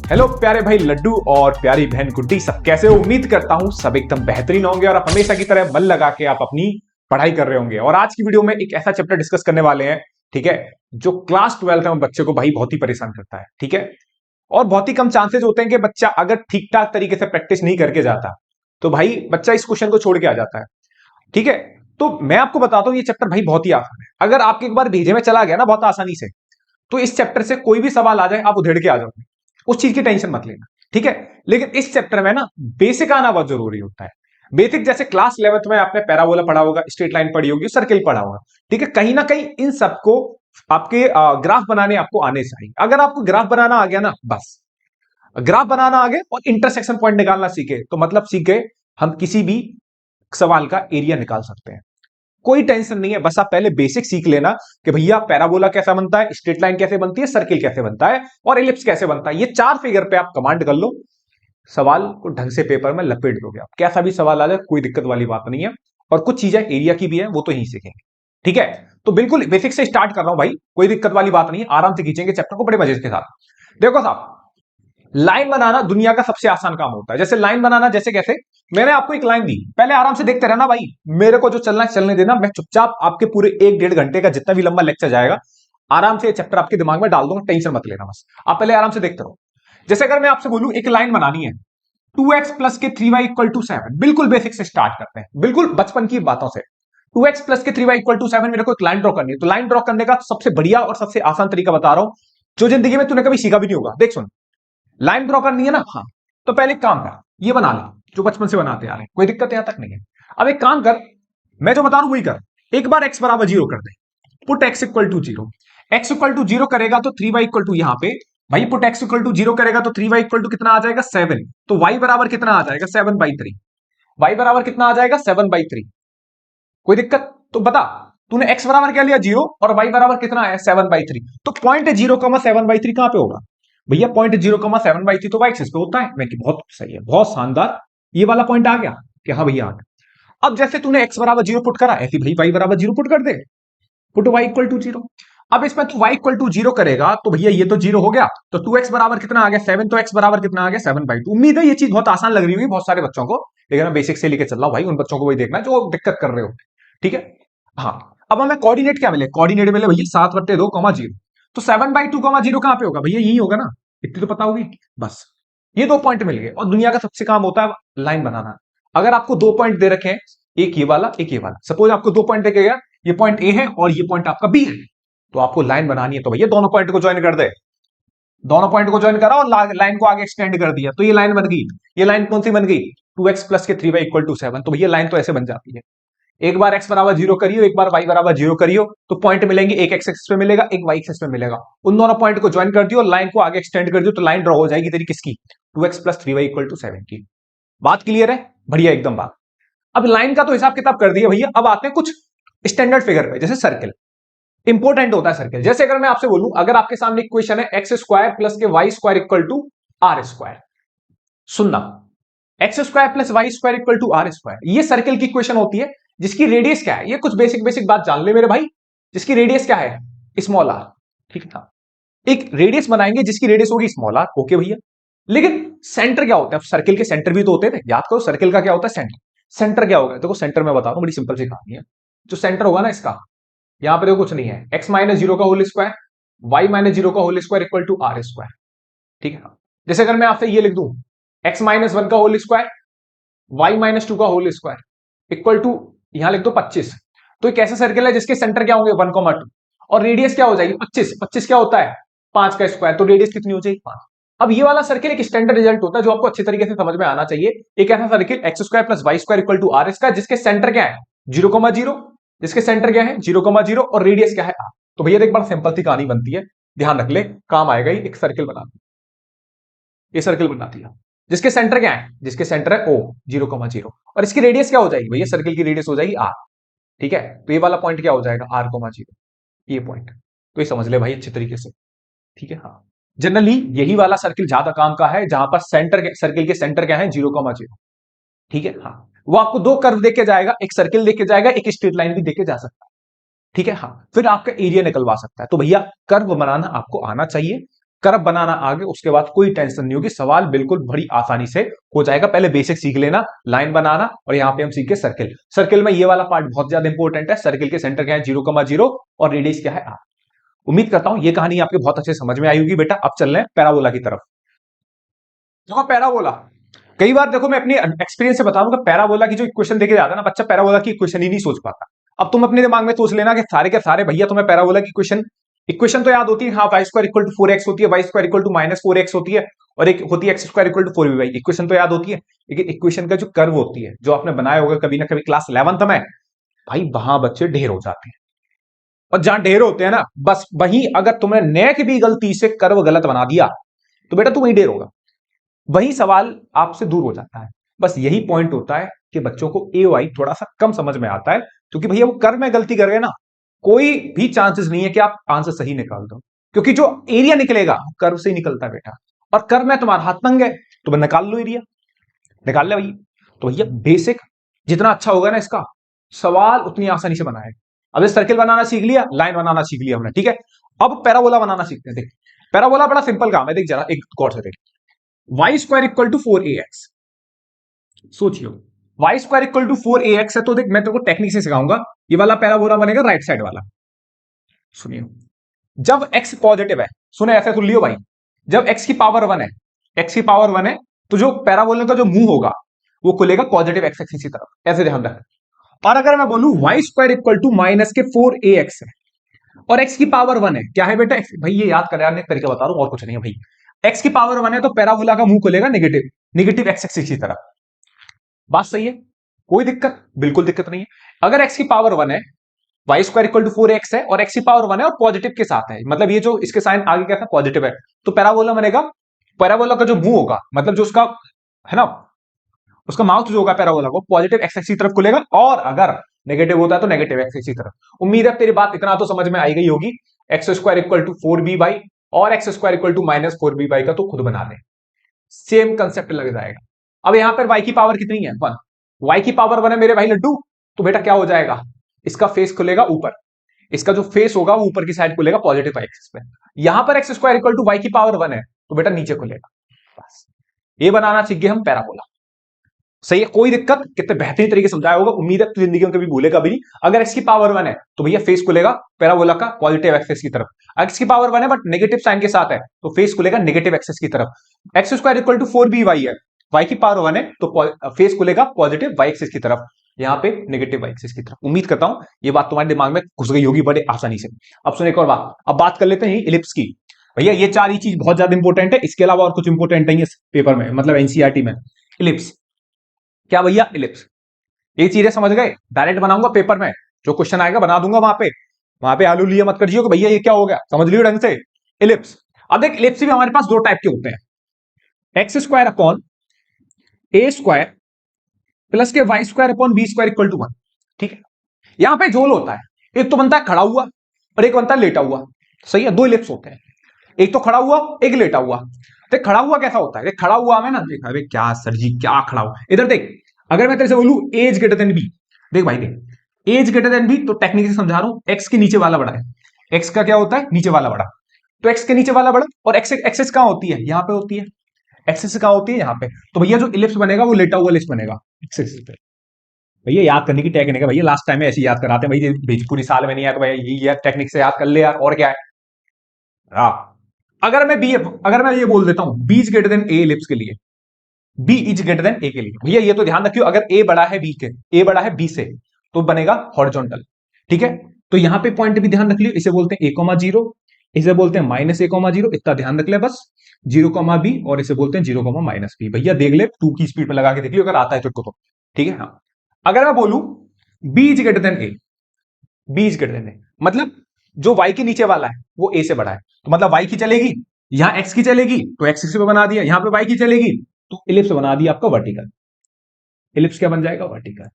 Hello प्यारे भाई लड्डू और प्यारी बहन गुड्डी, सब कैसे हो? उम्मीद करता हूं सब एकदम बेहतरीन होंगे और आप हमेशा की तरह मन लगा के आप अपनी पढ़ाई कर रहे होंगे। और आज की वीडियो में एक ऐसा चैप्टर डिस्कस करने वाले हैं, ठीक है, जो क्लास 12 में बच्चे को भाई बहुत ही परेशान करता है, ठीक है। और बहुत ही कम चांसेस होते हैं कि बच्चा अगर ठीक ठाक तरीके से प्रैक्टिस नहीं करके जाता तो भाई बच्चा इस क्वेश्चन को छोड़ के आ जाता है, ठीक है। तो मैं आपको बताता हूं ये चैप्टर भाई बहुत ही आसान है। अगर आपके एक बार भेजे में चला गया ना बहुत आसानी से, तो इस चैप्टर से कोई भी सवाल आ जाए आप उधेड़ के आ जाओगे, उस चीज की टेंशन मत लेना, ठीक है। लेकिन इस चैप्टर में ना बेसिक आना बहुत जरूरी होता है। बेसिक जैसे क्लास 11th में आपने पैराबोला पढ़ा होगा, स्ट्रेट लाइन पढ़ी होगी, सर्किल पढ़ा होगा, ठीक है। कहीं ना कहीं इन सबको आपके ग्राफ बनाने आपको आने चाहिए। अगर आपको ग्राफ बनाना आ गया ना, बस ग्राफ बनाना आ गया और इंटरसेक्शन पॉइंट निकालना सीखे तो मतलब सीखे हम किसी भी सवाल का एरिया निकाल सकते हैं। कोई टेंशन नहीं है, बस आप पहले बेसिक सीख लेना कि भैया पैराबोला कैसा बनता है, स्ट्रेट लाइन कैसे बनती है, सर्किल कैसे बनता है और एलिप्स कैसे बनता है। ये 4 फिगर पे आप कमांड कर लो, सवाल को ढंग से पेपर में लपेट दोगे आप। कैसा भी सवाल आ जाए कोई दिक्कत वाली बात नहीं है। और कुछ चीजें एरिया की भी है, वो तो यहीं सीखेंगे, ठीक है। तो बिल्कुल बेसिक से स्टार्ट कर रहा हूं भाई, कोई दिक्कत वाली बात नहीं है, आराम से खींचेंगे चैप्टर को बड़े मजे के साथ। देखो साहब, लाइन बनाना दुनिया का सबसे आसान काम होता है। जैसे लाइन बनाना, जैसे कैसे, मैंने आपको एक लाइन दी, पहले आराम से देखते रहना भाई, मेरे को जो चलना है चलने देना। मैं चुपचाप आपके पूरे 1-1.5 घंटे का जितना भी लंबा लेक्चर जाएगा आराम से ये चैप्टर आपके दिमाग में डाल दूंगा, टेंशन मत लेना, बस आप पहले आराम से देखते रहो। जैसे अगर मैं आपसे बोलूं एक लाइन बनानी है, 2x प्लस के 3y इक्वल टू 7, बिल्कुल बेसिक से स्टार्ट करते हैं, बिल्कुल बचपन की बातों से। 2x प्लस के 3y इक्वल टू 7, मेरे को एक लाइन ड्रॉ करनी है। तो लाइन ड्रॉ करने का सबसे बढ़िया और सबसे आसान तरीका बता रहा हूं, जो जिंदगी में तूने कभी सीखा भी नहीं होगा। देख सुन, लाइन ड्रॉ करनी है ना, हाँ, तो पहले एक काम कर, ये बना ले जो बचपन से बनाते आ रहे हैं, कोई दिक्कत यहां तक नहीं है। अब एक काम कर, मैं जो बता रहा हूं वही कर। एक बार x बराबर 0 कर दे, put x equal to 0। x equal to 0 करेगा तो 3y इक्वल टू, यहां पे भाई पुट x इक्वल टू 0 करेगा तो 3y इक्वल टू कितना आ जाएगा, 7। तो y बराबर कितना आ जाएगा, 7/3। y बराबर कितना आ जाएगा, 7/3। कोई दिक्कत? तो बता, तूने x बराबर क्या लिया, 0, और y बराबर कितना है, 7/3। तो पॉइंट 0,7/3 कहां पे होगा भैया? पॉइंट 0,7/3 तो y एक्सिस पे होता है। मैं कि बहुत सही है, बहुत शानदार, ये वाला पॉइंट आ गया कि हाँ भैया आ गया। अब जैसे तूने x बराबर 0 पुट करा, ऐसे भाई y बराबर 0 पुट कर दे, पुट y इक्वल टू 0। अब इसमें तू y इक्वल टू 0 करेगा तो भैया ये तो 0 हो गया, तो 2x बराबर कितना आ गया, 7। तो x बराबर कितना आ गया, 7/2। उम्मीद है ये चीज बहुत आसान लग रही होगी बहुत सारे बच्चों को, लेकिन मैं बेसिक से लेके चल रहा हूं भाई, उन बच्चों को वही देखना है जो दिक्कत कर रहे हो, ठीक है। हाँ, अब हमें कोऑर्डिनेट क्या मिले, कोऑर्डिनेट मिले भैया 7/2, 0। तो 7/2, 0 कहां पे होगा भैया, यही होगा ना, इतनी तो पता होगी। बस ये 2 पॉइंट मिल गए। और दुनिया का सबसे काम होता है लाइन बनाना। अगर आपको 2 पॉइंट दे रखे हैं, एक ये वाला एक ये वाला, सपोज आपको 2 पॉइंट देके गया, ये पॉइंट ए है और ये पॉइंट आपका बी है, तो आपको लाइन बनानी है तो भैया दोनों पॉइंट को ज्वाइन कर दे, दोनों पॉइंट को ज्वाइन करा और लाइन को आगे एक्सटेंड कर दिया, तो ये लाइन बन गई। ये लाइन कौन सी बन गई, 2x प्लस के 3y इक्वल टू 7। तो भैया लाइन तो ऐसे बन जाती है, एक बार x बराबर 0 करियो, एक बार y बराबर 0 करियो, तो पॉइंट मिलेंगे, एक x एक्सिस पे मिलेगा, एक y एक्सिस पे मिलेगा। उन दोनों पॉइंट को ज्वाइन कर दियो और लाइन को आगे एक्सटेंड कर दियो, तो लाइन ड्रॉ हो जाएगी तेरी किसकी, 2x plus 3y equal to 7 की। बात क्लियर है? बढ़िया एकदम बात। अब लाइन का तो हिसाब किताब कर दिया भैया, अब आते हैं कुछ स्टैंडर्ड फिगर पे। जैसे सर्किल इंपॉर्टेंट होता है सर्किल। जैसे अगर मैं आपसे बोलूं, अगर आपके सामने इक्वेशन है एक्स स्क्वायर प्लस के Y square equal to are square, सुनना, X square plus Y square equal to are square, ये सर्किल की इक्वेशन होती है। जिसकी रेडियस क्या है, ये कुछ बेसिक बेसिक बात जान ले मेरे भाई, जिसकी रेडियस क्या है, स्मॉल आर, ठीक है। एक रेडियस बनाएंगे जिसकी रेडियस होगी स्मॉल आर, ओके भैया। लेकिन सेंटर क्या होता है, सर्किल के सेंटर भी तो होते थे, याद करो सर्किल का क्या होता है, सेंटर। सेंटर क्या होगा, देखो सेंटर में बता रहा हूं, बड़ी सिंपल सी कहानी है। जो सेंटर होगा ना इसका, यहां पर कुछ नहीं है, x माइनस 0 का होल स्क्वायर, y माइनस 0 का whole square equal to are square, ठीक है। जैसे अगर मैं आपसे ये लिख दूं, x माइनस 1 का होल स्क्वायर, y माइनस 2 का होल स्क्वायर इक्वल टू, यहां लिख दो 25। तो एक ऐसा सर्किल है जिसके सेंटर क्या होंगे, 1,2, और रेडियस क्या हो जाएगी 25। 25 क्या होता है, 5 का स्क्वायर, तो रेडियस कितनी हो जाएगी, 5। अब ये वाला सर्किल एक स्टैंडर्ड रिजल्ट होता है जो आपको अच्छी तरीके से समझ में आना चाहिए। एक ऐसा circle x square plus Y square equal to are square, जिसके सेंटर क्या है, 0,0, जिसके सेंटर क्या है 0,0 और रेडियस क्या है आर। तो भैया एक बार सिंपल सी कहानी बनती है, ध्यान रख ले, काम आएगा ही। एक सर्किल बना, ये सर्किल बना दिया, जिसके सेंटर क्या है, जिसके सेंटर है ओ 0,0, और इसकी रेडियस क्या हो जाएगी भैया, सर्किल की रेडियस हो जाएगी आर, ठीक है। तो ये वाला पॉइंट क्या हो जाएगा, r,0, ये पॉइंट। तो ये समझ ले भाई अच्छी तरीके से, ठीक है। हाँ, जनरली यही वाला सर्किल ज्यादा काम का है, जहां पर सेंटर, सर्किल के सेंटर क्या है 0,0, ठीक है। हाँ, वो आपको 2 कर्व देके जाएगा, एक सर्किल देके जाएगा, एक स्ट्रेट लाइन भी देके जा सकता है, ठीक है। हाँ, फिर आपका एरिया निकलवा सकता है। तो भैया कर्व बनाना आपको आना चाहिए, कर्व बनाना आ गया, उसके बाद कोई टेंशन नहीं होगी, सवाल बिल्कुल बड़ी आसानी से हो जाएगा। पहले बेसिक सीख लेना, लाइन बनाना, और यहां पे हम सीखे सर्किल। सर्किल में ये वाला पार्ट बहुत ज्यादा इंपॉर्टेंट है। सर्किल के सेंटर क्या है 0,0 और रेडियस क्या है r। उम्मीद करता हूं ये कहानी आपके बहुत अच्छे समझ में आई होगी बेटा। अब चल रहे हैं पैराबोला की तरफ। देखो पैराबोला, कई बार देखो मैं अपनी एक्सपीरियंस से बता दूं कि पैराबोला की जो इक्वेशन देखे जाता है ना, बच्चा पैराबोला की इक्वेशन ही नहीं सोच पाता। अब तुम अपने दिमाग में सोच लेना कि सारे के सारे भैया तुम्हें पैराबोला की इक्वेशन इक्वेशन तो याद होती है, हाँ, Y square equal to 4x होती है, Y square equal to -4x होती है, और एक होती है x square equal to 4b। Equation तो याद होती है, लेकिन इक्वेशन का जो कर्व होती है, जो आपने बनाया होगा कभी ना कभी क्लास 11th में, भाई वहां बच्चे ढेर हो जाते हैं। और जहां ढेर होते हैं ना, बस वहीं अगर तुमने नेक भी गलती से कर्व गलत बना दिया तो बेटा तू वहीं ढेर होगा, वही सवाल आपसे दूर हो जाता है। बस यही पॉइंट होता है कि बच्चों को ए वाई थोड़ा सा कम समझ में आता है, क्योंकि भैया वो कर्व में गलती कर गए ना, कोई भी चांसेस नहीं है कि आप आंसर सही निकाल दो, क्योंकि जो एरिया निकलेगा कर्व से ही निकलता है बेटा। और कर्व में तुम्हारा हाथ तंग है तो मैं निकाल लो एरिया, निकाल ले भाई। तो भैया बेसिक जितना अच्छा होगा ना इसका सवाल उतनी आसानी से बनाए। अब इस सर्किल बनाना सीख लिया, लाइन बनाना सीख लिया हमने, ठीक है। अब पैराबोला बनाना सीखते हैं। देख पैराबोला बड़ा सिंपल काम है, देख जरा एक गौर से देख। Y square equal to 4ax, सोचियो Y square equal to 4ax है, तो देख मैं तेरे को टेक्निक से सिखाऊंगा। ये वाला पैराबोला बनेगा राइट साइड वाला। सुनियो, जब x पॉजिटिव है, सुने ऐसे सुन लियो भाई, जब x की पावर 1 है, x की पावर 1 है, तो जो पैराबोला का जो मुंह होगा वो खुलेगा पॉजिटिव एक्स एक्सिस की तरफ, ऐसे ध्यान रख। और अगर मैं बोलूं y square equal to minus के 4ax है, और x की पावर 1 है, क्या है बेटा x, भाई ये याद कर यार, एक तरीका बता रहा हूं और कुछ नहीं है भाई। x की पावर 1 है तो पैराबोला का मुंह खुलेगा नेगेटिव नेगेटिव एक्स एक्सिस की तरफ। बात सही है, कोई दिक्कत, बिल्कुल दिक्कत नहीं है। अगर x की पावर 1 है, Y square equal to 4x है, और x की पावर 1 है और पॉजिटिव के साथ है, मतलब ये जो इसके साइन आगे क्या था पॉजिटिव है, तो पैराबोला बनेगा, पैराबोला का जो मुंह होगा, मतलब जो उसका है ना, उसका माउथ जो होगा पैराबोला को पॉजिटिव एक्स एक्सिस की तरफ खुलेगा, और अगर नेगेटिव होता है तो नेगेटिव एक्स एक्सिस की तरफ। उम्मीद है तेरी बात इतना तो समझ में आई गई होगी। X square equal to 4b और x square equal to -4b का तो खुद बना दे, सेम कंसेप्ट लग जाएगा। अब यहां पर y की पावर कितनी है 1, y की पावर 1 है मेरे भाई लड्डू, तो बेटा क्या हो जाएगा, इसका फेस खुलेगा ऊपर, इसका जो फेस होगा वो ऊपर की साइड खुलेगा पॉजिटिव एक्सिस पे। यहां पर x square equal to y की पावर 1 है तो बेटा नीचे खुलेगा। बस ये बनाना सीख गए हम पैराबोला। सही है, कोई दिक्कत, कितने बेहतरीन तरीके से समझाया होगा। उम्मीद है जिंदगी में कभी भूलेगा भी नहीं। अगर एक्स की पावर 1 है तो भैया फेस खुलेगा पैराबोला का पॉजिटिव एक्सिस की तरफ। एक्स की पावर 1 है बट नेगेटिव साइन के साथ है तो फेस खुलेगा नेगेटिव एक्सिस की तरफ। X square equal to 4by है, वाई की पावर 1 है तो फेस खुलेगा पॉजिटिव वाई एक्सिस की तरफ, यहां पे नेगेटिव वाई एक्सिस की तरफ। उम्मीद करता हूं ये बात तुम्हारे दिमाग में घुस गई होगी बड़े आसानी से। अब सुन एक और बात, अब बात कर लेते हैं इलिप्स की। भैया ये चार ही चीज बहुत ज्यादा इंपॉर्टेंट है, इसके अलावा और कुछ इंपॉर्टेंट नहीं है पेपर में, मतलब एनसीईआरटी में। इलिप्स क्या भैया, इलिप्स ये चीजें समझ गए, डायरेक्ट बनाऊंगा पेपर में, जो क्वेश्चन आएगा बना दूंगा वहां पे आलू लिया मत करिए कि भैया ये क्या हो गया, समझ लियो ढंग से। इलिप्स, अब देख इलिप्स भी हमारे पास दो टाइप के होते हैं, x square upon a square plus के Y square upon b square equal to 1। ठीक है, यहां पे जोल होता है, एक तो बनता है खड़ा हुआ और एक बनता है लेटा हुआ। सही है, दो इलिप्स होते हैं, एक तो खड़ा हुआ एक लेटा हुआ। देख खड़ा हुआ कैसा होता है, देख खड़ा हुआ में ना, देख अरे क्या सर जी क्या खड़ा हुआ, इधर देख, अगर मैं तेरे से बोलूं एज ग्रेटर देन बी, देख भाई देख एज ग्रेटर देन बी, तो टेक्निक से समझा रहा हूं, एक्स के नीचे वाला बड़ा है, एक्स का क्या होता है नीचे वाला बड़ा, तो एक्स के नीचे वाला बड़ा, और एक्स एक्सेस कहां होती है, यहां पे होती है, एक्सेस कहां होती है यहां पे, तो भैया जो इलिप्स बनेगा वो लेटा हुआ इलिप्स बनेगा एक्सेस पे। भैया याद करने की टेक्निक है भैया, लास्ट टाइम में ऐसे याद कराते हैं भाई, पूरी साल में नहीं आया तो भैया ये टेक्निक से याद कर ले यार, और क्या है। हाँ, अगर मैं ये बोल देता हूं b is greater than a ellipse के लिए, b is greater than a के लिए, भैया ये तो ध्यान रखियो, अगर ए बड़ा है बी के, ए बड़ा है बी से तो बनेगा हॉरिजॉन्टल। ठीक है, तो यहां पे पॉइंट भी ध्यान रख लियो, इसे बोलते हैं a,0, इसे बोलते हैं -a,0, इतना ध्यान रख ले बस, 0,b, और इसे बोलते हैं 0,-b। भैया देख ले 2 की स्पीड पे लगा के देख लियो अगर आता है तुझको तो। ठीक है, हाँ, अगर मैं बोलूं B is greater than A, B is greater than A मतलब जो y के नीचे वाला है वो a से बड़ा है, तो मतलब y की चलेगी, यहां x की चलेगी तो x एक्सिस पे बना दिया, यहां पे y की चलेगी तो इलिप्स बना दिया आपका वर्टिकल। इलिप्स क्या बन जाएगा, वर्टिकल।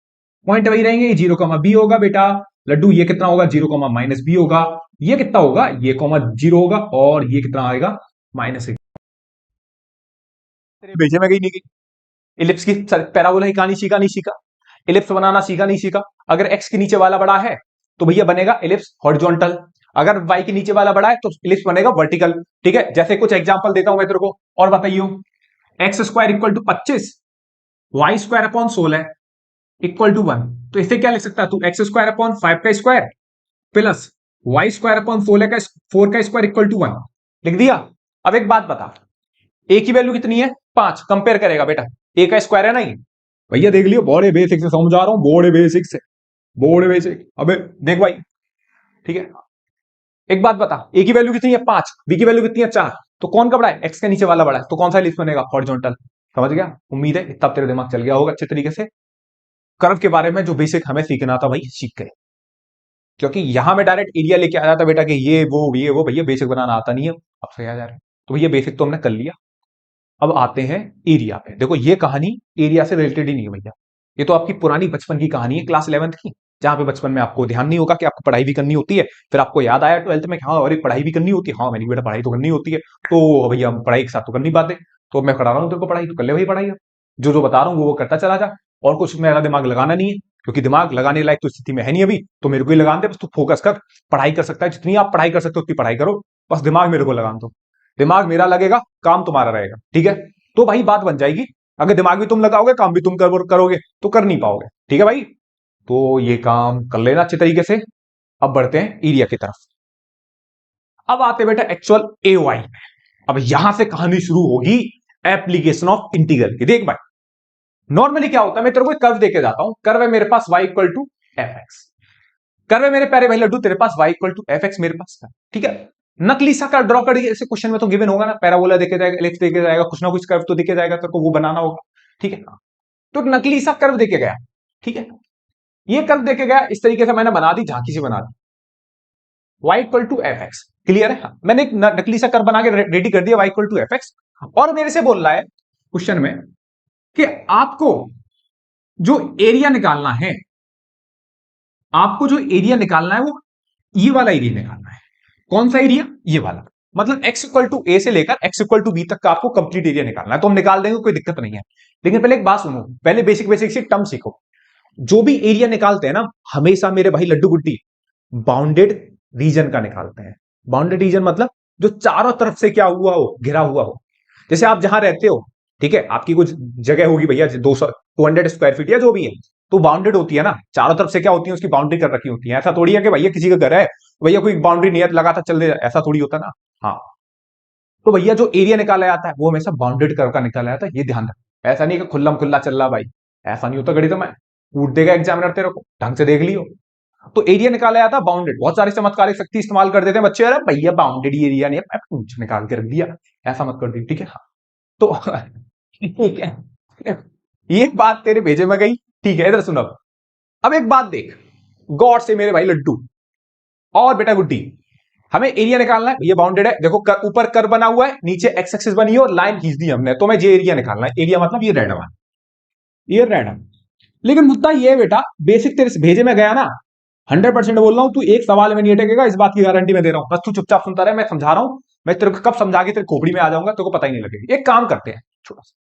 पॉइंट वही रहेंगे, 0,b होगा बेटा लड्डू, ये कितना होगा 0,-b होगा, ये कितना होगा ये 0 होगा, और ये कितना आएगा -1। तेरे भेजे में गई नहीं गई, इलिप्स की पैराबोला की कहानी सीखा नहीं सीखा, इलिप्स बनाना सीखा नहीं सीखा। अगर x के नीचे वाला बड़ा है तो भैया बनेगा इलिप्स हॉरिजॉन्टल, अगर y के नीचे वाला बड़ा है तो इलिप्स बनेगा वर्टिकल। ठीक है, जैसे कुछ एग्जांपल देता हूं मैं तेरे को और बताइए। X square equal to 25, y square upon 16 equal to 1। तो इसे क्या लिख सकता है तू, एक्स स्क्वायर अपॉन 5 का square plus Y square upon 16 का 4 का स्क्वायर इक्वल टू 1 लिख दिया। अब एक बात बता, ए की वैल्यू कितनी है 5, कंपेयर करेगा बेटा, ए का स्क्वायर है ना ये, भैया देख लियो, बड़े बेसिक से समझा रहा हूं, बड़े बेसिक से, बड़े बेसिक। अबे देख भाई, ठीक है, एक बात बता, ए की वैल्यू कितनी है 5, बी की वैल्यू कितनी है 4, तो कौन का बड़ा है, एक्स के नीचे वाला बड़ा है, तो कौन सा लिस्ट बनेगा, हॉरिजॉन्टल। समझ गया, उम्मीद है इतना तेरे दिमाग चल गया होगा अच्छे तरीके से। कर्व के बारे में जो बेसिक हमें सीखना था भाई सीख गए, क्योंकि यहां में डायरेक्ट एरिया लेके आ जाता बेटा कि ये वो, भैया बेसिक बनाना आता नहीं है, अब से आ जा रहा है। तो भैया बेसिक तो हमने कर लिया, अब आते हैं एरिया पे। देखो ये कहानी एरिया से रिलेटेड ही नहीं है भैया, ये तो आपकी पुरानी बचपन की कहानी है, क्लास 11th की, जहां पे बचपन में आपको ध्यान नहीं होगा कि आपको पढ़ाई भी करनी होती है, फिर आपको याद आया 12th में कि हाँ अरे पढ़ाई भी करनी होती है, हाँ मैंने बेटा पढ़ाई तो करनी होती है, तो भैया हम पढ़ाई के साथ तो करनी बात है, तो मैं करा रहा हूँ तेरे को पढ़ाई, तो कर ले भाई पढ़ाई, जो जो बता रहा हूँ वो करता चला जा, और कुछ मेरा दिमाग लगाना नहीं है, क्योंकि दिमाग लगाने लायक तो स्थिति में है नहीं अभी, तो मेरे को ही लगान दे, बस तू फोकस कर, पढ़ाई कर सकता है जितनी आप पढ़ाई कर सकते हो उतनी पढ़ाई करो, बस दिमाग मेरे को लगान दो, दिमाग मेरा लगेगा काम तुम्हारा रहेगा, ठीक है। तो भाई बात बन जाएगी, अगर दिमाग भी तुम लगाओगे काम भी तुम करोगे तो कर नहीं पाओगे, ठीक है भाई। तो ये काम कर लेना अच्छे तरीके से। अब बढ़ते हैं एरिया की तरफ। अब आते बेटा एक्चुअल ए वाई में। अब यहां से कहानी शुरू होगी एप्लीकेशन ऑफ इंटीग्रल की। देख भाई, नॉर्मली क्या होता है, मैं तेरे को एक कर्व देके जाता हूं, कर्व है मेरे पास y equal to f x, curve है मेरे प्यारे भाई लड्डू तेरे पास y equal to f x मेरे पास, ठीक है। नकली सा कर्व ड्रॉ करिए, ऐसे क्वेश्चन में तो गिवन होगा ना, पैराबोला देखे जाएगा, एलिप्स देखे जाएगा, कुछ ना कुछ कर्व तो दिखे जाएगा, तेरे को वो बनाना होगा, ठीक है। तो नकली सा कर्व देके गया, ठीक है, ये कर्व देके गया, इस तरीके से मैंने बना दी, झांकी से बना दी, y equal to f x, clear है। मैंने एक नकली सा कर्व बना के रेडी कर दिया y equal to f x, और मेरे से बोल रहा है क्वेश्चन में कि आपको जो एरिया निकालना है, आपको जो एरिया निकालना है वो ये वाला एरिया निकालना है। कौन सा एरिया, ये वाला, मतलब x इक्वल टू ए से लेकर x इक्वल टू बी तक का आपको कंप्लीट एरिया निकालना है, तो हम निकाल देंगे, कोई दिक्कत नहीं है। लेकिन पहले एक बात सुनो, पहले बेसिक बेसिक से टर्म सीखो। जो भी एरिया निकालते हैं ना, हमेशा मेरे भाई लड्डू गुड्डी बाउंडेड रीजन का निकालते हैं। बाउंडेड रीजन मतलब जो चारों तरफ से क्या हुआ हो, घिरा हुआ हो। जैसे आप जहां रहते हो, ठीक है, आपकी कुछ जगह होगी भैया 200 स्क्वायर फीट या जो भी है, तो बाउंडेड होती है ना, चारों तरफ से क्या होती है, उसकी बाउंड्री कर रखी होती है। ऐसा थोड़ी है कि भैया किसी का घर है, भैया कोई बाउंड्री नियत लगाता चल दे, ऐसा थोड़ी होता ना। हाँ, तो भैया जो एरिया निकाला जाता है वो हमेशा बाउंडेड कर्व का निकाला जाता है, ये ध्यान रख। ऐसा नहीं कि खुल्लम खुल्ला चल रहा भाई, ऐसा नहीं होता, गणित में कूट देगा एग्जामिनर तेरे को, ढंग से देख लियो। तो एरिया निकाला जाता है बाउंडेड, बहुत सारी चमत्कारिक शक्ति इस्तेमाल कर देते हैं बच्चे, अरे भैया बाउंडेड एरिया नहीं है, कुछ निकाल के रख दिया, ऐसा मत कर दी, ठीक है। हाँ, तो ठीक है, ये बात तेरे भेजे में गई, ठीक है, इधर सुन। अब एक बात देख, गॉड से मेरे भाई लड्डू और बेटा गुड्डी, हमें एरिया निकालना है, ये बाउंडेड है, देखो ऊपर कर बना हुआ है, नीचे एक्स एक्सिस बनी है और लाइन खींच दी हमने, तो मैं ये एरिया निकालना है, एरिया मतलब ये रेड, ये रेड है। लेकिन मुद्दा ये है बेटा, बेसिक तेरे से भेजे में गया ना, 100% बोल रहा हूं, तू एक सवाल में नहीं अटकेगा, इस बात की गारंटी मैं दे रहा हूं, बस तू चुपचाप सुनता रहे, मैं समझा रहा हूं, मैं तेरे को कब समझा के तेरे खोपड़ी में आ जाऊंगा तेरे को पता ही नहीं लगेगा। एक काम करते हैं छोटा सा,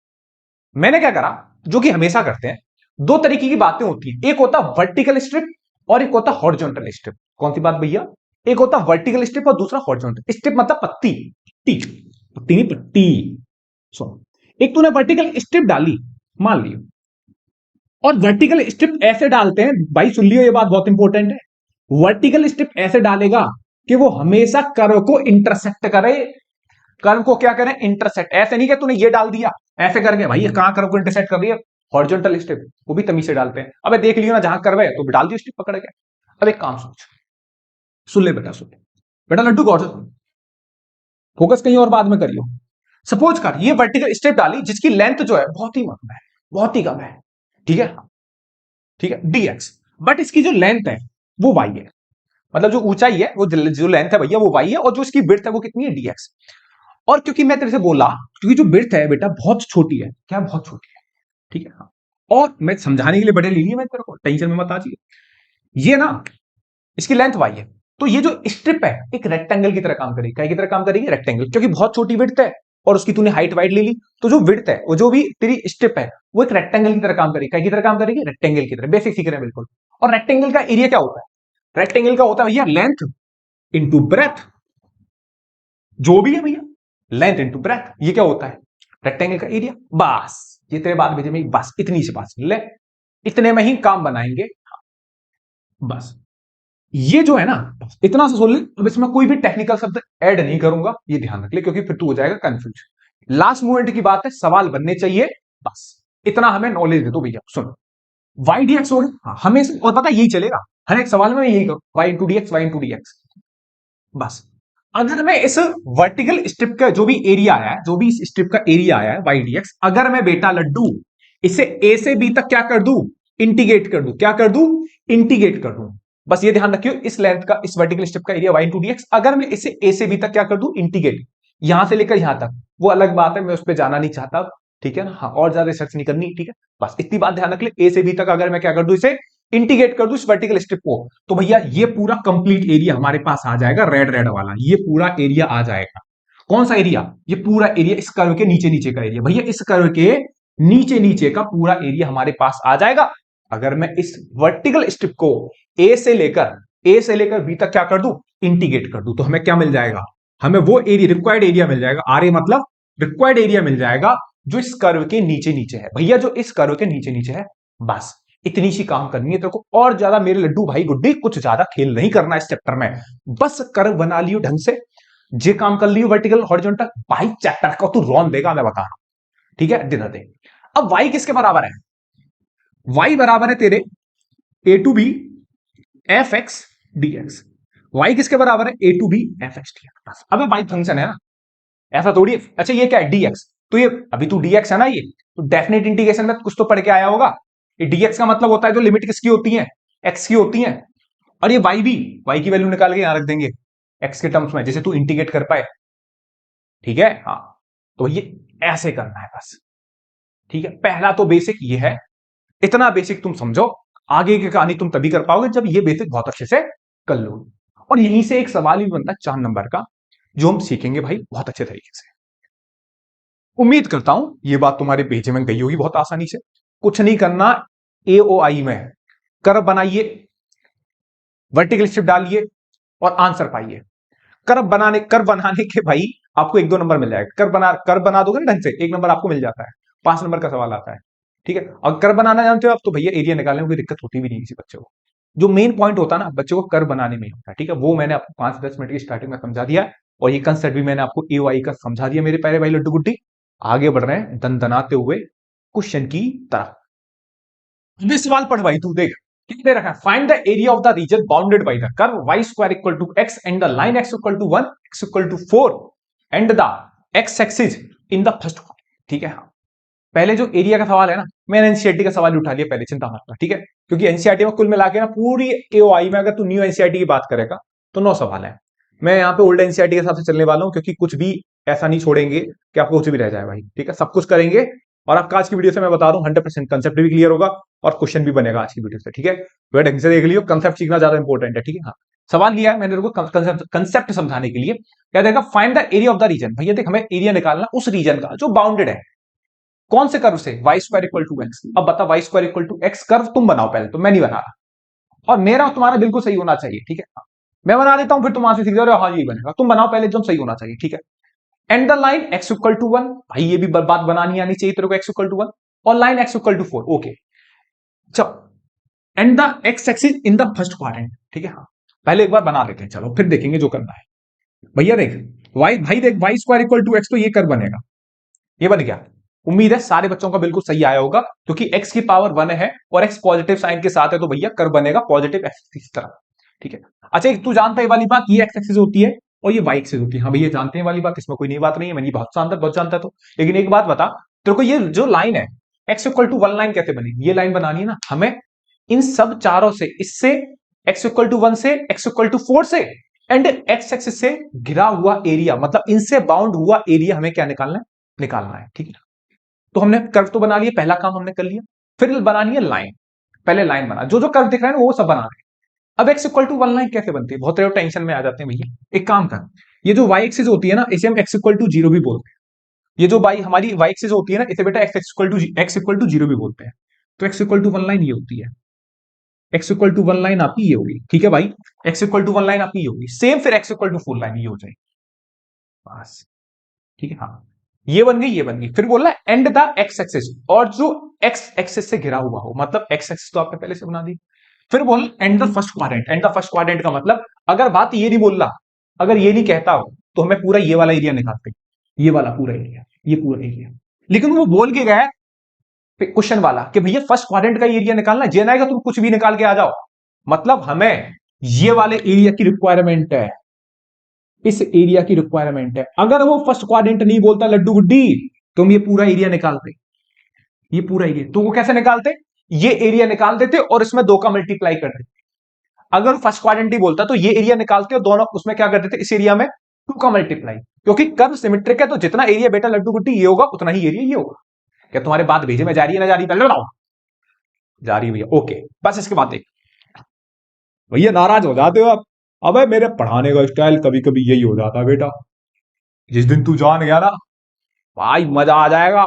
मैंने क्या करा, जो कि हमेशा करते हैं, दो तरीके की बातें होती है, एक होता वर्टिकल स्ट्रिप और एक होता हॉरिजॉन्टल स्ट्रिप। कौन सी बात भैया, एक होता वर्टिकल स्ट्रिप और दूसरा हॉरिजॉन्टल स्ट्रिप, मतलब पत्ती, पट्टी, पट्टी नहीं पट्टी, सुनो, एक तूने वर्टिकल स्ट्रिप डाली मान लियो, और वर्टिकल स्ट्रिप ऐसे डालते हैं भाई, सुन लियो ये बात बहुत इंपॉर्टेंट है, वर्टिकल स्ट्रिप ऐसे डालेगा कि वो हमेशा कर्व को इंटरसेक्ट करे, कर्व को क्या करें, इंटरसेक्ट। ऐसे नहीं कि तूने ये डाल दिया ऐसे करके, भाई ये कहां कर्व को इंटरसेक्ट कर रही है, हॉरिजॉन्टल स्ट्रिप, वो भी तमीज से डालते हैं। अबे देख लियो ना, जहां कर्व है तो डाल दियो स्ट्रिप पकड़ के। अब एक काम सोच, सुन ले बेटा, सुन ले बेटा लड्डू, गौर से सुन, फोकस कहीं और बाद में करियो। सपोज कर ये वर्टिकल स्ट्रिप डाली जिसकी लेंथ जो है बहुत ही कम है, बहुत ही कम है, ठीक है, ठीक है, dx, बट इसकी जो लेंथ है वो y है, मतलब जो ऊंचाई है वो जो लेंथ है भैया वो y है, और जो इसकी विड्थ है वो कितनी है, dx। और क्योंकि मैं तेरे से बोला, क्योंकि जो विड्थ है बेटा बहुत छोटी है, क्या बहुत छोटी है, ठीक है, हाँ। और मैं समझाने के लिए बड़े ले लिए, मैं तेरे को टेंशन में मत आ जाइए, ये ना इसकी लेंथ y है, तो ये जो स्ट्रिप है एक रेक्टेंगल की तरह काम करेगी, क्या की तरह काम करेगी, रेक्टेंगल, क्योंकि बहुत छोटी विड्थ है और उसकी तूने हाइट वाइट ले ली, तो जो विड्थ है वो जो भी तेरी स्ट्रिप है वो एक रेक्टेंगल की तरह काम करेगी, क्या की तरह काम करेगी, रेक्टेंगल की तरह, बेसिक सीख रहे हैं बिल्कुल। और रेक्टेंगल का एरिया क्या होता है, रेक्टेंगल का होता है भैया लेंथ इंटू ब्रेथ, जो भी है भैया, लेंथ इंटू ब्रेथ, ये क्या होता है, रेक्टेंगल का एरिया। बस ये तेरे बाद भेजे में, बस इतनी सी बात ले, इतने में ही काम बनाएंगे। बस ये जो है ना, इतना सा सोच ले। अब इसमें कोई भी टेक्निकल शब्द ऐड नहीं करूंगा, ये ध्यान रख ले, क्योंकि फिर तू हो जाएगा कंफ्यूज। लास्ट मोमेंट की बात है, सवाल बनने चाहिए, बस इतना हमें नॉलेज दे दो भैया। सुन, वाई डी एक्स हो गया, हाँ, हमें और पता यही चलेगा हर एक सवाल में, यही करो, y into d x, y into d x. बस अगर मैं इस वर्टिकल स्ट्रिप का जो भी एरिया आया है, जो भी इस स्ट्रिप का एरिया आया है वाई डी एक्स, अगर मैं बेटा लड्डू इसे ए से बी तक क्या कर दूं, इंटीग्रेट कर दूं, क्या कर दूं, इंटीग्रेट कर दूं। बस ये ध्यान रखियो, इस लेंथ का, इस वर्टिकल स्ट्रिप का area y into d x, अगर मैं इसे ए से बी तक क्या कर दूं, इंटीग्रेट, यहां से लेकर यहां तक, वो अलग बात है, मैं उस पर जाना नहीं चाहता, ठीक है ना, हाँ, और ज्यादा रिसर्च नहीं करनी, ठीक है। बस इतनी बात ध्यान रख ले, ए से बी तक अगर मैं क्या कर दूं, इसे इंटीग्रेट कर दूं इस वर्टिकल स्ट्रिप को, तो भैया ये पूरा कंप्लीट एरिया हमारे पास आ जाएगा, रेड रेड वाला, ये पूरा एरिया आ जाएगा। कौन सा एरिया, ये पूरा एरिया इस कर्व के नीचे नीचे का एरिया, भैया इस कर्व के नीचे नीचे का पूरा एरिया हमारे पास आ जाएगा। अगर मैं इस वर्टिकल स्ट्रिप को ए से लेकर बी तक क्या कर दूं, इंटीग्रेट कर दूं, तो हमें क्या मिल जाएगा, हमें वो एरिया, रिक्वायर्ड एरिया मिल जाएगा, आर मतलब रिक्वायर्ड एरिया मिल जाएगा, जो इस कर्व के नीचे नीचे है भैया, जो इस कर्व के नीचे नीचे है। बस इतनी सी काम करनी है तेरे को, और ज्यादा मेरे लड्डू भाई गुड्डी कुछ ज्यादा खेल नहीं करना इस चैप्टर में। बस कर्व बना लियो ढंग से, जे काम कर लियो वर्टिकल हॉरिजॉन्टल, भाई चैप्टर का तू रौन देगा, मैं बता रहा हूं, ठीक है, डिनर दे। अब वाई किसके बराबर है, वाई बराबर है तेरे A to B F x D x. Y किसके बराबर है, A to B F x D X. अब वाई फंक्शन है ना, ऐसा थोड़ी है। अच्छा ये क्या है, डीएक्स, तो ये अभी तू डीएक्स है ना, ये तो डेफिनेट इंटीग्रेशन में कुछ तो पढ़ के आया होगा। ये डीएक्स का मतलब होता है जो लिमिट किसकी होती है, एक्स की होती है, और ये वाई भी, वाई की वैल्यू निकाल के यहां रख देंगे एक्स के टर्म्स में, जैसे तू इंटीग्रेट कर पाए, ठीक है, हाँ। तो ये ऐसे करना है बस, ठीक है। पहला तो बेसिक ये है, इतना बेसिक तुम समझो, आगे की कहानी तुम तभी कर पाओगे जब ये बेसिक बहुत अच्छे से कर लो। और यहीं से एक सवाल भी बनता है 4 नंबर का, जो हम सीखेंगे भाई बहुत अच्छे तरीके से। उम्मीद करता हूं ये बात तुम्हारे भेजे में गई होगी बहुत आसानी से। कुछ नहीं करना, एओआई में कर्व बनाइए, वर्टिकल स्ट्रिप डालिए और आंसर पाइए। कर्व बनाने के भाई आपको 1-2 नंबर मिल जाएगा, कर्व बना दोगे ना ढंग से, 1 नंबर आपको मिल जाता है, 5 नंबर का सवाल आता है, ठीक है। और कर्व बनाना जानते हो आप, तो भैया एरिया निकालने में कोई दिक्कत होती भी नहीं किसी बच्चे को। जो मेन पॉइंट होता है ना बच्चे को कर्व बनाने में ही होता है, ठीक है, वो मैंने आपको 5-10 मिनट की स्टार्टिंग में समझा दिया है, और ये कंसेप्ट भी मैंने आपको एओआई का समझा दिया मेरे प्यारे भाई लड्डू गुड्डी। आगे बढ़ रहे हैं दनदनाते हुए क्वेश्चन की तरफ। अभी सवाल पढ़ भाई, तू देख क्या दे रखा है, find the area of the region bounded by the curve y square equal to x and the line x equal to 1, x equal to 4 and the x axis in the first, ठीक है। हाँ, पहले जो area का सवाल है ना, मैंने एनसीईआरटी का सवाल उठा लिया पहले, चिंता मत कर, ठीक है, क्योंकि एनसीईआरटी में कुल मिला के ना पूरी एओआई में अगर तू न्यू एनसीईआरटी की बात करेगा तो 9 सवाल है। मैं यहाँ पे ओल्ड एनसीईआरटी के हिसाब से चलने वाला हूँ, क्योंकि कुछ भी ऐसा नहीं छोड़ेंगे कि आपको कुछ भी रह जाए भाई, ठीक है, सब कुछ करेंगे। और आपका आज की वीडियो से मैं बता दूं 100% कंसेप्ट भी क्लियर होगा और क्वेश्चन भी बनेगा आज की वीडियो से, ठीक है। वह ढंग से देख लियो, कंसेप्ट सीखना ज्यादा इंपॉर्टेंट है, ठीक है। हाँ, सवाल लिया है मैंने तेरे को कंसेप्ट समझाने के लिए, क्या देगा, find the area of the region. भैया देख, हमें एरिया निकालना उस रीजन का जो बाउंडेड है, कौन से कर्व से, y square equal to x. अब बता, y square equal to x curve तुम बनाओ पहले, तो मैं नहीं बना रहा, और मेरा और तुम्हारा बिल्कुल सही होना चाहिए, ठीक है। हाँ, मैं बना देता हूं, फिर तुम वहां से सीख जाओ, हाँ यही बनेगा, तुम बनाओ पहले, एकदम सही होना चाहिए, ठीक है। And the line x equal to 1, भाई ये भी बात बनानी आनी चाहिए तेरे को, x इक्वल टू 1 और line x equal to 4, okay. चलो, and the x axis in the first quadrant, ठीक है। हाँ, पहले एक बार बना लेते हैं, चलो फिर देखेंगे जो करना है। भैया देख, भाई देख, y square equal to x, तो ये कर बनेगा, ये बन गया। उम्मीद है सारे बच्चों का बिल्कुल सही आया होगा, क्योंकि x की पावर 1 है और x पॉजिटिव साइन के साथ है, तो भैया कर बनेगा पॉजिटिव एक्स की तरफ, ठीक है। अच्छा, तू जानता है वाली बात, ये x एक्सिस होती है और ये y एक्सिस होती है, हाँ भैया जानते हैं वाली बात, इसमें कोई नई बात नहीं है, मैंने बहुत जानता है तो। लेकिन एक बात बता तेरे को, ये जो लाइन है x इक्वल टू 1 लाइन कैसे बनी, ये लाइन बनानी है ना हमें इन सब चारों से, इससे x इक्वल टू 1 से, x इक्वल टू 4 से, एंड x एक्सिस से घिरा हुआ एरिया, मतलब इनसे बाउंड हुआ एरिया हमें क्या निकालना है, ठीक है। तो हमने कर्व तो बना लिया, पहला काम हमने कर लिया, फिर बनानी है लाइन। पहले लाइन बना, जो जो कर्व दिख रहा है ना वो सब बना रहे हैं। अब x इक्वल टू 1 लाइन कैसे बनती है, बहुत लोग टेंशन में आ जाते हैं भैया। एक काम कर, ये जो y एक्सिस होती है ना, इसे हम x इक्वल टू 0 भी बोलते हैं। ये जो हमारी y एक्सिस होती है ना, इसे बेटा x इक्वल टू 0 भी बोलते हैं। तो x इक्वल टू 1 लाइन ये होती है, एक्स इक्वल टू 1 लाइन आपकी ये होगी, ठीक है भाई, एक्स इक्वल टू 1 लाइन आपकी ये होगी, सेम फिर एक्स इक्वल टू 4 लाइन ये हो जाएगी बस, ठीक है। हाँ, ये बन गई, ये बन गई। फिर बोला एंड द एक्स एक्सिस, और जो एक्स एक्सिस से घिरा हुआ हो, मतलब एक्स एक्सिस तो आपने पहले से बना दी। फिर बोल and the first quadrant, and the first quadrant का मतलब अगर बात ये नहीं बोल रहा, अगर ये नहीं कहता हो तो हमें पूरा ये वाला एरिया निकालते, ये वाला पूरा एरिया, ये पूरा एरिया। लेकिन वो बोल के गया क्वेश्चन वाला कि भैया फर्स्ट क्वाड्रेंट का एरिया निकालना, जे आएगा तुम कुछ भी निकाल के आ जाओ, मतलब हमें ये वाले एरिया की रिक्वायरमेंट है, इस एरिया की रिक्वायरमेंट है। अगर वो फर्स्ट क्वाड्रेंट नहीं बोलता लड्डू गुड्डी, तुम ये पूरा एरिया निकालते, ये पूरा एरिया तो वो कैसे निकालते, ये एरिया निकाल देते और इसमें 2 का मल्टीप्लाई कर देते। अगर फर्स्ट क्वाड्रेंट ही बोलता तो ये एरिया निकालते और दोनों उसमें क्या कर देते, इस एरिया में 2 का मल्टीप्लाई, क्योंकि कर्व सिमेट्रिक है तो जितना एरिया बेटा लड्डू गुड्डी ये होगा उतना ही एरिया ये होगा। क्या तुम्हारे बात भेजे में जा रही है ना जा रही, पहले बताओ जा रही है भैया, ओके। बस इसके बाद देख भैया नाराज हो जाते हो आप, अबे मेरे पढ़ाने का स्टाइल कभी कभी यही हो जाता है बेटा, जिस दिन तू जान गया ना भाई मजा आ जाएगा,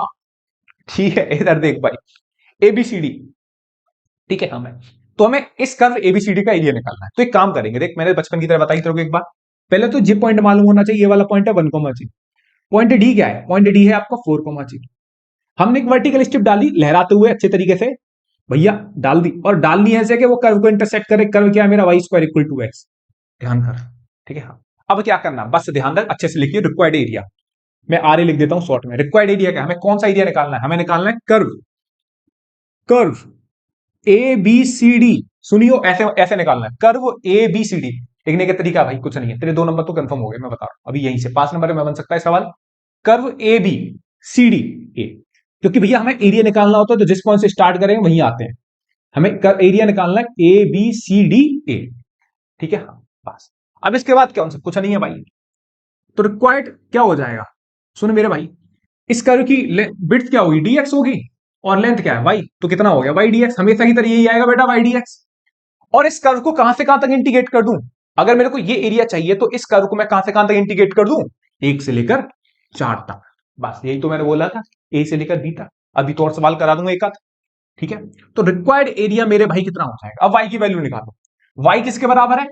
ठीक है। इधर देख भाई एबीसीडी, ठीक है, हमें तो हमें इस कर्व एबीसीडी का एरिया निकालना है। तो एक काम करेंगे, देख मैंने बचपन की तरह बताई तेरे को एक बार, पहले तो जी पॉइंट मालूम होना चाहिए, ये वाला पॉइंट है 1,0, पॉइंट डी क्या है, पॉइंट डी है आपका 4,0। हमने एक वर्टिकल स्ट्रिप डाली लहराते हुए अच्छे तरीके से भैया डाल दी, और डालनी है ऐसे कि वो कर्व को इंटरसेक्ट करे, कर्व क्या है मेरा y square equal to x, ध्यान कर, ठीक है। हाँ, अब क्या करना, बस ध्यान रख अच्छे से लिखिए रिक्वायर्ड एरिया, मैं आर ए लिख देता हूं शॉर्ट में। रिक्वायर्ड एरिया क्या है, हमें कौन सा एरिया निकालना है, हमें निकालना है curve, curve A B C D, सुनियो ऐसे ऐसे निकालना है curve A B C D. लिखने का तरीका भाई कुछ नहीं है, तेरे 2 नंबर तो कंफर्म हो गए, मैं बता रहा हूं अभी यहीं से 5 नंबर में बन सकता है सवाल, curve A B C D A, क्योंकि भैया हमें एरिया निकालना होता है तो जिस पॉइंट से स्टार्ट करेंगे वहीं आते हैं, हमें एरिया निकालना है ए बी सी डी ए, ठीक है। हाँ बस, अब इसके बाद क्या कुछ नहीं है भाई, तो रिक्वायर्ड क्या हो जाएगा, सुन मेरे भाई, इस कर्व की विड्थ क्या होगी, डीएक्स होगी, और लेंथ क्या है वाई, तो कितना हो गया वाई डीएक्स, हमेशा की तरह यही आएगा बेटा वाई डीएक्स। और इस कर्व को कहां से कहां तक इंटीग्रेट कर दूं, अगर मेरे को ये एरिया चाहिए तो इस कर्व को मैं कहां से कहां तक इंटीग्रेट कर दूं, 1 से लेकर 4 तक, बस यही तो मैंने बोला था, ए से लेकर बी तक। अभी तो और सवाल करा दूंगा एक आध, ठीक है। तो रिक्वायर्ड एरिया मेरे भाई कितना हो जाएगा, अब वाई की वैल्यू निकालो, वाई किसके बराबर है,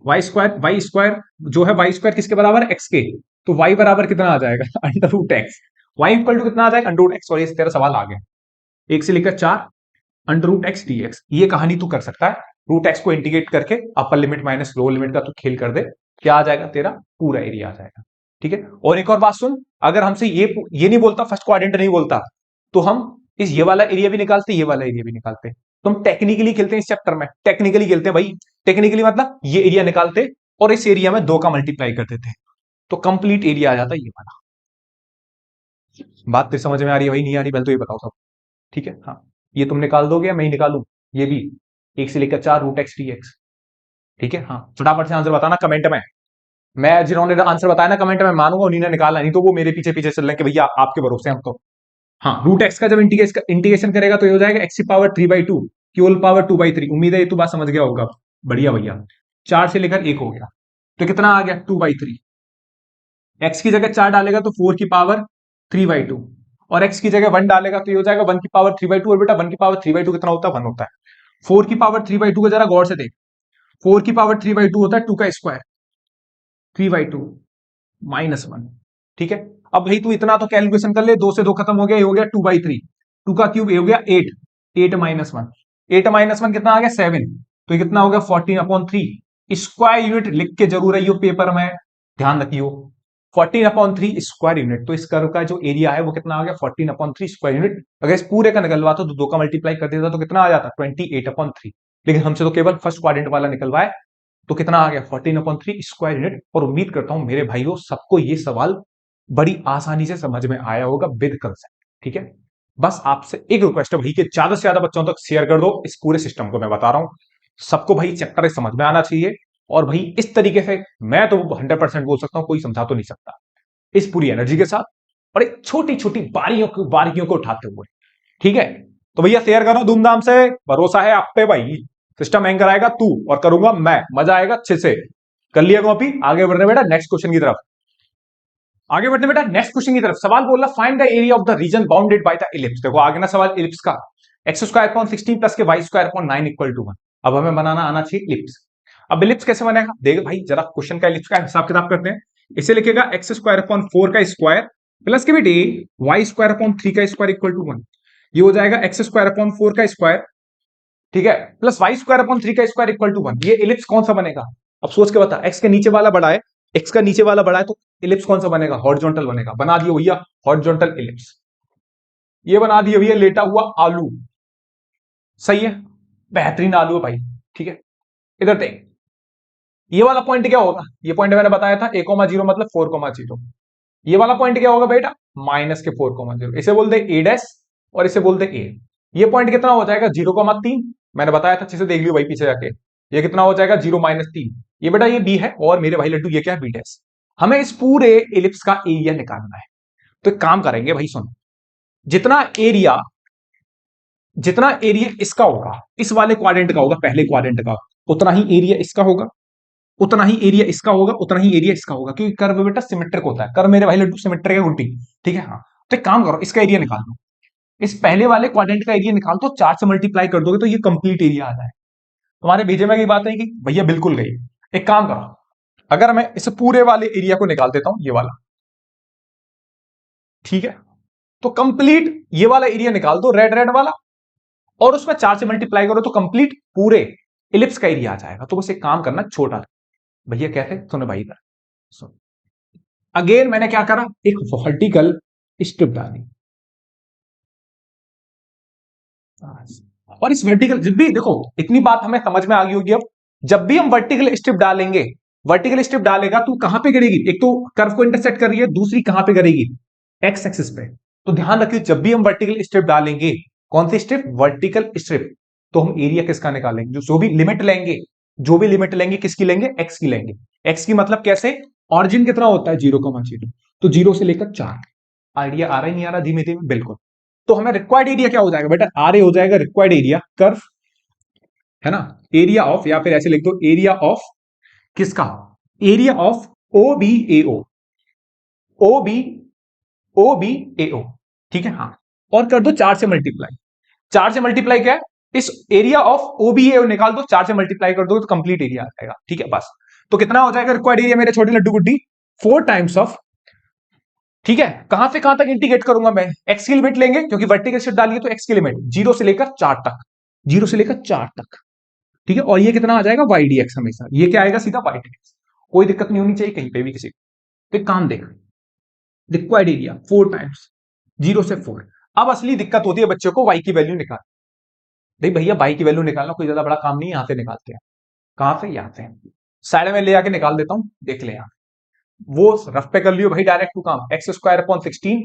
वाई स्क्वायर जो है, वाई स्क्वायर किसके बराबर है, एक्स के, तो वाई बराबर कितना आ जाएगा under root x, y equal to कितना आ जाएगा अंडर रूट एक्स, और ये तेरा सवाल आ गया 1 से लेकर 4 under root x D x. ये कहानी तू कर सकता है, रूट एक्स को इंटीग्रेट करके upper limit minus lower limit का तू खेल कर दे, क्या आ जाएगा तेरा पूरा एरिया आ जाएगा, ठीक है। और एक और बात सुन, अगर हमसे ये नहीं बोलता, फर्स्ट क्वाड्रेंट नहीं बोलता, तो हम इस ये वाला एरिया भी निकालते, ये वाला एरिया भी निकालते, तो हम टेक्निकली खेलते हैं इस चैप्टर में, टेक्निकली खेलते हैं भाई, टेक्निकली मतलब ये एरिया निकालते और इस एरिया में 2 का मल्टीप्लाई कर देते, तो कंप्लीट एरिया आ जाता है ये वाला। बात तो समझ में आ रही है भाई, नहीं आ रही, पहले तो ये बताओ सब, ठीक है। हाँ, ये तुम निकाल दोगे, मैं ही निकालू, ये भी 1 से लेकर 4 रूट एक्स डी एक्स, ठीक है। हाँ, फटाफट से आंसर बताना कमेंट में, मैं जिन्होंने आंसर बताया ना कमेंट में मानूंगा उन्हीं ने निकाला, नहीं तो वो मेरे पीछे पीछे चल रहे हैं कि भैया आपके भरोसे हम तो। हाँ, रूट एक्स का जब इंटीग्रेशन करेगा तो ये हो जाएगा एक्स की पावर 3/2 की होल पावर 2/3, उम्मीद है ये तो बात समझ गया होगा, बढ़िया भैया। 4 से लेकर 1 हो गया तो कितना आ गया 2/3, एक्स की जगह 4 डालेगा तो 4 की पावर 3/2, और एक्स की जगह 1 डालेगा तो ये हो जाएगा 1 की पावर 3/2, और बेटा 1 की पावर 3/2 कितना होता है 1 होता है। 4 की पावर 3/2 को जरा गौर से देख, 4 की पावर 3/2 होता है 2 का स्क्वायर, 3/2 -1, ठीक है। अब भाई तू इतना तो कैलकुलेशन कर ले, 2 से 2 खत्म हो गया, ये हो गया 2/3, 2 का क्यूब ये हो गया 8, 8 -1, 8 -1 कितना आ गया 7, तो ये कितना हो गया 14/3, स्क्वायर यूनिट लिख के जरूर आइयो पेपर में, ध्यान रखियो 14/3 स्क्वायर यूनिट। तो इस कर्व का जो एरिया है वो कितना आ गया 14/3 स्क्वायर यूनिट। अगर इस पूरे का निकलवाता तो 2 का मल्टीप्लाई कर देता तो कितना आ जाता 28/3, लेकिन हमसे तो केवल फर्स्ट क्वाड्रेंट वाला निकलवा है, तो कितना आ गया 14/3 स्क्वायर यूनिट। और उम्मीद करता हूं मेरे भाइयों सबको ये सवाल बड़ी आसानी से समझ में आया होगा विद कंसेप्ट, ठीक है। बस आपसे एक रिक्वेस्ट है भाई कि ज्यादा से ज्यादा बच्चों तक शेयर कर दो इस पूरे सिस्टम को, मैं बता रहा हूं सबको भाई चैप्टर समझ में आना चाहिए, और भाई इस तरीके से मैं तो 100% बोल सकता हूं कोई समझा तो नहीं सकता, इस पूरी एनर्जी के साथ और एक छोटी छोटी बारीकियों को उठाते हुए, ठीक है। तो भैया शेयर करो धूमधाम से, भरोसा है आप पे भाई, सिस्टम एंकर आएगा तू और करूंगा मैं, मजा आएगा अच्छे से। कर लिया कॉपी, आगे बढ़ रहे बेटा नेक्स्ट क्वेश्चन की तरफ, आगे बढ़ते बेटा नेक्स्ट क्वेश्चन की तरफ। सवाल बोल रहा find the area of the region bounded by the ellipse. देखो आगे ना सवाल इलिप्स का, x² अपॉन 16 प्लस के y² अपॉन 9 इक्वल टू 1। अब हमें बनाना आना चाहिए इलिप्स। अब इलिप्स कैसे बनेगा, देख भाई जरा क्वेश्चन का इलिप्स का हिसाब किताब करते हैं। इसे लिखेगा एक्स स्क्वायर अपॉन 4 का स्क्वायर प्लस के बेटे वाई स्क्वायर अपॉन 3 का स्क्वायर इक्वल टू 1। ये हो जाएगा एक्स स्क्वायर अपॉन 4 का स्क्वायर, ठीक है, प्लस वाई स्क्वायर अपॉन 3 का स्क्वायर इक्वल टू 1। ये इलिप्स कौन सा बनेगा, अब सोच के बता। एक्स के नीचे वाला बड़ा है, एक्स का नीचे वाला बड़ा है, तो इलिप्स कौन सा बनेगा, हॉरिजॉन्टल बनेगा। बना दिया भैया हॉरिजॉन्टल इलिप्स। ये बना दिया भैया लेटा हुआ आलू, सही है, बेहतरीन आलू है भाई, ठीक है। इधर देख, ये वाला पॉइंट क्या होगा, ये पॉइंट मैंने बताया था a,0 मतलब 4,0। ये वाला पॉइंट क्या होगा बेटा, माइनस के 4,0। इसे बोलते ए डैश और इसे बोलते ए। ये पॉइंट कितना हो जाएगा, 0,3। मैंने बताया था, अच्छे से देख लियो भाई पीछे जाके। ये कितना हो जाएगा, 0-3। ये बेटा ये बी है, और मेरे भाई लड्डू ये क्या है, बी डैश। हमें इस पूरे इलिप्स का एरिया निकालना है। तो एक काम करेंगे भाई, सुन, जितना एरिया जितना एरिया इसका होगा, इस वाले क्वाड्रेंट का होगा, पहले क्वाड्रेंट का, उतना ही एरिया इसका होगा, उतना ही एरिया इसका होगा, उतना ही एरिया इसका होगा, क्योंकि कर्व बेटा सिमेट्रिक होता है। कर्व मेरे भाई लड्डू सिमेट्रिक है उल्टी, ठीक है। हाँ, तो एक काम करो, इसका एरिया निकाल दो, इस पहले वाले क्वाड्रेंट का एरिया निकाल दो, 4 से मल्टीप्लाई कर दोगे तो ये कंप्लीट एरिया आ जाए। तुम्हारे भेजे में की बात नहीं की भैया, बिल्कुल गई। एक काम करो, अगर मैं इस पूरे वाले एरिया को निकाल देता हूं, ये वाला, ठीक है, तो कंप्लीट ये वाला एरिया निकाल दो, रेड रेड वाला, और उसमें 4 से मल्टीप्लाई करो तो कंप्लीट पूरे इलिप्स का एरिया आ जाएगा। तो बस एक काम करना, छोटा भैया कहते सुनो भाई इधर सुन, अगेन मैंने क्या करा, एक वर्टिकल स्ट्रिप डाली, और इस वर्टिकल, जब भी देखो इतनी बात हमें समझ में आ गई होगी अब, जब भी हम वर्टिकल स्ट्रिप डालेंगे, वर्टिकल स्ट्रिप डालेगा तो कहां पे गिरेगी, एक तो कर्व को इंटरसेक्ट कर रही है, दूसरी कहां पे गिरेगी, एक्स एक्सिस पे। तो ध्यान रखिए, जब भी हम वर्टिकल स्ट्रिप डालेंगे, कौन सी स्ट्रिप, वर्टिकल स्ट्रिप, तो हम एरिया किसका निकालेंगे, जो भी लिमिट लेंगे, जो भी लिमिट लेंगे किसकी लेंगे, एक्स की लेंगे। एक्स की मतलब कैसे, ऑरिजिन कितना होता है, 0,0, तो 0 से लेकर 4। आइडिया आ रहा है नहीं आ रहा, धीमे धीमे, बिल्कुल। तो हमें रिक्वायर्ड एरिया क्या हो जाएगा बेटा, आर ए हो जाएगा रिक्वायर्ड एरिया, कर्व है ना, एरिया ऑफ, या फिर ऐसे लिख दो एरिया ऑफ किसका, area of O B A O, O B O B A O, ठीक है। हाँ, और कर दो 4 से मल्टीप्लाई, 4 से मल्टीप्लाई क्या है, इस एरिया ऑफ ओ बी ए निकाल दो, 4 से मल्टीप्लाई कर दो तो कंप्लीट एरिया आ जाएगा, ठीक है। बस, तो कितना हो जाएगा रिक्वायर्ड एरिया मेरे छोटे लड्डू गुड्डी, 4 टाइम्स ऑफ, ठीक है। कहां से कहां तक इंटीग्रेट करूंगा मैं, एक्स की लिमिट लेंगे, क्योंकि वर्टिकल शिफ्ट डालिए तो एक्स की लिमिट 0 से लेकर 4 तक, 0 से लेकर 4 तक, ठीक है। और ये कितना आ जाएगा, वाई डी एक्स, हमेशा ये क्या आएगा, सीधा वाई डी एक्स। कोई दिक्कत नहीं होनी चाहिए कहीं पे भी किसी को। तो एक काम देख, रिक्वायर्ड एरिया 4 टाइम्स 0 से 4। अब असली दिक्कत होती है बच्चों को, वाई की वैल्यू निकाल, नहीं भैया वाई की वैल्यू निकालना कोई ज्यादा बड़ा काम नहीं है, यहां से निकालते हैं। कहां से, यहां से साइड में ले आके निकाल देता हूं, देख ले यहां, वो रफ पे कर लियो भाई, डायरेक्ट टू काम, एक्स स्क्वायर अपॉन 16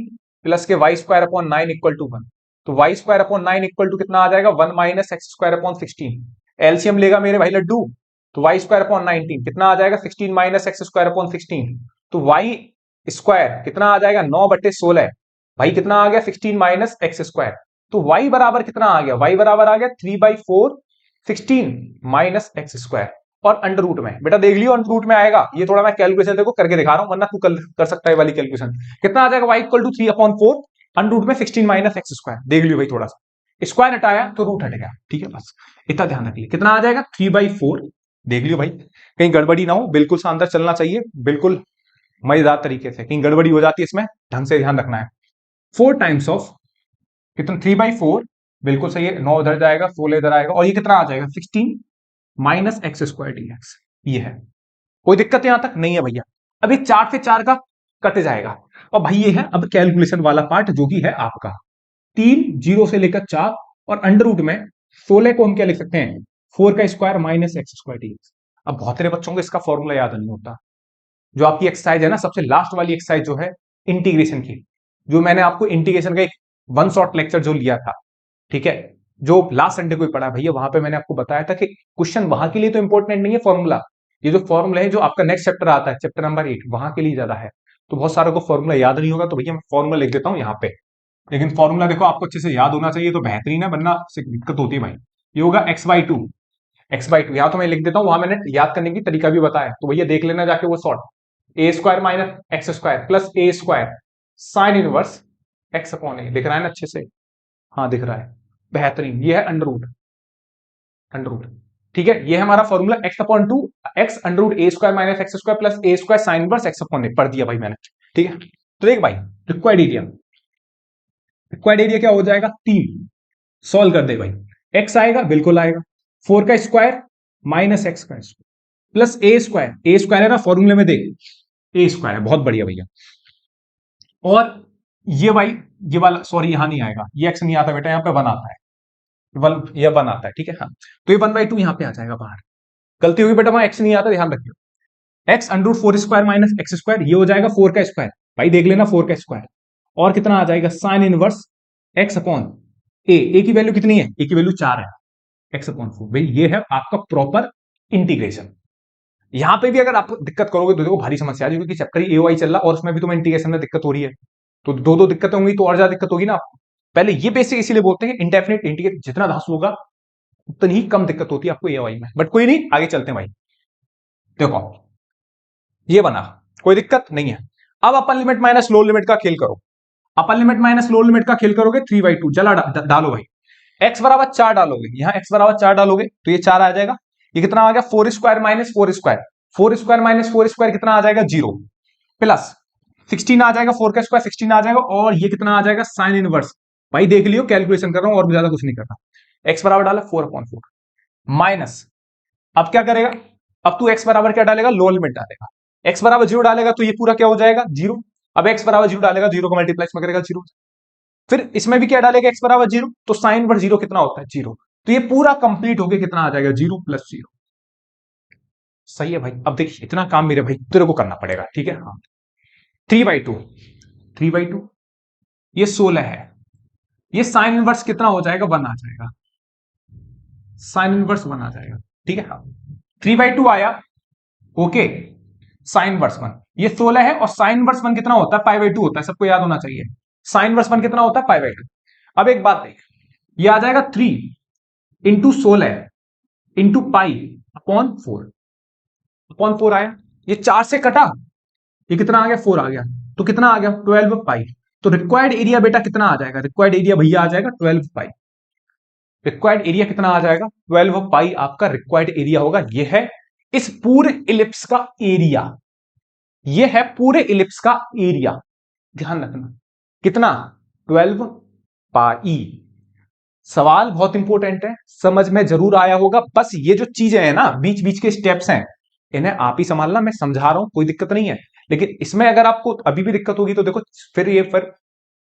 प्लस के Y square upon 9 equal to 1। तो y square upon 9 equal to कितना आ जाएगा, 1 minus x square upon 16। LCM लेगा मेरे भाई लड्डू, तो वाई स्क्वायर अपॉन 19 कितना आ जाएगा, 16 माइनस एक्स स्क्वायर अपॉन 16। तो वाई स्क्वायर कितना आ जाएगा, 9/16। भाई कितना आ गया, 16 माइनस एक्स स्क्वायर। तो वाई बराबर कितना आ गया, वाई बराबर आ गया 3/4 16 माइनस एक्स स्क्वायर, और अंडर रूट में, बेटा देख लियो अंडर रूट में आएगा। ये थोड़ा मैं कैलकुलेशन देखो करके दिखा रहा हूं, वरना तू कर सकता है वाली कैलकुलेशन। कितना आ जाएगा, y equal to 3/4 under root में 16 माइनस एक्स स्क्वायर, देख लियो भाई, थोड़ा सा स्क्वायर हटाया तो रूट हट गया, ठीक है। बस इतना ध्यान रखिए, कितना आ जाएगा 3/4, देख लियो भाई, कहीं गड़बड़ी ना हो, बिल्कुल शानदार चलना चाहिए, बिल्कुल मजेदार तरीके से, कहीं गड़बड़ी हो जाती है इसमें, ढंग से ध्यान रखना है। 4 टाइम्स ऑफ कितना, 3/4, बिल्कुल सही है, 9 इधर जाएगा, 16 इधर आएगा, और ये कितना आ जाएगा, 16 minus x square D x. ये है, कोई दिक्कत यहां तक नहीं है भैया। अभी 4 से 4 का कट जाएगा, और भाई ये है अब कैलकुलेशन वाला पार्ट, जो कि है आपका 3 0 से लेकर 4, और अंडर रूट में 16 को हम क्या लिख सकते हैं, 4 का square minus x square D X. अब बहुत सारे बच्चों को इसका फॉर्मूला याद नहीं होता। जो आपकी एक्सरसाइज है ना, सबसे लास्ट वाली एक्सरसाइज जो है इंटीग्रेशन की, जो मैंने आपको इंटीग्रेशन का एक वन शॉट लेक्चर जो लिया था, ठीक है, जो लास्ट संडे को ही पढ़ा भैया, वहां पे मैंने आपको बताया था कि क्वेश्चन वहां के लिए तो इंपॉर्टेंट नहीं है फॉर्मूला, ये जो फॉर्मूला है जो आपका नेक्स्ट चैप्टर आता है, चैप्टर नंबर 8, वहां के लिए ज्यादा है। तो बहुत सारों को फॉर्मूला याद नहीं होगा, तो भैया मैं फॉर्मूला लिख देता हूँ यहाँ पे। लेकिन फॉर्मूला देखो आपको अच्छे से याद होना चाहिए, तो बेहतरीन है, वरना से दिक्कत होती है भाई। ये होगा x/2, x/2 यहाँ तो मैं लिख देता हूँ, वहां मैंने याद करने की तरीका भी बताया, तो भैया देख लेना जाके वो short, a square minus x square plus a square sine inverse x upon a, दिख रहा है ना अच्छे से, हाँ दिख रहा है, बेहतरीन। ये है अंडर रूट, अंडर रूट, ठीक है, ये है हमारा formula x/2 x under a square minus x square plus a square sine inverse x/a पढ़ दिया भाई मैंने। ठीक है, तो देख भाई रिक्वायर्ड एरिया क्या हो जाएगा 3। सॉल्व कर दे भाई, x आएगा बिल्कुल आएगा, 4 का स्क्वायर माइनस एक्स का स्क्वायर प्लस ए स्क्वायर है ना फॉर्मूले में देख, ए स्क्वायर है, बहुत बढ़िया भैया। और ये भाई ये वाला सॉरी यहां नहीं आएगा, ये एक्स नहीं आता बेटा, यहां पे 1 आता है, ये 1 आता है। ठीक है, हाँ, तो ये 1/2 यहां पे आ जाएगा बाहर, गलती होगी बेटा वहां एक्स नहीं आता, ध्यान रखियो। X under 4 square minus x square, ये हो जाएगा 4 का स्क्वायर, भाई देख लेना 4 का स्क्वायर, और कितना आ जाएगा साइन इनवर्स एक्स अपॉन ए की वैल्यू कितनी है, ए की वैल्यू 4 है, x/4। भाई ये है आपका प्रॉपर इंटीग्रेशन। यहां पे भी अगर आप दिक्कत करोगे तो देखो भारी समस्या है, क्योंकि चैप्टर एओआई चल रहा है और उसमें भी तुम्हें इंटीग्रेशन में दिक्कत हो रही है, तो दो दिक्कतें होंगी तो और ज्यादा दिक्कत होगी ना आपको। पहले ये बेसिक इसीलिए बोलते हैं इंडेफिनिट इंटीग्रेट जितना धांसू होगा उतनी ही कम दिक्कत होती है आपको एओआई में, बट कोई नहीं, आगे चलते हैं भाई। देखो ये बना, कोई दिक्कत नहीं है। अब upper limit minus lower limit का खेल करो, upper limit minus lower limit का खेल करोगे 3/2 जला डालो भाई, x बराबर 4 डालोगे, यहां x बराबर 4 डालोगे तो ये 4 आ जाएगा, ये कितना आ गया 4 square minus 4 square, 4 square minus 4 square कितना आ जाएगा 0, प्लस 16 आ जाएगा, 4 का स्क्वायर 16 आ जाएगा, और ये कितना आ जाएगा साइन इनवर्स, भाई देख लियो कैलकुलेशन कर रहा हूं और भी ज्यादा कुछ नहीं कर रहा। x बराबर डाला 4/4 माइनस, अब क्या करेगा, अब तू x बराबर क्या डालेगा लोअर लिमिट डालेगा, x बराबर 0 डालेगा तो ये पूरा क्या हो जाएगा 0, अब x बराबर 0 डालेगा 0 को मल्टीप्लाई में करेगा 0, फिर इसमें भी क्या डालेगा x बराबर 0, तो साइन इनवर्स 0 कितना होता है 0, तो ये पूरा कंप्लीट हो गया कितना आ जाएगा 0 + 0। सही है भाई, अब देखिए इतना काम मेरे भाई तेरे को करना पड़ेगा, ठीक है। हाँ 3/2 ये 16 है, ये साइन इनवर्स कितना हो जाएगा 1 आ जाएगा, साइन इनवर्स 1 आ जाएगा, ठीक है। हाँ 3/2 आया, ओके, साइन इनवर्स 1 ये 16 है, और साइन इनवर्स 1 कितना होता है π/2 होता है, सबको याद होना चाहिए, साइन इनवर्स 1 कितना होता है π/2। अब एक बात देख, ये आ जाएगा 3 × 16 × π/4 आया, ये 4 से कटा, ये कितना आ गया 4 आ गया, तो कितना आ गया 12 पाई, तो रिक्वायर्ड एरिया बेटा कितना आ जाएगा, रिक्वायर्ड एरिया भैया आ जाएगा 12 पाई, रिक्वायर्ड एरिया कितना आ जाएगा 12 पाई आपका रिक्वायर्ड एरिया होगा। ये है इस पूरे इलिप्स का एरिया, ये है पूरे इलिप्स का एरिया, ध्यान रखना कितना 12 पाई। सवाल बहुत इंपॉर्टेंट है, समझ में जरूर आया होगा, बस ये जो चीजें हैं ना बीच बीच के स्टेप्स हैं इन्हें आप ही संभालना, मैं समझा रहा हूं कोई दिक्कत नहीं है, लेकिन इसमें अगर आपको अभी भी दिक्कत होगी तो देखो फिर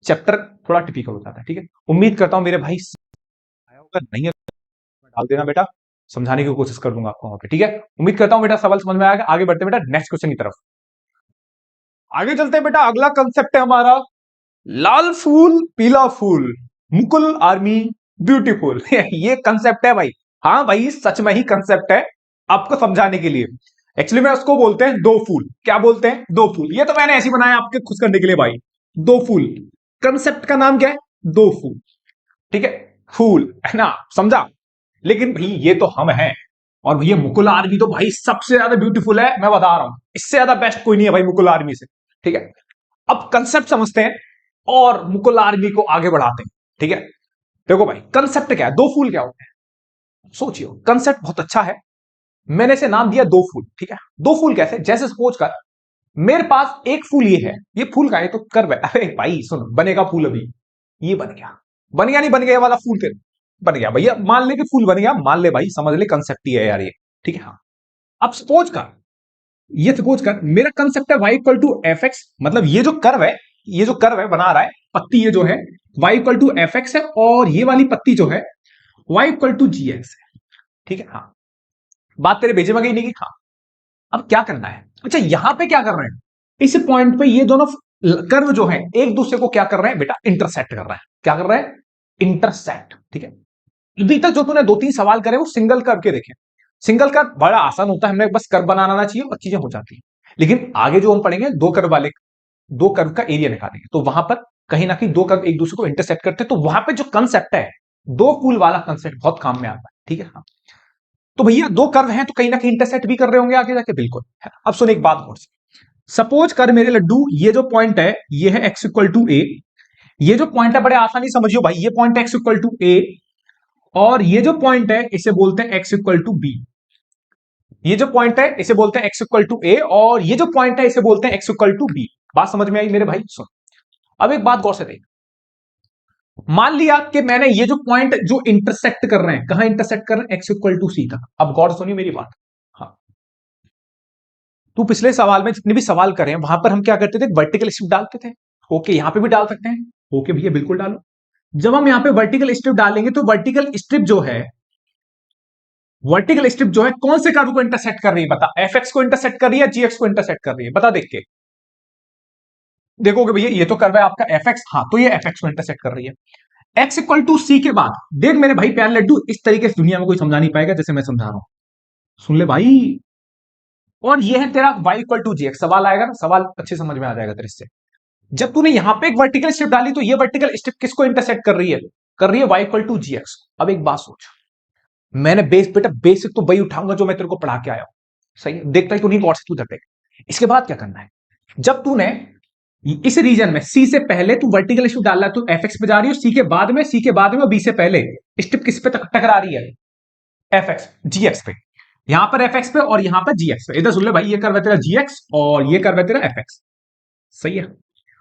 चैप्टर थोड़ा टिपिकल हो जाता है, ठीक है। उम्मीद करता हूं मेरे भाई आया होगा, नहीं है डाल देना बेटा, समझाने की कोशिश कर दूंगा आपको वहां पे, ठीक है। उम्मीद करता हूं बेटा सवाल समझ में आएगा, आगे बढ़ते बेटा नेक्स्ट क्वेश्चन की तरफ। आगे चलते हैं बेटा, अगला कंसेप्ट है हमारा लाल फूल पीला फूल मुकुल आर्मी ब्यूटीफुल ये कंसेप्ट है भाई, हाँ भाई सच में ही कंसेप्ट है आपको समझाने के लिए। एक्चुअली में उसको बोलते हैं दो फूल, क्या बोलते हैं दो फूल, ये तो मैंने ऐसे बनाया आपके खुश करने के लिए भाई, दो फूल, कंसेप्ट का नाम क्या है दो फूल, ठीक है, फूल है ना, समझा। लेकिन भाई ये तो हम हैं, और भैया मुकुल आर्मी तो भाई सबसे ज्यादा ब्यूटीफुल है, मैं बता रहा हूं इससे ज्यादा बेस्ट कोई नहीं है भाई मुकुल आर्मी से, ठीक है। अब कंसेप्ट समझते हैं और मुकुल आर्मी को आगे बढ़ाते हैं, ठीक है। देखो भाई कंसेप्ट क्या है, दो फूल क्या होते हैं, सोचियो कंसेप्ट बहुत अच्छा है, मैंने इसे नाम दिया दो फूल, ठीक है। दो फूल कैसे, जैसे सपोज कर मेरे पास एक फूल ये है, ये फूल का है तो कर अरे भाई सुन बनेगा फूल, अभी ये बन गया नहीं बन गया वाला फूल, फिर बन गया भैया, मान ले कि फूल बन गया, मान ले भाई, समझ ले कंसेप्ट ही है यार ये, ठीक है। हाँ अब सपोज कर, ये सपोज कर मेरा कंसेप्ट है y = fx, मतलब ये जो कर्व है, ये जो कर्व है बना रहा है पत्ती, ये जो है y = fx है, और ये वाली पत्ती जो है y = gx है, ठीक है। हाँ बात तेरे भेजे में गई नहीं की, हाँ अब क्या करना है, अच्छा यहां पे क्या कर रहे हैं, इस पॉइंट पे ये दोनों कर्व जो है एक दूसरे को क्या कर रहे हैं बेटा इंटरसेक्ट कर रहे हैं, क्या कर रहे हैं इंटरसेक्ट, ठीक है। अभी तक जो तूने 2-3 सवाल करे वो सिंगल कर्व के देखे, सिंगल कर्व बड़ा आसान होता है, हमें बस कर्व बनाना आना चाहिए और चीजें हो जाती है, लेकिन आगे जो हम पढ़ेंगे दो कर्व वाले, दो कर्व का एरिया निकालेंगे, तो वहां पर कहीं ना कहीं दो कर्व एक दूसरे को इंटरसेक्ट करते हैं, तो वहां पे जो कंसेप्ट है दो फूल वाला कंसेप्ट बहुत काम में आता है, ठीक है। हाँ तो भैया दो कर्व हैं तो कहीं ना कहीं इंटरसेक्ट भी कर रहे होंगे आगे जाके, बिल्कुल। अब सुन एक बात और, सपोज कर मेरे लड्डू ये जो पॉइंट है ये है x = a, ये जो पॉइंट है बड़े आसानी समझियो भाई, ये पॉइंट x = a, और ये जो पॉइंट है इसे बोलते हैं x इक्वल टू बी। ये जो पॉइंट है इसे बोलते हैं x इक्वल टू ए, और ये जो पॉइंट है इसे बोलते हैं x इक्वल टू बी। बात समझ में आई मेरे भाई? सुन, अब एक बात गौर से देख। मान लिया कि मैंने ये जो पॉइंट जो इंटरसेक्ट कर रहे हैं, कहां इंटरसेक्ट कर रहे हैं? x इक्वल टू सी तक। अब गौर सुनिए मेरी बात। हाँ, तू पिछले सवाल में जितने भी सवाल करे हैं वहां पर हम क्या करते थे? वर्टिकल स्ट्रिप डालते थे। ओके, यहां पे भी डाल सकते हैं। ओके भैया, बिल्कुल डालो। जब हम यहां पे वर्टिकल स्ट्रिप डालेंगे तो वर्टिकल स्ट्रिप जो है, वर्टिकल स्ट्रिप जो है कौन से कर्व को इंटरसेक्ट कर रही है? बता। एफ एक्स को इंटरसेक्ट कर रही है, जी एक्स को इंटरसेक्ट कर रही है? बता देख के। देखोगे भैया ये तो कर्व है आपका एफ एक्स, हाँ तो ये एफ एक्स को इंटरसेक्ट कर रही है। एक्स इक्वल टू सी के बाद देख मेरे भाई प्यारे लड्डू, इस तरीके से दुनिया में कोई समझा नहीं पाएगा जैसे मैं समझा रहा हूं। सुन ले भाई। और ये है तेरा y equal to g x. सवाल आएगा ना, सवाल अच्छे समझ में आ जाएगा तेरे से। जब तूने यहां पे एक वर्टिकल स्ट्रिप डाली तो ये वर्टिकल स्ट्रिप किसको इंटरसेक्ट कर रही है? कर रही है y equal to g x. अब एक बात सोच, मैंने बेटा बेसिक तो वही उठाऊंगा जो मैं तेरे को पढ़ा के आया हूं। सही है, देखता ही तो नहीं गौर से तू उधर देख। इसके बाद क्या करना है? जब तूने इस रीजन में सी से पहले तू वर्टिकल स्ट्रिप डाल रहा है तो एफ एक्स पे जा रही है, सी के बाद में और बी से पहले स्ट्रिप किस पे टकरा रही है? एफ एक्स जी एक्स पे। यहां पर एफ एक्स पे और यहां पर जी एक्स पे। इधर सुन ले भाई, ये कर्व है तेरा जी एक्स और ये कर्व है तेरा एफ एक्स। सही है।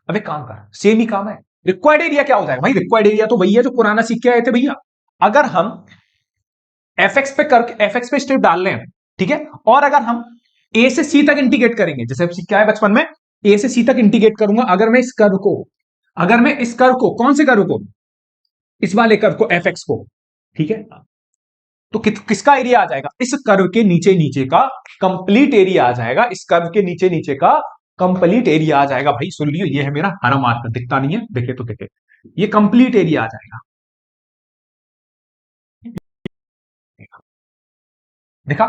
अब एक काम कर, सेम ही काम है। रिक्वायर्ड एरिया क्या हो जाएगा भाई? रिक्वायर्ड एरिया तो वही है जो पुराना सीख के आए थे भैया। अगर हम एफ एक्स पे करके एफ एक्स पे स्ट्रिप डाल रहे हैं, ठीक है, और अगर हम ए से सी तक इंटीग्रेट करेंगे, जैसे सीख के आए बचपन में, ए से सी तक इंटीग्रेट करूंगा। अगर मैं इस कर्व को, अगर मैं इस कर्व को, कौन से कर्व को? इस वाले कर्व को, एफ एक्स को, ठीक है, तो किसका एरिया आ जाएगा? इस कर्व के नीचे नीचे का कंप्लीट एरिया आ जाएगा। इस कर्व के नीचे नीचे का कंप्लीट एरिया आ जाएगा। भाई सुन लियो, ये है मेरा हरा मार्कर, दिखता नहीं है, देखे तो देखे, ये कंप्लीट एरिया आ जाएगा। देखा?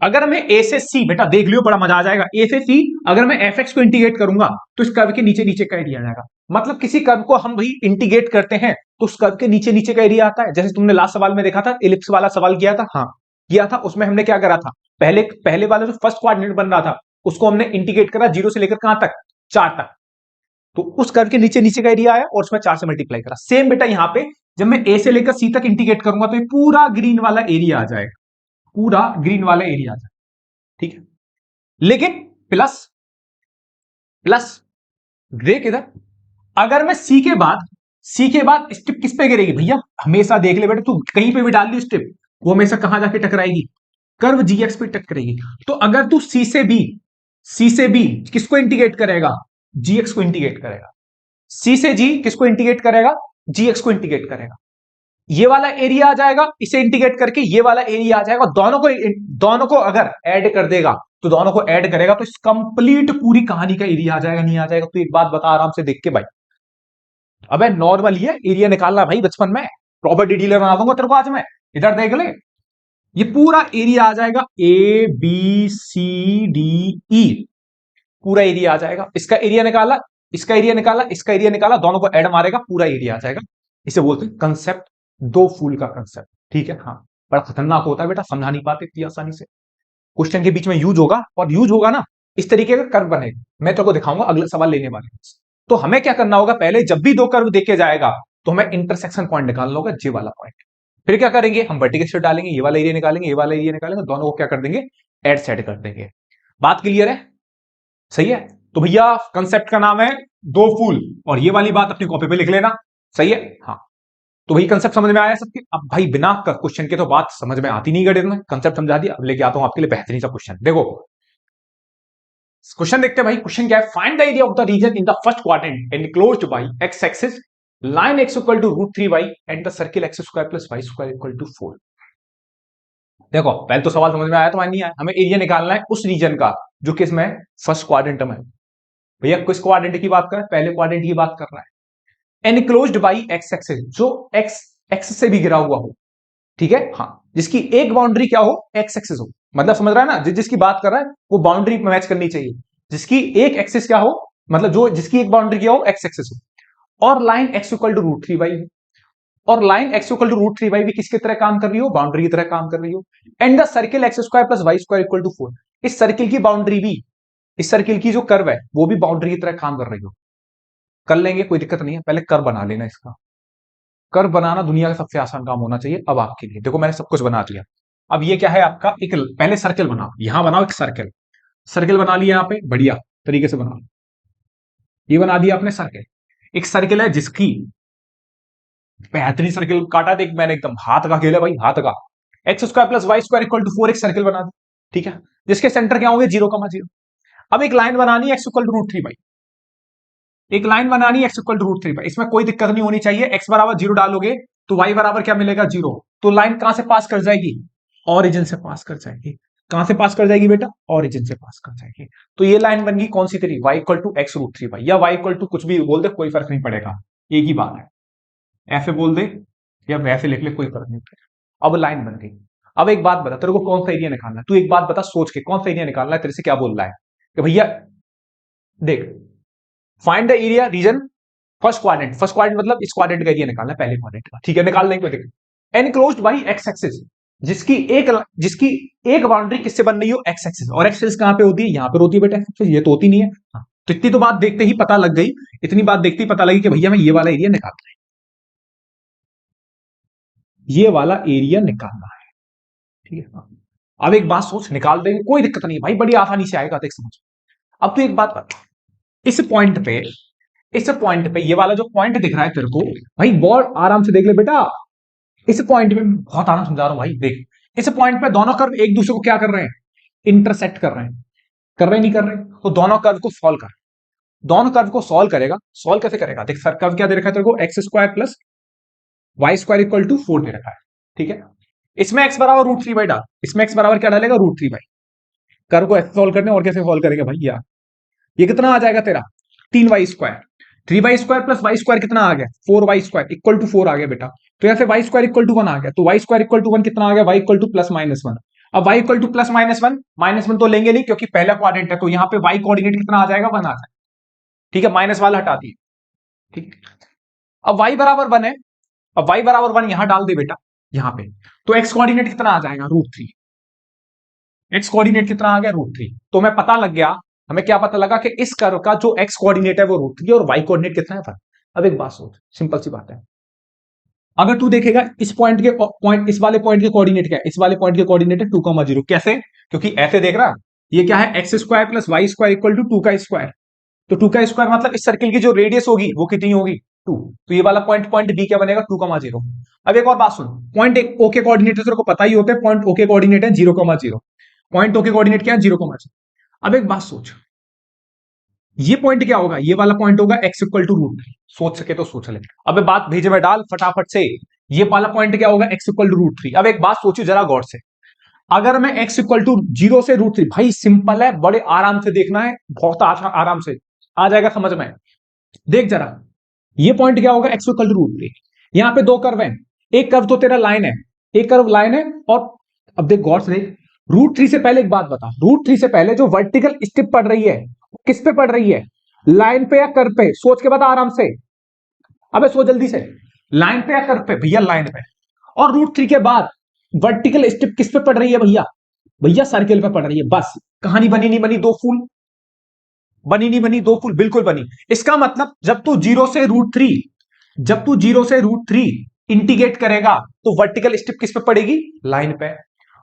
अगर मैं ए से सी, बेटा देख लियो, बड़ा मजा आ जाएगा। ए से सी अगर मैं एफ एक्स को इंटीग्रेट करूंगा तो इस कर्व के नीचे नीचे का एरिया आ जाएगा। मतलब किसी कर्व को हम भाई इंटीग्रेट करते हैं तो उस कर्व के नीचे नीचे का एरिया आता है। जैसे तुमने लास्ट सवाल में देखा था, इलिप्स वाला सवाल किया था, हाँ किया था। उसमें हमने क्या करा था? पहले पहले वाला जो फर्स्ट क्वाड्रेंट बन रहा था उसको हमने इंटीग्रेट करा जीरो से लेकर कहां तक? 4 तक। तो उस कर्व के नीचे नीचे का एरिया आया और उसमें 4 से मल्टीप्लाई करा। सेम बेटा यहां पे जब मैं ए से लेकर सी तक इंटीग्रेट करूंगा तो ये पूरा ग्रीन वाला एरिया आ जाएगा, पूरा ग्रीन वाला एरिया आ जाएगा। ठीक है, लेकिन प्लस प्लस देख इधर, अगर मैं सी के बाद स्ट्रिप किस पे गिरेगी भैया? हमेशा देख ले बेटा, तू कहीं पे भी डाल दी स्ट्रिप, वो हमेशा कहां जाके टकराएगी? कर्व जीएक्स पे टकराएगी। तो अगर तू सी से बी किसको इंटीग्रेट करेगा? जीएक्स को इंटीग्रेट करेगा। सी से जी किसको इंटीग्रेट करेगा? जीएक्स को इंटीग्रेट करेगा। ये वाला एरिया आ जाएगा, इसे इंटीग्रेट करके ये वाला एरिया आ जाएगा। दोनों को अगर ऐड कर देगा, तो दोनों को ऐड करेगा तो इस कंप्लीट पूरी कहानी का एरिया आ जाएगा। नहीं आ जाएगा? तो एक बात बता आराम से देख के भाई। अबे नॉर्मल ही है, एरिया निकालना भाई बचपन में, प्रॉपर्टी डीलर बना दूंगा तेरे को आज मैं। इधर देख ले, ये पूरा एरिया आ जाएगा, ए बी सी डी ई, पूरा एरिया आ जाएगा। इसका एरिया निकाला, इसका एरिया निकाला, इसका एरिया निकाला, दोनों को ऐड मारेगा, पूरा एरिया आ जाएगा। इसे बोलते हैं कंसेप्ट, दो फूल का कंसेप्ट। ठीक है, हाँ बड़ा खतरनाक होता है बेटा, समझा नहीं पाते इतनी आसानी से। क्वेश्चन के बीच में यूज होगा, और यूज होगा ना इस तरीके का कर्व बनेगा। मैं तेरे को दिखाऊंगा अगले सवाल लेने वाले। तो हमें क्या करना होगा? पहले जब भी दो कर्व देखे जाएगा तो हमें इंटरसेक्शन पॉइंट निकालना होगा, जे वाला पॉइंट। फिर क्या करेंगे? हम वर्टिकल स्ट्रेट डालेंगे, ये वाला एरिया निकालेंगे, ये वाला एरिया निकालेंगे, दोनों को क्या कर देंगे? ऐड सेड कर देंगे। बात क्लियर है? सही है। तो भैया कंसेप्ट का नाम है दो फूल, और ये वाली बात अपनी कॉपी पे लिख लेना। सही है, हाँ। तो वही कंसेप्ट समझ में आया सबके? अब भाई बिना क्वेश्चन के तो बात समझ में आती नहीं गणित में। कंसेप्ट समझा दिया, अब लेके आता हूं आपके लिए बेहतरीन सा क्वेश्चन। देखो क्वेश्चन देखते हैं भाई। क्वेश्चन क्या है? Find the area of the region in the first quadrant enclosed by x axis, line x equal to √3y and the circle x square plus Y square equal to 4। देखो पहले तो सवाल समझ में आया, तो नहीं आया? हमें एरिया निकालना है उस रीजन का जो कि इसमें फर्स्ट क्वाड्रेंट में। भैया किस क्वाड्रेंट की बात कर रहे हैं? पहले क्वाड्रेंट की बात कर रहा है। एनक्लोज्ड बाई एक्स एक्सिस, जो एक्स एक्स से भी घिरा हुआ हो, ठीक है, हाँ, जिसकी एक बाउंड्री क्या हो? एक्स एक्सिस हो। मतलब समझ रहा है ना, जिसकी बात कर रहा है वो बाउंड्री मैच करनी चाहिए, जिसकी एक एक्सिस क्या हो, मतलब जो जिसकी एक बाउंड्री क्या हो? एक्स एक्सिस हो। और line x equal to √3y है, और line x equal to √3y भी किसकी तरह काम कर रही हो? बाउंड्री की तरह काम कर रही हो। And the circle x square plus Y square equal to 4, इस सर्किल की बाउंड्री भी, इस सर्किल की जो कर्व है वो भी बाउंड्री की तरह काम कर रही हो। कर लेंगे, कोई दिक्कत नहीं है, पहले कर्व बना लेना इसका। कर्व बनाना दुनिया का सबसे आसान काम होना चाहिए। अब आपके लिए देखो, मैंने सब कुछ बना दिया। अब ये क्या है आपका, एक पहले सर्कल बनाओ, यहां बनाओ एक सर्कल। सर्कल बना लिया यहां पे, बढ़िया तरीके से बनाओ। ये बना दिया आपने सर्कल। एक सर्कल है जिसकी बेहतरीन सर्कल काटा, देख मैंने एकदम हाथ का खेल है भाई, हाथ का। X square plus Y square equal to 4, एक सर्कल बना दो, ठीक है, जिसके सेंटर क्या होंगे 0,0। अब एक लाइन बनानी है x equal to root three by, एक लाइन बनानी है x equal to root three by. इसमें कोई दिक्कत नहीं होनी चाहिए। एक्स बराबर 0 डालोगे तो वाई बराबर क्या मिलेगा 0। तो लाइन कहां से पास कर जाएगी, ऑरिजिन से पास कर जाएगी। कहां से पास कर जाएगी बेटा, ऑरिजिन से पास कर जाएगी। तो ये लाइन बन गई कौन सी तेरी, y equal to x root three by, या वाई इक्वल टू कुछ भी बोल दे, कोई फर्क नहीं पड़ेगा, एक ही बात है। ऐसे बोल दे या वैसे लिख ले, कोई फर्क नहीं पड़ेगा। अब लाइन बन गई। अब एक बात बता, तेरे को कौन सा एरिया निकालना है, तू एक बात बता सोच के, कौन सा एरिया निकालना है, तेरे से क्या बोल रहा है कि भैया देख, find the area region first quadrant. First quadrant मतलब इस क्वाड्रेंट का एरिया निकालना है, पहले क्वाड्रेंट का, ठीक है, निकाल लेंगे। देख, एनक्लोज्ड बाई एक्स एक्सिस, जिसकी एक बाउंड्री किससे बन रही हो, एक्स एक्सिस। और एक्स एक्सिस कहां पे होती है, यहां पे होती है बेटा एक्स एक्सिस, ये तो होती नहीं है। हाँ, तो इतनी तो बात देखते ही पता लग गई, इतनी बात देखते ही पता लगी कि भैया मैं ये वाला एरिया निकालना है, ये वाला एरिया निकालना है, ठीक है। अब एक बात सोच, निकाल देंगे कोई दिक्कत नहीं भाई, बड़ी आसानी से आएगा, देख समझ। अब तो एक बात बता, इस पॉइंट पे, इस पॉइंट पे ये वाला जो पॉइंट दिख रहा है तेरे को, भाई बहुत आराम से देख ले बेटा। इस पॉइंट पे बहुत आराम समझा रहा हूं भाई, देख इस पॉइंट पे दोनों कर्व एक दूसरे को क्या कर रहे हैं, इंटरसेक्ट कर रहे हैं, कर रहे नहीं कर रहे। तो दोनों कर्व को सॉल्व कर, दोनों कर्व को सॉल्व करेगा। सॉल्व कैसे करेगा, देख सर कर्व क्या दे रखा है तेरे को, x square plus Y square equal to 4 दे रखा है, ठीक है। इसमें एक्स बराबर रूट थ्री बाई डाल, इसमें एक्स बराबर क्या डालेगा, रूट थ्री बाई। कर्व को ऐसे सॉल्व करने, और कैसे सॉल्व करेगा भैया, ये कितना आ जाएगा तेरा, 3 y square, 3 y square plus Y square कितना आ गया, 4 वाई स्क्वायर इक्वल टू 4 आ गया बेटा। तो यहाँ से वाई स्क्वायर इक्वल टू 1 आ गया, तो वाई स्क्वायर इक्वल टू 1 कितना आ गया, y equal to plus minus 1। अब y equal to plus minus one तो लेंगे नहीं क्योंकि पहला क्वाड्रेंट है, तो यहाँ पे वाई कोऑर्डिनेट कितना आ जाएगा, 1 आ जाएगा, ठीक है, माइनस वाला हटा दिए, ठीक है। अब वाई बराबर 1 है, अब वाई बराबर 1 यहां डाल दे बेटा, यहां पे। तो एक्स कोऑर्डिनेट कितना आ जाएगा, रूट थ्री। एक्स कोऑर्डिनेट कितना आ गया, रूट थ्री। तो मैं पता लग गया, हमें क्या पता लगा कि इस कर्व का जो एक्स कोऑर्डिनेट है वो रूट थ्री और वाई कोऑर्डिनेट कितना है 1। अब एक बात सोच, सिंपल सी बात है, अगर तू देखेगा इस पॉइंट के पॉइंट, इस वाले पॉइंट के कोऑर्डिनेट क्या है, इस वाले पॉइंट के कोऑर्डिनेट है 2,0। कैसे, क्योंकि ऐसे देख रहा, ये क्या है, x square plus Y square equal to 2 का स्क्वायर। तो 2 का स्क्वायर मतलब इस सर्किल की जो रेडियस होगी वो कितनी होगी, 2। तो ये वाला पॉइंट, पॉइंट बी क्या बनेगा, 2,0। अब एक और बात सुन, पॉइंट एक ओ के कोऑर्डिनेट तेरे को पता ही होते हैं, पॉइंट ओ के कोऑर्डिनेट है 0,0। पॉइंट ओ के कोऑर्डिनेट क्या है, 0,0। अब एक बात सोच, ये पॉइंट क्या होगा, ये वाला पॉइंट होगा x equal to root three. सोच सके तो सोच ले, अब बात भेजे में डाल फटाफट से। ये वाला पॉइंट क्या होगा, x equal to root three. अब एक बात सोचो जरा गौर से, अगर मैं एक्स इक्वल टू 0 से रूट थ्री, भाई सिंपल है, बड़े आराम से देखना है, बहुत आराम से आ जाएगा समझ में। देख जरा, ये पॉइंट क्या होगा, x equal to root three. यहां पे दो कर्व है, एक कर्व तो तेरा लाइन है, एक कर्व लाइन है, और अब देख गौर से देख, रूट थ्री से पहले एक बात बता, रूट थ्री से पहले जो वर्टिकल स्टिप पड़ रही है किस पे पड़ रही है, लाइन पे या कर्व पे, सोच के बता आराम से, अबे सो जल्दी से, लाइन पे या कर्व पे, भैया लाइन पे। और रूट थ्री के बाद वर्टिकल स्टिप किस पे पड़ रही है भैया, भैया सर्किल पे पड़ रही है। बस कहानी बनी नहीं बनी, दो फूल बनी नहीं बनी, दो फूल बिल्कुल बनी। इसका मतलब जब तू जीरो से रूट थ्री, जब तू जीरो से रूट थ्री इंटीग्रेट करेगा तो वर्टिकल स्टिप किस पे पड़ेगी, लाइन पे।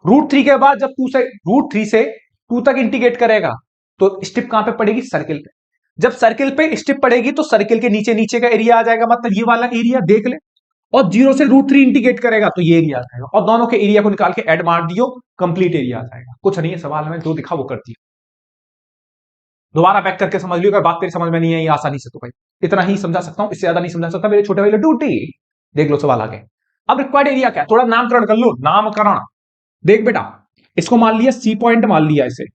रूट थ्री के बाद जब तू से रूट थ्री से टू तक इंटीग्रेट करेगा तो स्टिप कहां पे पड़ेगी, सर्किल पे। जब सर्किल पे स्टिप पड़ेगी तो सर्किल के नीचे नीचे का एरिया आ जाएगा, मतलब ये वाला एरिया देख ले। और जीरो से रूट थ्री इंटीग्रेट करेगा तो ये एरिया आ जाएगा, और दोनों के एरिया को निकाल के ऐड मार दियो, कंप्लीट एरिया आ जाएगा। कुछ नहीं है, सवाल में जो दिखा वो कर दिया। दोबारा बैक करके समझ लियो, अगर बात तेरी समझ में नहीं आई आसानी से तो भाई इतना ही समझा सकता हूं, इससे ज्यादा नहीं समझा सकता मेरे छोटे भाई ड्यूटी। देख लो सवाल आगे। अब रिक्वायर्ड एरिया क्या है, थोड़ा नामकरण कर लो, नामकरण। देख बेटा, इसको मान लिया सी पॉइंट, मान लिया इसे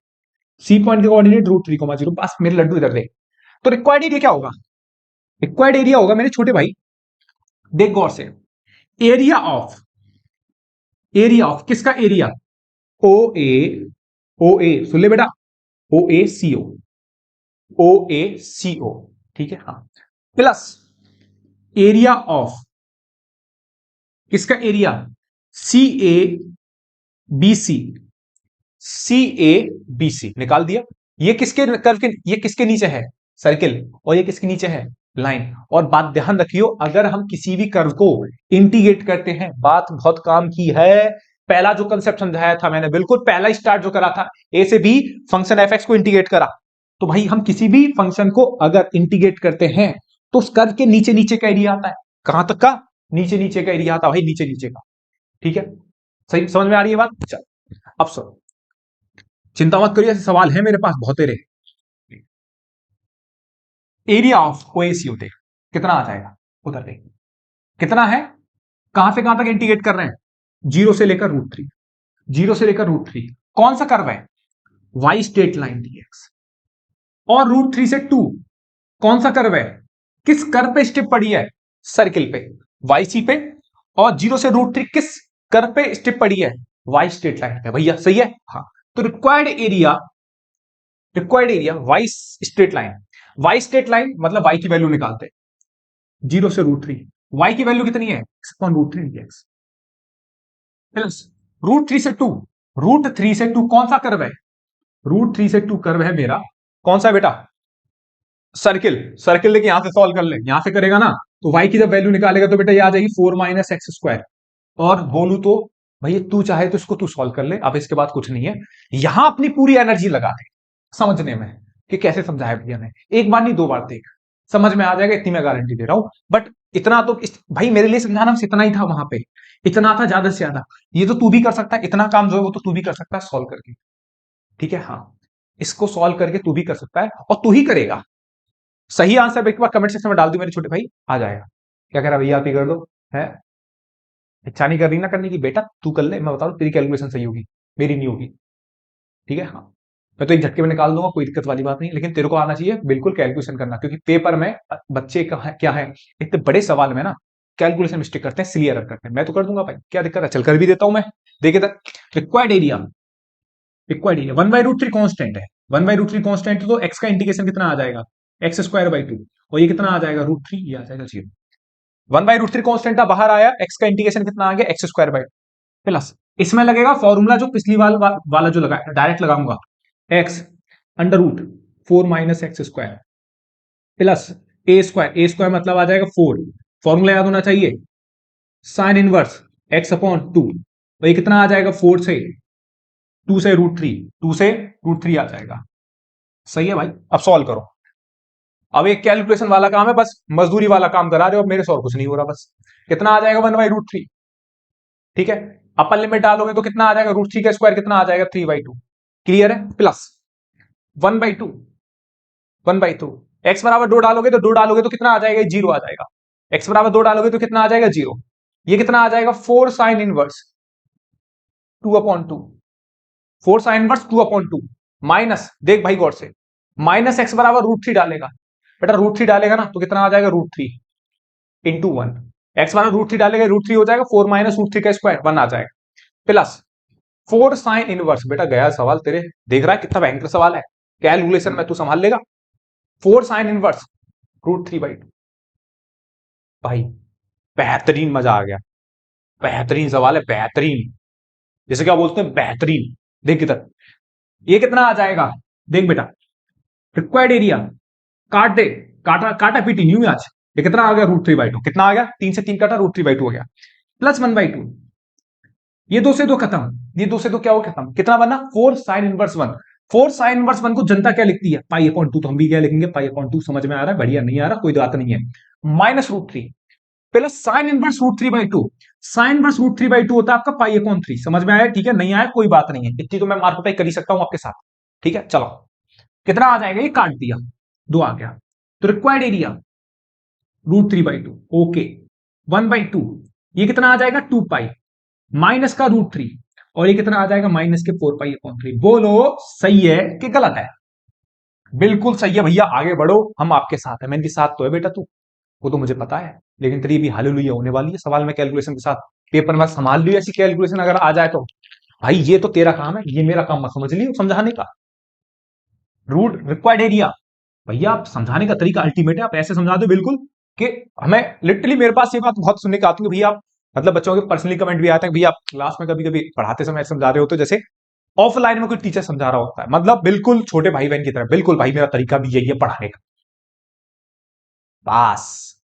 सी पॉइंट के कोऑर्डिनेट रूट थ्री को 0। बस मेरे लड्डू इधर देख, तो रिक्वायर्ड एरिया क्या होगा, रिक्वायर्ड एरिया होगा मेरे छोटे भाई, देख गौर से, एरिया ऑफ, एरिया ऑफ किसका एरिया, ओ ए, ओ ए सुन ले बेटा, ओ ए सी ओ, ओ ए सी ओ, ठीक है, हाँ, प्लस एरिया ऑफ किसका एरिया, C A B C, C A B C निकाल दिया। ये किसके कर्व के, ये किसके नीचे है, सर्किल, और ये किसके नीचे है, लाइन। और बात ध्यान रखियो, अगर हम किसी भी कर्व को इंटीग्रेट करते हैं, बात बहुत काम की है। पहला जो कंसेप्ट समझाया था मैंने, बिल्कुल पहला स्टार्ट जो करा था, ए से बी फंक्शन एफ एक्स को इंटीग्रेट करा, तो भाई हम किसी भी फंक्शन को अगर इंटीग्रेट करते हैं तो उस कर्व के नीचे नीचे का एरिया आता है। कहां तक का? नीचे नीचे का एरिया आता है भाई, नीचे नीचे का। ठीक है, सही समझ में आ रही है बात? चल अब सुनो, चिंता मत करिए, ऐसे सवाल है मेरे पास बहुत तेरे। एरिया ऑफ ओएसी देख कितना आ जाएगा, उधर देख कितना है, कहां से कहां तक इंटीग्रेट कर रहे हैं, जीरो से लेकर √3, जीरो से लेकर √3। कौन सा कर्व है? Y straight line d x. और √3 से 2 कौन सा कर्व है? किस कर्व पे स्टेप पड़ी है? सर्किल पे, वाई सी पे। और जीरो से √3 किस कर्व पे स्टेप पड़ी है? वाई स्ट्रेट लाइन पे। भैया सही है? हाँ। तो required area y straight line, y straight line मतलब वाई की वैल्यू निकालते हैं, जीरो से √3, वाई की वैल्यू कितनी है? x/√3 dx प्लस √3 से 2, √3 से 2 कौन सा कर्व है? √3 से 2 कर्व है मेरा, कौन सा बेटा? सर्किल। सर्किल लेके यहां से सॉल्व कर ले, यहां से करेगा ना तो y की जब वैल्यू निकालेगा तो बेटा ये आ जाएगी 4 - x²। और बोलू तो भैया तू चाहे तो इसको तू सॉल्व कर ले, अब इसके बाद कुछ नहीं है। यहां अपनी पूरी एनर्जी लगा दे समझने में कि कैसे समझाया भैया ने, एक बार नहीं दो बार देख, समझ में आ जाएगा, इतनी मैं गारंटी दे रहा हूं। बट इतना तो भाई मेरे लिए समझाना बस इतना ही था, वहां पे इतना था, ज्यादा से ज्यादा। ये तो तू भी कर सकता है, इतना काम जो है वो तो तू भी कर सकता है सॉल्व करके। ठीक है, हाँ, इसको सॉल्व करके तू भी कर सकता है और तू ही करेगा। सही आंसर एक बार कमेंट सेक्शन में डाल दो मेरे छोटे भाई, आ जाएगा। क्या कह रहा भैया, आप ही कर दो है, इच्छा नहीं कर रही ना करने की, बेटा तू कर ले, मैं बता दूं तेरी कैलकुलेशन सही होगी, मेरी नहीं होगी। ठीक है, हाँ, मैं तो एक झटके में निकाल दूंगा, कोई दिक्कत वाली बात नहीं, लेकिन तेरे को आना चाहिए बिल्कुल कैलकुलेशन करना, क्योंकि पेपर में बच्चे क्या है, इतने बड़े सवाल में ना कैलकुलेशन मिस्टेक करते हैं, सिली एरर करते हैं। मैं तो कर दूंगा भाई, क्या दिक्कत है, चल कर भी देता हूं मैं। देखिए तक रिक्वायर्ड एरिया, 1/√3 कांस्टेंट है, 1/√3 कांस्टेंट, तो एक्स का इंटीग्रेशन कितना आ जाएगा? x²/2। और ये कितना आ जाएगा? √3, ये आ जाएगा 0। 1/√3 कांस्टेंट था, बाहर आया, एक्स का इंटीग्रेशन कितना आ गया? x²/2 प्लस इसमें लगेगा फॉर्मूला जो पिछली वाला जो लगा, डायरेक्ट लगाऊंगा, x√4 - x² प्लस a² मतलब आ जाएगा 4, फॉर्मूला याद होना चाहिए, साइन इनवर्स x/2। तो ये कितना आ जाएगा? 4 से 2 से √3, 2 से √3 आ जाएगा। सही है भाई, अब सॉल्व करो। अब एक कैलकुलेशन वाला काम है, बस मजदूरी वाला काम करा रहे हो मेरे से, और कुछ नहीं हो रहा। बस कितना आ जाएगा? 1/√3। ठीक है, अपर लिमिट डालोगे तो कितना आ जाएगा? √3 का स्क्वायर कितना आ जाएगा? 3/2। क्लियर है? प्लस 1/2, 1/2, x/2 डालोगे तो 2 डालोगे तो कितना आ जाएगा? 0 आ जाएगा। x/2 डालोगे तो कितना आ जाएगा? 0। ये कितना आ जाएगा? 4 sine inverse 2/2, 4 sine inverse 2/2 minus, देख भाई गौर से, माइनस x/√3 डालेगा, बेटा √3 डालेगा ना तो कितना आ जाएगा? √3 इंटू 1, x/√3 डालेगा, √3 हो जाएगा, 4 - √3 का स्क्वायर 1 आ जाएगा, प्लस 4 साइन इनवर्स। बेटा गया सवाल तेरे, देख रहा है कितना भयंकर सवाल है, कैलकुलेशन में तू संभाल लेगा। 4 साइन इनवर्स √3/2। भाई बेहतरीन, मजा आ गया, बेहतरीन सवाल है, बेहतरीन, जैसे क्या बोलते हैं, बेहतरीन। देख इधर, ये कितना आ जाएगा? देख बेटा, रिक्वायर्ड एरिया, काट दे, काटा काटा पीटी न्यू आज, ये कितना आ गया? √3/2। कितना आ गया? 3 से 3 काटा, √3/2 हो गया, प्लस 1/2। ये 2 से 2 खत्म, ये 2 से 2 क्या हो खत्म, कितना बना? 4 साइन इनवर्स 1। 4 साइन इनवर्स 1 को जनता क्या लिखती है? π/2। तो हम भी क्या लिखेंगे? π/2। समझ में आ रहा है? बढ़िया, नहीं आ रहा कोई बात नहीं है, minus √3 plus sine inverse √3/2। Sine inverse √3/2 होता है आपका π/3। समझ में आया? ठीक है, नहीं आया कोई बात नहीं है, इतनी तो मैं मार्क कर ही सकता हूं आपके साथ। ठीक है, चलो कितना आ जाएगा? ये काट दिया, 2 आ गया, तो रिक्वायर्ड एरिया √3/2, ओके, 1/2, ये कितना आ जाएगा? 2π माइनस का √3, और ये कितना आ जाएगा? माइनस के 4π/3। बोलो सही है कि गलत है? बिल्कुल सही है भैया, आगे बढ़ो, हम आपके साथ है, मेरे साथ तो है बेटा तू, वो तो मुझे पता है, लेकिन तेरी भी हालेलुया होने वाली है सवाल में कैलकुलेशन के साथ। पेपर में संभाल लियो ऐसी कैलकुलेशन अगर आ जाए तो। भाई ये तो तेरा काम है, ये मेरा काम मत समझ लियो समझाने का। रूट रिक्वायर्ड एरिया, भैया आप समझाने का तरीका अल्टीमेट है, आप ऐसे समझा दो बिल्कुल कि हमें लिटरली, मेरे पास ये बात बहुत सुनने का आती है भैया, आप मतलब बच्चों के पर्सनली कमेंट भी आते हैं, भैया आप क्लास में कभी कभी पढ़ाते समय समझा रहे हो तो जैसे ऑफलाइन में कोई टीचर समझा रहा होता है, मतलब बिल्कुल छोटे भाई बहन की तरह। बिल्कुल भाई, मेरा तरीका भी यही है पढ़ाने का। पास।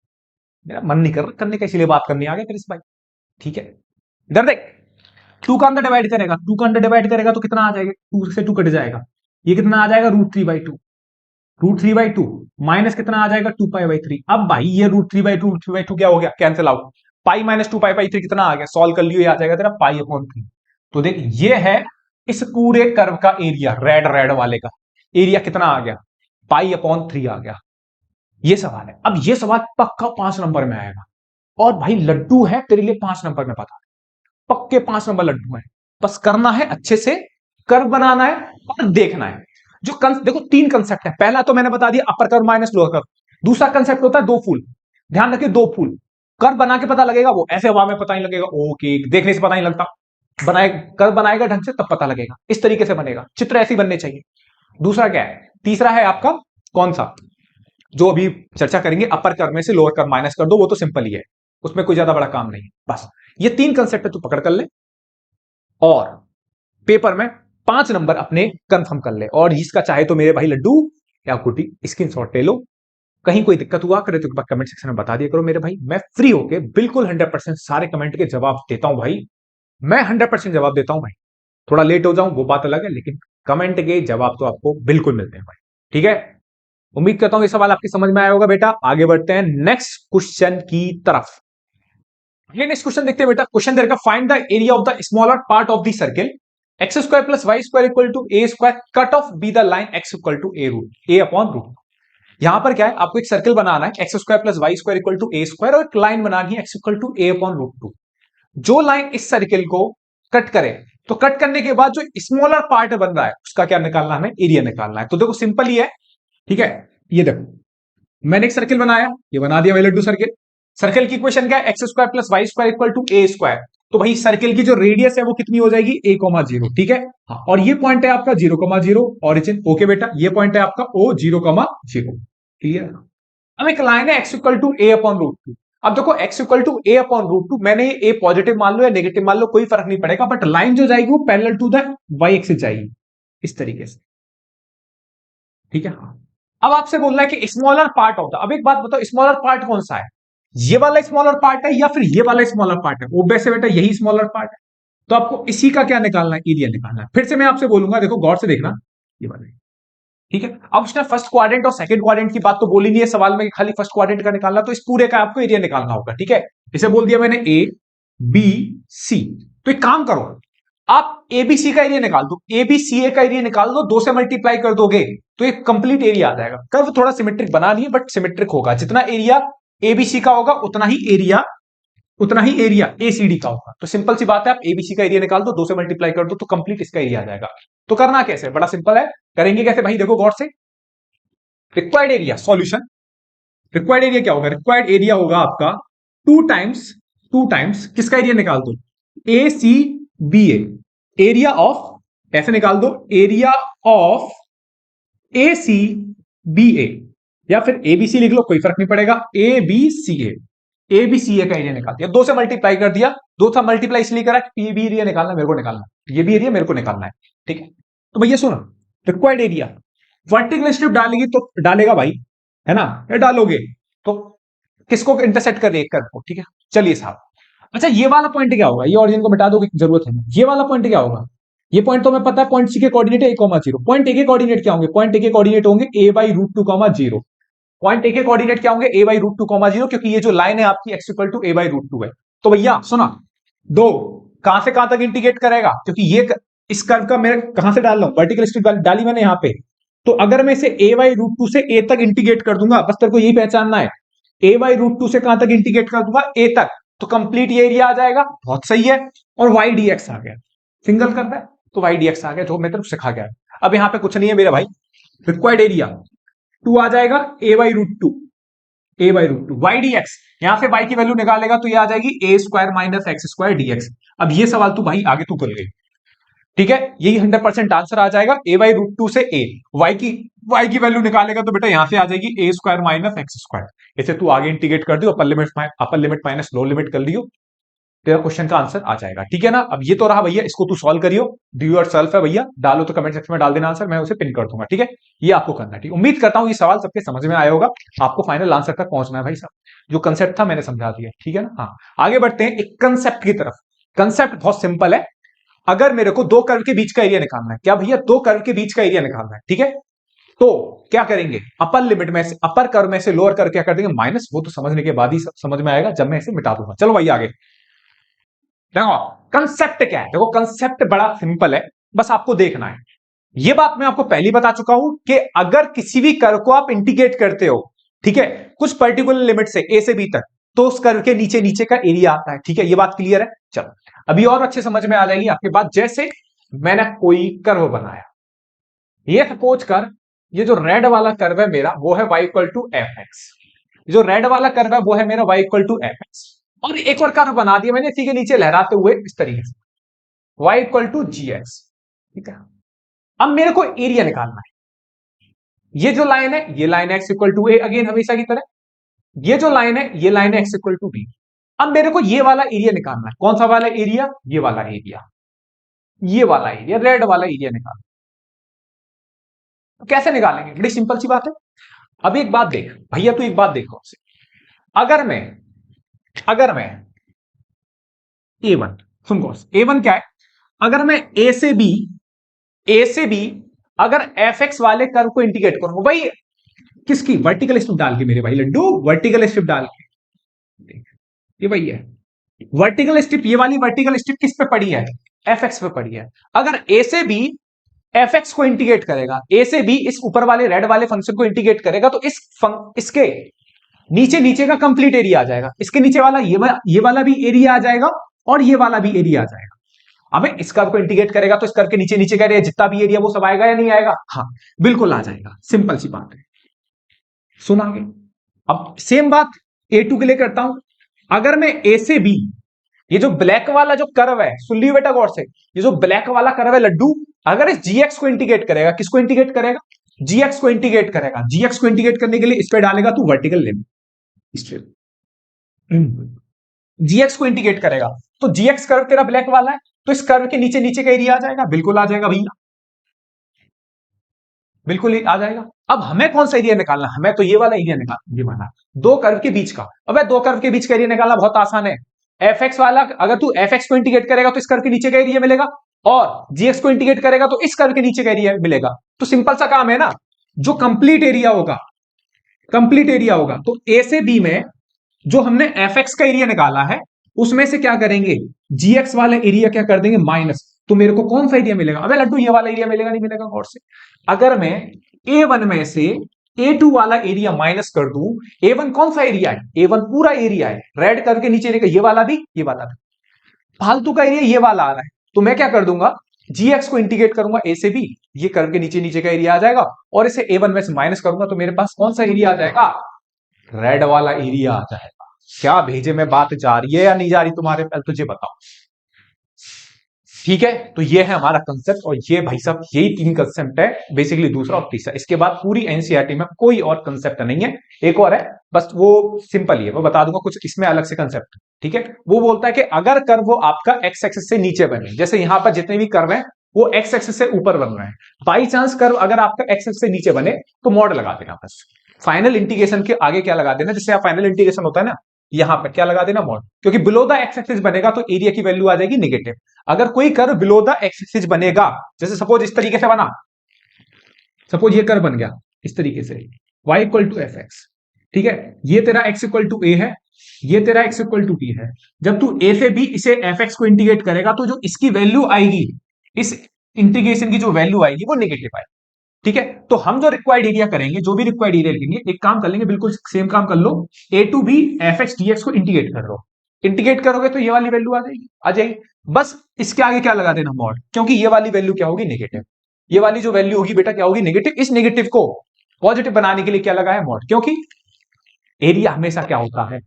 मेरा मन नहीं कर रहा करने का, इसीलिए बात करने आ गया तेरे से भाई। ठीक है, इधर देख, टू का अंदर डिवाइड करेगा, टू का अंदर डिवाइड करेगा तो कितना आ जाएगा, टू से टू कट जाएगा, ये कितना आ जाएगा √3/2, √3/2 माइनस कितना आ जाएगा 2π/3। अब भाई ये √3/2 क्या हो गया, कैंसिल आउट। पाई माइनस 2π/3 कितना आ गया, सॉल्व कर लियो, ये आ जाएगा तेरा π/3। तो देख ये है इस पूरे कर्व का एरिया, रेड रेड वाले का एरिया कितना आ गया, π/3 आ गया। ये सवाल है। अब ये सवाल पक्का 5 नंबर में आएगा, और भाई लड्डू है तेरे लिए 5 नंबर में, पता पक्के 5 नंबर लड्डू है। बस करना है अच्छे से, कर्व बनाना है और देखना है। देखो 3 कंसेप्ट है, पहला तो मैंने बता दिया अपर कर्व माइनस लोअर कर्व। दूसरा कंसेप्ट होता है 2 फूल, ध्यान रखिए 2 फूल। कर्व बना के पता लगेगा, वो ऐसे हवा में पता नहीं लगेगा, ओके देखने से पता नहीं लगता, बनाए कर्व बनाएगा ढंग से तब पता लगेगा, इस तरीके से बनेगा, चित्र ऐसे ही बनने चाहिए। दूसरा क्या है, तीसरा है आपका कौन सा, जो अभी चर्चा करेंगे, अपर कर्व में से लोअर कर्व माइनस कर दो, वो तो सिंपल ही है, उसमें कोई ज्यादा बड़ा काम नहीं है। बस ये 3 कंसेप्ट तू पकड़ कर ले और पेपर में 5 नंबर अपने कंफर्म कर ले। और इसका चाहे तो मेरे भाई लड्डू या कुटी स्क्रीनशॉट ले लो, कहीं कोई दिक्कत हुआ करे तो कमेंट सेक्शन में बता दिया करो मेरे भाई। मैं फ्री होके बिल्कुल 100% सारे कमेंट के जवाब देता हूं भाई, मैं 100% जवाब देता हूं भाई। थोड़ा लेट हो जाऊं वो बात अलग है, लेकिन कमेंट के जवाब तो आपको बिल्कुल मिलते हैं भाई। ठीक है, उम्मीद करता हूं ये सवाल आपकी समझ में आया होगा बेटा। आगे बढ़ते हैं नेक्स्ट क्वेश्चन की तरफ। नेक्स्ट क्वेश्चन देखते हैं बेटा। क्वेश्चन देगा find the area of the smaller part of the circle x² + y² = a², cut off be the line x = a/√। यहां पर क्या है, आपको एक सर्कल बनाना है, x² + y² = a², और एक लाइन बनानी है x = a/√2। जो लाइन इस सर्किल को कट करे, तो कट करने के बाद जो स्मॉलर पार्ट बन रहा है उसका क्या निकालना है, हमें एरिया निकालना है। तो देखो सिंपल ही है, ठीक है। ये देखो मैंने एक सर्किल बनाया, ये बना दिया लड्डू सर्किल। सर्किल की इक्वेशन क्या है, x² + y² = a²। तो भाई सर्किल की जो रेडियस है वो कितनी हो जाएगी, a,0, ठीक है। हाँ, और ये पॉइंट है आपका 0,0 ऑरिजिन, ओके बेटा। ये पॉइंट है आपका o 0,0, ठीक है। अब एक लाइन है x = a/√2। अब देखो x = a/√2, मैंने ये a पॉजिटिव मान लो या नेगेटिव मान लो, कोई फर्क नहीं पड़ेगा, बट लाइन जो जाएगी वो parallel to the y axis जाएगी, इस तरीके से, ठीक है। अब आपसे बोल रहा है कि स्मॉलर पार्ट ऑफ द, अब एक बात बताओ, स्मॉलर पार्ट कौन सा है, ये वाला स्मॉलर पार्ट है या फिर ये वाला स्मॉलर पार्ट है, ओबे से बेटा यही स्मॉलर पार्ट है। तो आपको इसी का क्या निकालना है, एरिया निकालना है। फिर से मैं आपसे बोलूंगा, देखो गौर से देखना, ये वाला, ठीक है। अब उसने फर्स्ट क्वाड्रेंट और सेकंड क्वाड्रेंट की बात तो बोली नहीं है सवाल में कि खाली फर्स्ट क्वाड्रेंट का निकालना, तो इस पूरे का आपको एरिया निकालना होगा, ठीक है। इसे बोल दिया मैंने ए बी सी। तो एक काम करो, आप एबीसी का एरिया निकाल दो, एबीसीए का एरिया निकाल दो, 2 से मल्टीप्लाई कर दोगे तो एक कंप्लीट एरिया आ जाएगा। कर्व थोड़ा सिमेट्रिक बना लिए, बट सिमेट्रिक होगा, जितना एरिया एबीसी का होगा उतना ही एरिया एसीडी का होगा। तो सिंपल सी बात है, आप एबीसी का एरिया निकाल दो, 2 से मल्टीप्लाई कर दो तो कंप्लीट इसका एरिया आ जाएगा। तो करना कैसे, बड़ा सिंपल है, करेंगे कैसे भाई, देखो गौर से। Required area solution, required area क्या होगा, रिक्वायर्ड एरिया होगा आपका टू टाइम्स किसका एरिया निकाल दो, A C B A, area of, ऐसे निकाल दो, area of A C B A, या फिर एबीसी लिख लो, कोई फर्क नहीं पड़ेगा, ए बी सी ए बी सी ए का एरिया निकाल दिया, 2 से मल्टीप्लाई कर दिया, 2 था मल्टीप्लाई इसलिए करा कि ये भी एरिया निकालना मेरे को निकालना, ये भी एरिया मेरे को निकालना है, ठीक है। तो भैया सुनो, रिक्वायर्ड एरिया वर्टिकल स्ट्रिप डालेगी तो डालेगा भाई, है ना, ये डालोगे तो किसको इंटरसेक्ट कर एक कर्व को, ठीक है। चलिए साहब, अच्छा ये वाला पॉइंट क्या होगा, ये ऑरिजिन को मिटा दो, जरूरत है, ये वाला पॉइंट क्या होगा, ये पॉइंट तो मैं पता है, पॉइंट सी के कोऑर्डिनेट है a,0, पॉइंट ए के कोऑर्डिनेट क्या होंगे, पॉइंट ए के कोऑर्डिनेट होंगे a/√2,0, पॉइंट ए के कोऑर्डिनेट क्या होंगे a/√2,0, क्योंकि ये जो लाइन है आपकी x = a/√2 है। तो भैया सुना, दो कहां से कहां तक इंटीग्रेट करेगा, क्योंकि ये इस कर्व का मैं कहां से डाल रहा हूं, वर्टिकल स्ट्रिप डाली मैंने यहां पे, तो अगर मैं इसे a/√2 से a तक इंटीग्रेट कर दूंगा, बस तेरे को यही पहचानना है, a/√2 से कहां तक इंटीग्रेट कर दूंगा, a तक, तो कंप्लीट ये एरिया आ जाएगा, बहुत सही है। और y dx आ गया, सिंगल करना है तो y dx आ गया, जो मैं तेरे को सिखा गया। अब यहां पे कुछ नहीं है मेरे भाई, रिक्वायर्ड एरिया 2 आ जाएगा, a/√2 y dx, यहां से y की वैल्यू निकालेगा तो ये आ जाएगी a² - x² dx। अब ये सवाल तू भाई आगे तू कर ले, ठीक है, यही 100% आंसर आ जाएगा, a/√2 से a, y की वैल्यू निकालेगा तो बेटा यहां से आ जाएगी a² - x²। इसे तू आगे इंटीग्रेट कर दियो, upper limit minus lower limit कर लियो, तेरा क्वेश्चन का आंसर आ जाएगा। ठीक है ना। अब ये तो रहा भैया, इसको तू सॉल्व करियो, डू योर सेल्फ है भैया, डालो तो कमेंट सेक्शन में डाल देना आंसर, मैं उसे पिन कर दूंगा। ठीक है, ये आपको करना है। ठीक, उम्मीद करता हूं ये सवाल सबके समझ में आया होगा। आपको फाइनल आंसर तक पहुंचना है भाई साहब, जो कंसेप्ट था मैंने समझा दिया। ठीक है ना। हाँ, आगे बढ़ते हैं एक कंसेप्ट की तरफ। कंसेप्ट बहुत सिंपल है। अगर मेरे को दो कर्व के बीच का एरिया निकालना है, क्या भैया, दो कर्व के बीच का एरिया निकालना है, ठीक है, तो क्या करेंगे, अपर लिमिट में से, अपर कर्व में से लोअर कर्व क्या कर देंगे, माइनस। वो तो समझने के बाद ही समझ में आएगा जब मैं इसे मिटा दूंगा। चलो भाई आगे देखो, कंसेप्ट क्या है। देखो कंसेप्ट बड़ा सिंपल है, बस आपको देखना है। ये बात मैं आपको पहले बता चुका हूं कि अगर किसी भी कर्व को आप इंटीग्रेट करते हो, ठीक है, कुछ पर्टिकुलर लिमिट से ए से बी तक, तो उस कर्व के नीचे नीचे का एरिया आता है। ठीक है, ये बात क्लियर है। चलो अभी और अच्छे समझ में आ जाएगी आपके बात। जैसे मैंने कोई कर्व बनाया, ये सपोज कर, ये जो रेड वाला कर्व है मेरा वो है y equal to f x, जो रेड वाला कर्व है वो है मेरा y equal to f x. और एक और कर्व बना दिया मैंने इसी के नीचे लहराते हुए इस तरीके से, y equal to g x. ठीक है, अब मेरे को एरिया निकालना है। ये जो लाइन है ये line x equal to a, again हमेशा की तरह। ये जो लाइन है ये लाइन है एक्स इक्वल टू बी। अब मेरे को ये वाला एरिया निकालना है। कौन सा वाला एरिया, ये वाला एरिया, ये वाला एरिया, रेड वाला एरिया निकालना। तो कैसे निकालेंगे, बड़ी सिंपल सी बात है। अब एक बात देख भैया, तू एक बात देखो, अगर मैं ए वन, सुन कोर्स, ए वन क्या है, अगर मैं ए से बी अगर एफ एक्स वाले कर्व को इंटीग्रेट करूंगा भाई, किसकी, वर्टिकल स्ट्रिप डाल के मेरे भाई लड्डू, वर्टिकल स्ट्रिप डाल के, ये भाई है वर्टिकल स्ट्रिप, ये वाली वर्टिकल स्ट्रिप किस पे पड़ी है, एफ एक्स पे पड़ी है। अगर ए से बी एफ एक्स को इंटीग्रेट करेगा, ए से बी इस ऊपर वाले रेड वाले फंक्शन को इंटीग्रेट करेगा, तो इसके नीचे नीचे का कंप्लीट एरिया आ जाएगा। इसके नीचे वाला ये वाला भी एरिया आ जाएगा और ये वाला भी एरिया आ जाएगा। अब इस कर्व को इंटीग्रेट करेगा तो इस कर्व के नीचे नीचे का एरिया जितना भी एरिया वो सब आएगा या नहीं आएगा, हाँ बिल्कुल आ जाएगा। सिंपल सी बात है, सुन आगे। अब सेम बात A2 के लिए करता हूं। अगर मैं ए से बी, ये जो ब्लैक वाला जो कर्व है, सुन लियो बेटा गौर से, ये जो ब्लैक वाला कर्व है लड्डू, अगर इस जीएक्स को इंटीग्रेट करेगा, किसको इंटीग्रेट करेगा, जीएक्स को इंटीग्रेट करेगा। जीएक्स को इंटीग्रेट करने के लिए इस पे डालेगा तू वर्टिकल लिमिट, जीएक्स को इंटीग्रेट करेगा तो जीएक्स कर्व तेरा ब्लैक वाला है, तो इस कर्व के नीचे नीचे का एरिया आ जाएगा, बिल्कुल आ जाएगा भैया, बिल्कुल आ जाएगा। अब हमें कौन सा एरिया निकालना, हमें तो ये वाला एरिया निकालना, ये वाला दो कर्व के बीच का। अब दो कर्व के बीच का एरिया निकालना बहुत आसान है। एफ एक्स वाला, अगर तू एफ एक्स को इंटीग्रेट करेगा तो इस कर्व के नीचे का एरिया मिलेगा, और जीएक्स को इंटीग्रेट करेगा तो इस कर्व के नीचे का एरिया मिलेगा। तो सिंपल सा काम है ना, जो कंप्लीट एरिया होगा, कंप्लीट एरिया होगा, तो ए से बी में जो हमने एफ एक्स का एरिया निकाला है उसमें से क्या करेंगे, जीएक्स वाला एरिया क्या कर देंगे, माइनस। तो मेरे को कौन सा एरिया मिलेगा, अबे लड्डू ये वाला एरिया मिलेगा, नहीं मिलेगा गौर से। अगर मैं A1 में से A2 वाला एरिया माइनस कर दूं, A1 कौन सा एरिया है, A1 पूरा एरिया है, रेड कर्व के नीचे ये वाला भी, ये वाला भी, फालतू का एरिया ये वाला आ रहा है। तो मैं क्या कर दूंगा, जीएक्स को इंटीग्रेट करूंगा ए से बी, ये कर्व के नीचे नीचे का एरिया आ जाएगा, और इसे A1 में से माइनस करूंगा तो मेरे पास कौन सा एरिया आ जाएगा, रेड वाला एरिया आ जाएगा। क्या भेजे में बात जा रही है या नहीं जा रही तुम्हारे, पहले तुझे बताओ। ठीक है, तो ये है हमारा कंसेप्ट, और ये भाई साहब यही तीन कंसेप्ट है बेसिकली, दूसरा और तीसरा। इसके बाद पूरी एनसीईआरटी में कोई और कंसेप्ट नहीं है। एक और है बस, वो सिंपल ही है, वो बता दूंगा, कुछ इसमें अलग से कंसेप्ट। ठीक है, वो बोलता है कि अगर कर्व वो आपका एक्स एक्सिस से नीचे बने, जैसे यहां पर जितने भी कर्व हैं वो एक्स एक्सिस से ऊपर बन रहे हैं, बाई चांस कर्व अगर आपका एक्स एक्सिस से नीचे बने तो मॉड लगा देना, बस फाइनल इंटीग्रेशन के आगे क्या लगा देना, जैसे आप फाइनल इंटीग्रेशन होता है ना, यहां पर क्या लगा देना, मॉड। क्योंकि बिलो द एक्स एक्सिस बनेगा तो एरिया की वैल्यू आ जाएगी नेगेटिव। अगर कोई curve below the x axis बनेगा, जैसे सपोज इस तरीके से बना, सपोज ये कर्व बन गया इस तरीके से, y equal to f x, ठीक है, ये तेरा x इक्वल टू ए है, ये तेरा x इक्वल टू टी है। जब तू a से b इसे एफ एक्स को इंटीग्रेट करेगा तो जो इसकी वैल्यू आएगी, इस इंटीग्रेशन की जो वैल्यू आएगी वो नेगेटिव आएगी। ठीक है, तो हम जो रिक्वायर्ड एरिया करेंगे, जो भी रिक्वायर्ड एरिया लेंगे, एक काम कर लेंगे, बिल्कुल सेम काम कर लो, a to B F x D x को इंटीग्रेट कर लो। इंटीग्रेट करोगे तो ये वाली वैल्यू आ जाएगी, आ जाएगी। बस इसके आगे क्या लगा देना, मॉड, क्योंकि ये वाली वैल्यू क्या होगी, नेगेटिव। ये वाली जो वैल्यू होगी बेटा क्या होगी, नेगेटिव। इस नेगेटिव को पॉजिटिव बनाने के लिए क्या लगा है, मॉड, क्योंकि एरिया हमेशा क्या होता है,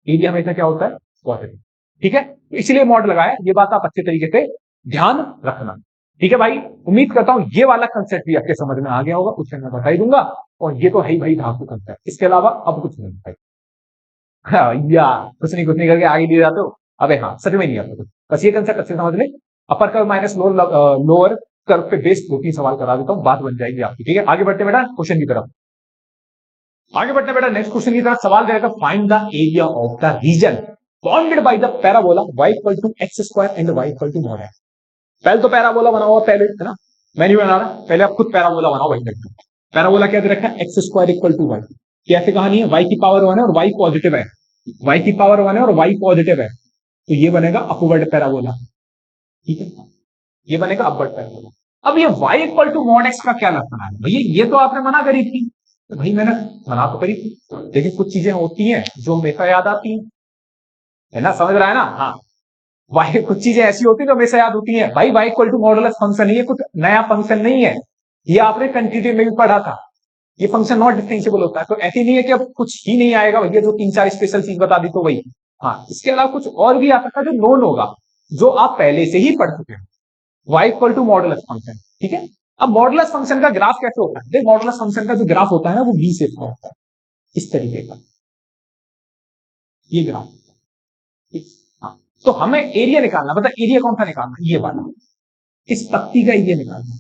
एरिया हमेशा क्या होता है, पॉजिटिव। ठीक है, इसलिए मॉड लगाया। ये बात आप अच्छे तरीके से ध्यान रखना। ठीक है भाई, उम्मीद करता हूं ये वाला कंसेप्ट भी आपके समझ में आ गया होगा, उससे मैं बता ही दूंगा। और ये तो है ही भाई धातु कंसेप्ट, इसके अलावा अब कुछ नहीं भाई। हाँ, या कुछ नहीं करके आगे ले जाते हो। अबे हाँ, सच में नहीं आता, बस ये कंसेप्ट अच्छे से समझ ले। अपर कर्व माइनस लोअर कर्व पे बेस्ड 2-3 सवाल करा देता हूं, बात बन जाएगी आपकी। ठीक है, आगे बढ़ते बेटा क्वेश्चन की तरफ। आगे बढ़ते बेटा नेक्स्ट क्वेश्चन की तरफ। सवाल रहेगा find the area of the region bounded by the parabola y equal to x square and y equal to mod x। पहले तो पैराबोला बनाओ, पहले है ना, मैं नहीं बना रहा, पहले आप खुद पैराबोला बनाओ। वही देखते हैं पैराबोला क्या दे रखा है, x square equal to y. कैसे कहानी है, y की पावर 1 है और y पॉजिटिव है, y की पावर 1 है और y पॉजिटिव है, तो ये बनेगा अपवर्ड पैराबोला। ठीक है, ये बनेगा अपवर्ड पैराबोला। अब ये y equal to mod x का क्या लगता है भैया, ये तो आपने मना करी थी। तो भाई मैंने मना तो करी थी, लेकिन कुछ चीजें होती हैं जो हमेशा याद आती हैं, है ना, समझ रहा है ना। हाँ, वाई कुछ चीजें ऐसी होती है जो हमेशा याद होती है भाई। Y equal to modulus function, ये कुछ नया फंक्शन नहीं है, ये आपने कंटिन्यूटी में भी पढ़ा था। ये फंक्शन नॉट डिफरेंशिएबल होता है, तो ऐसी नहीं है कि अब कुछ ही नहीं आएगा भैया, जो 3-4 स्पेशल चीज बता दी तो वही। हाँ, इसके अलावा कुछ और भी आ सकता है जो नोन होगा, जो आप पहले से ही पढ़ चुके हो। Y equal to modulus function, ठीक है। अब मॉडुलस फंक्शन का ग्राफ कैसे होता है, देख मॉडुलस फंक्शन का जो ग्राफ होता है ना, वो वी शेप का होता है, इस तरीके का, ये ग्राफ। हाँ, तो हमें एरिया निकालना, मतलब एरिया कौन सा निकालना, ये वाला, इस पत्ती का एरिया निकालना।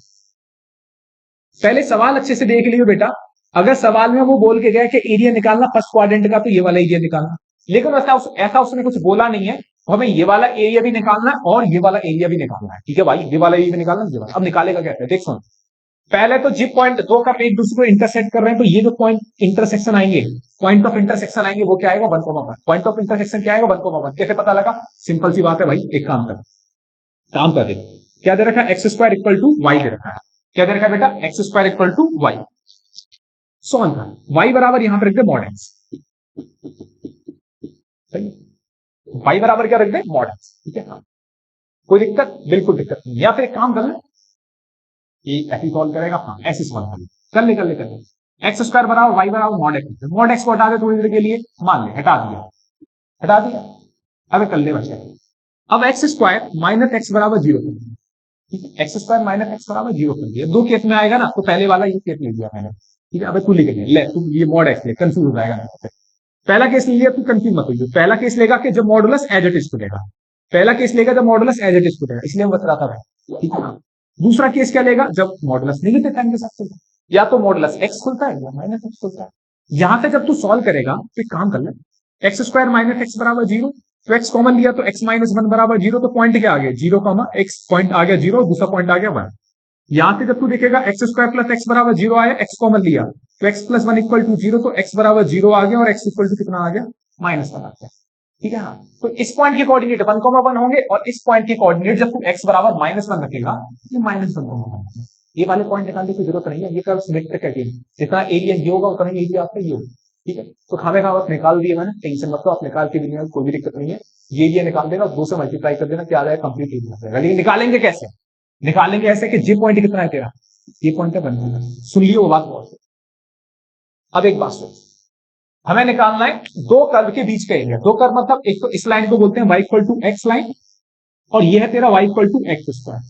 पहले सवाल अच्छे से देख लियो बेटा, अगर सवाल में वो बोल के गया कि एरिया निकालना फर्स्ट क्वाड्रेंट का, तो ये वाला एरिया निकालना, लेकिन ऐसा उसने कुछ बोला नहीं है, तो हमें ये वाला एरिया भी निकालना है और ये वाला एरिया भी निकालना है। ठीक है भाई, ये वाला एरिया भी निकालना, ये वाला। अब निकालेगा कैसे, देख सुन, पहले तो जिप पॉइंट दो का एक दूसरे को इंटरसेक्ट कर रहे हैं, तो ये जो पॉइंट इंटरसेक्शन आएंगे, पॉइंट ऑफ इंटरसेक्शन आएंगे, वो क्या आएगा, 1,1। पॉइंट ऑफ इंटरसेक्शन क्या आएगा, 1,1। कैसे पता लगा, सिंपल सी बात है भाई, एक काम कर दे, क्या दे रखा है, x square equal to y दे रखा है। क्या दे रखा है बेटा, x square equal to y. Solve कर, वाई बराबर यहां पर रख दे मॉड एक्स, वाई बराबर क्या रख दे, मॉड एक्स। ठीक है, कोई दिक्कत, बिल्कुल दिक्कत नहीं। या फिर एक काम कर ले, ऐसे सॉल्व करेगा, हाँ ऐसे सॉल्व कर ले। एक्स स्क्वायर बराबर वाई बराबर मॉड एक्स, मॉड एक्स को हटा दे थोड़ी देर के लिए, मान ले हटा दिया। अब कर ले बच्चे, अब एक्स स्क्वायर माइनस एक्स बराबर 0 कर दिया। ठीक है, एक्स स्क्वायर माइनस एक्स बराबर 0 कर दिया। दो केस में आएगा ना, तो पहले वाला ये केस ले लिया मैंने। ठीक है, अब तू लिख ले, तू ये मॉड एक्स ले, कंफ्यूज हो जाएगा। पहला केस ले लिया, तू कंफ्यूज मत हो। पहला केस लेगा कि जब मॉडुलस एज इट इज खुलेगा, पहला केस लेगा जब मॉडुलस एज इट इज खुलेगा, इसलिए हम बता रहा था भाई। ठीक है, दूसरा केस क्या लेगा, जब मॉडुलस नेगेटिव टाइम के साथ चलता, या तो मॉडुलस एक्स खुलता है या माइनस एक्स खुलता है। यहां से जब तू सॉल्व करेगा तो एक काम कर ले, एक्स स्क्वायर माइनस एक्स बराबर 0, तो एक्स कॉमन लिया तो एक्स माइनस 1 बराबर 0, तो पॉइंट क्या आ गया, 0, एक्स पॉइंट आ गया 0, दूसरा पॉइंट आ गया 1। यहां से जब तू देखेगा एक्स स्क्वायर प्लस एक्स बराबर 0 आया, एक्स कॉमन लिया तो एक्स प्लस 1 इक्वल टू 0, तो एक्स बराबर 0 आ गया और एक्स इक्वल टू कितना आ गया, -1 आ गया। ठीक है, हाँ, तो इस पॉइंट के कोऑर्डिनेट 1,1 होंगे और इस पॉइंट के कोऑर्डिनेट जब तू x बराबर -1 रखेगा, ये -1,1। ये वाले पॉइंट निकालने की जरूरत नहीं है, ये कर्व सिमेट्रिक है, जितना एरिया ये होगा उतना ही एरिया आपका ये होगा। ठीक है, तो खामे का वक्त निकाल दिए मैंने, टेंशन मत लो, आप निकाल के भी कोई भी दिक्कत नहीं है। ये निकाल देना, 2 से मल्टीप्लाई कर देना, क्या आ जाएगा, कंप्लीट एरिया आ जाएगा। लेकिन निकालेंगे कैसे, निकालेंगे ऐसे कि जे पॉइंट कितना है तेरा, ये पॉइंट है 1। सुन लियो वो बात बहुत। अब एक बात सुन, हमें निकालना है दो कर्व के बीच का एरिया। दो कर्व मतलब एक तो इस लाइन को बोलते हैं y equal to x line, और ये है तेरा y equal to x square.